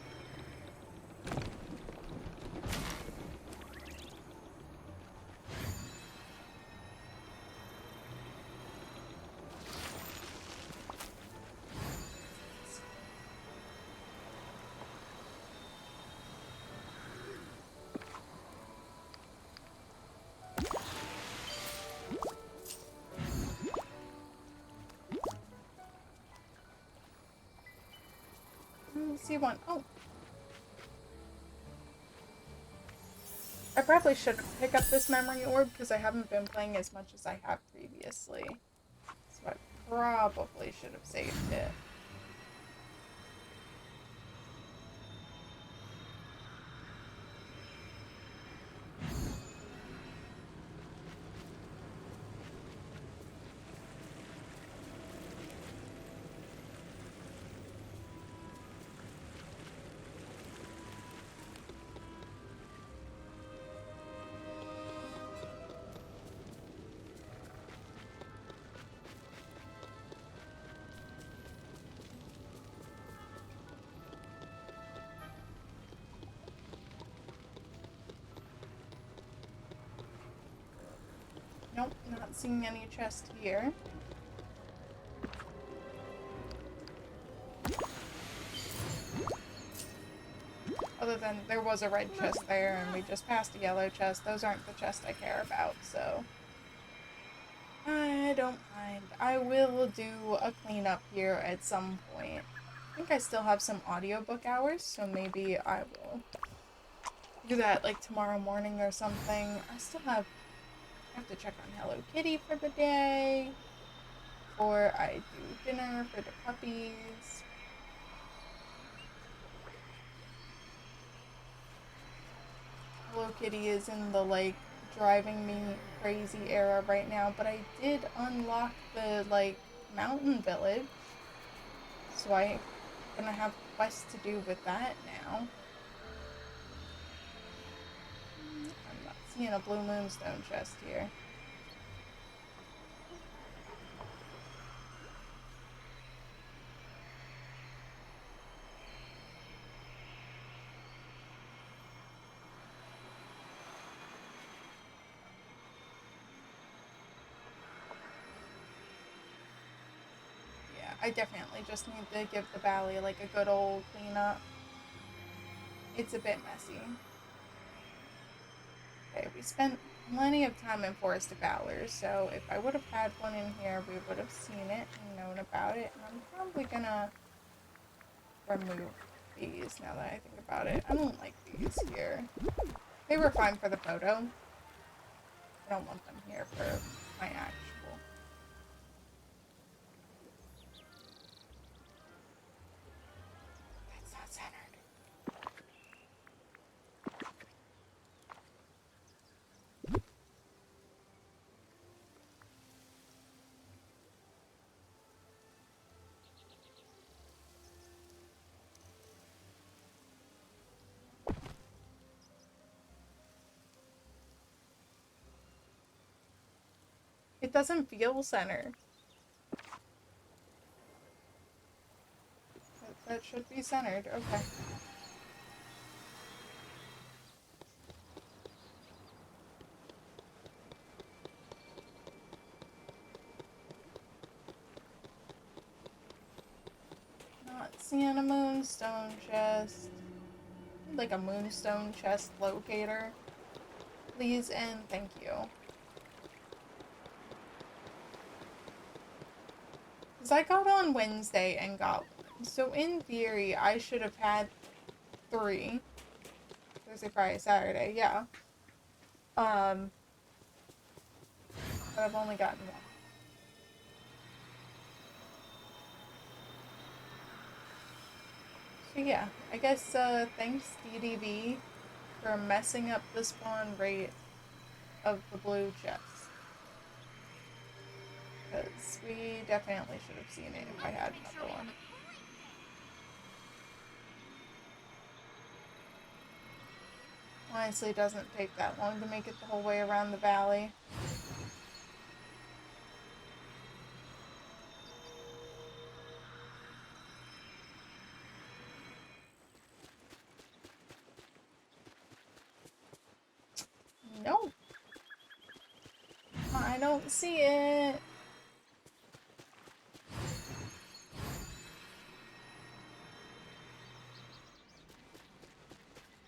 See one. Oh. I probably shouldn't pick up this memory orb because I haven't been playing as much as I have previously. So I probably should have saved it. Nope, not seeing any chest here. then there was a red chest there, and we just passed a yellow chest. Those aren't the chests I care about, so I don't mind. I will do a cleanup here at some point. I think I still have some audiobook hours, so maybe I will do that like tomorrow morning or something. I have to check on Hello Kitty for the day, or I do dinner for the puppies. Hello Kitty is in the like driving me crazy era right now, but I did unlock the like mountain village, so I'm gonna have quests to do with that now. I'm not seeing a blue moonstone chest here. I definitely just need to give the valley like a good old cleanup. It's a bit messy. Okay, we spent plenty of time in Forest of Valor, so if I would have had one in here, we would have seen it and known about it. And I'm probably gonna remove these now that I think about it. I don't like these here. They were fine for the photo. I don't want them here for my actual. It doesn't feel centered. That should be centered. Okay. Not seeing a moonstone chest. Like a moonstone chest locator. Please and thank you. Because I got on Wednesday and got one. So in theory, I should have had 3. Thursday, Friday, Saturday, yeah. But I've only gotten 1. So yeah, I guess thanks DDV for messing up the spawn rate of the blue chest. Because we definitely should have seen it if I had another one. Honestly, it doesn't take that long to make it the whole way around the valley. Nope. I don't see it.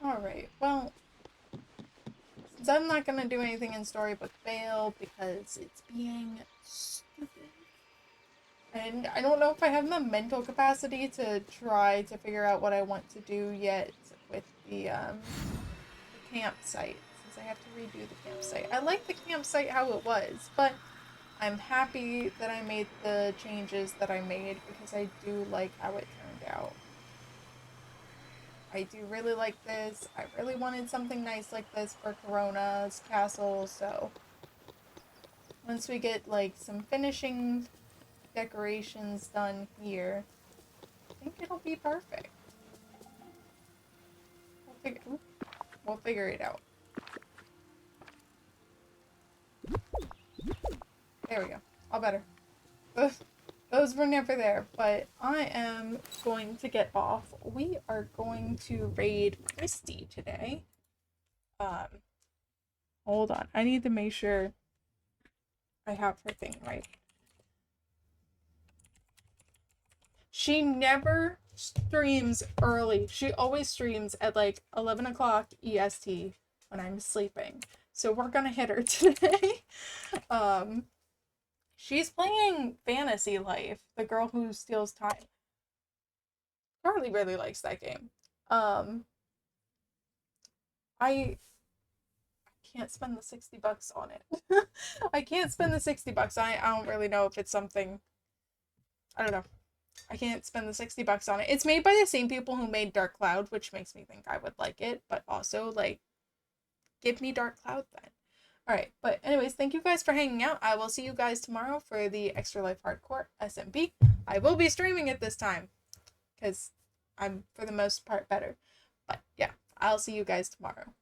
Alright, well, since I'm not gonna do anything in Storybook Vale because it's being stupid. And I don't know if I have the mental capacity to try to figure out what I want to do yet with the campsite, since I have to redo the campsite. I like the campsite how it was, but I'm happy that I made the changes that I made because I do like how it turned out. I do really like this. I really wanted something nice like this for Corona's castle, so once we get like some finishing decorations done here, I think it'll be perfect. We'll figure it out. There we go. All better. Those were never there, but I am going to get off. We are going to raid Christy today. Hold on. I need to make sure I have her thing right. She never streams early. She always streams at like 11 o'clock EST when I'm sleeping. So we're gonna hit her today. She's playing Fantasy Life, the girl who steals time. Charlie really likes that game. I can't spend the $60 on it. I can't spend the $60. I don't really know if it's something. I don't know. I can't spend the $60 on it. It's made by the same people who made Dark Cloud, which makes me think I would like it, but also, like, give me Dark Cloud then. Alright, but anyways, thank you guys for hanging out. I will see you guys tomorrow for the Extra Life Hardcore SMP. I will be streaming it this time, because I'm, for the most part, better. But yeah, I'll see you guys tomorrow.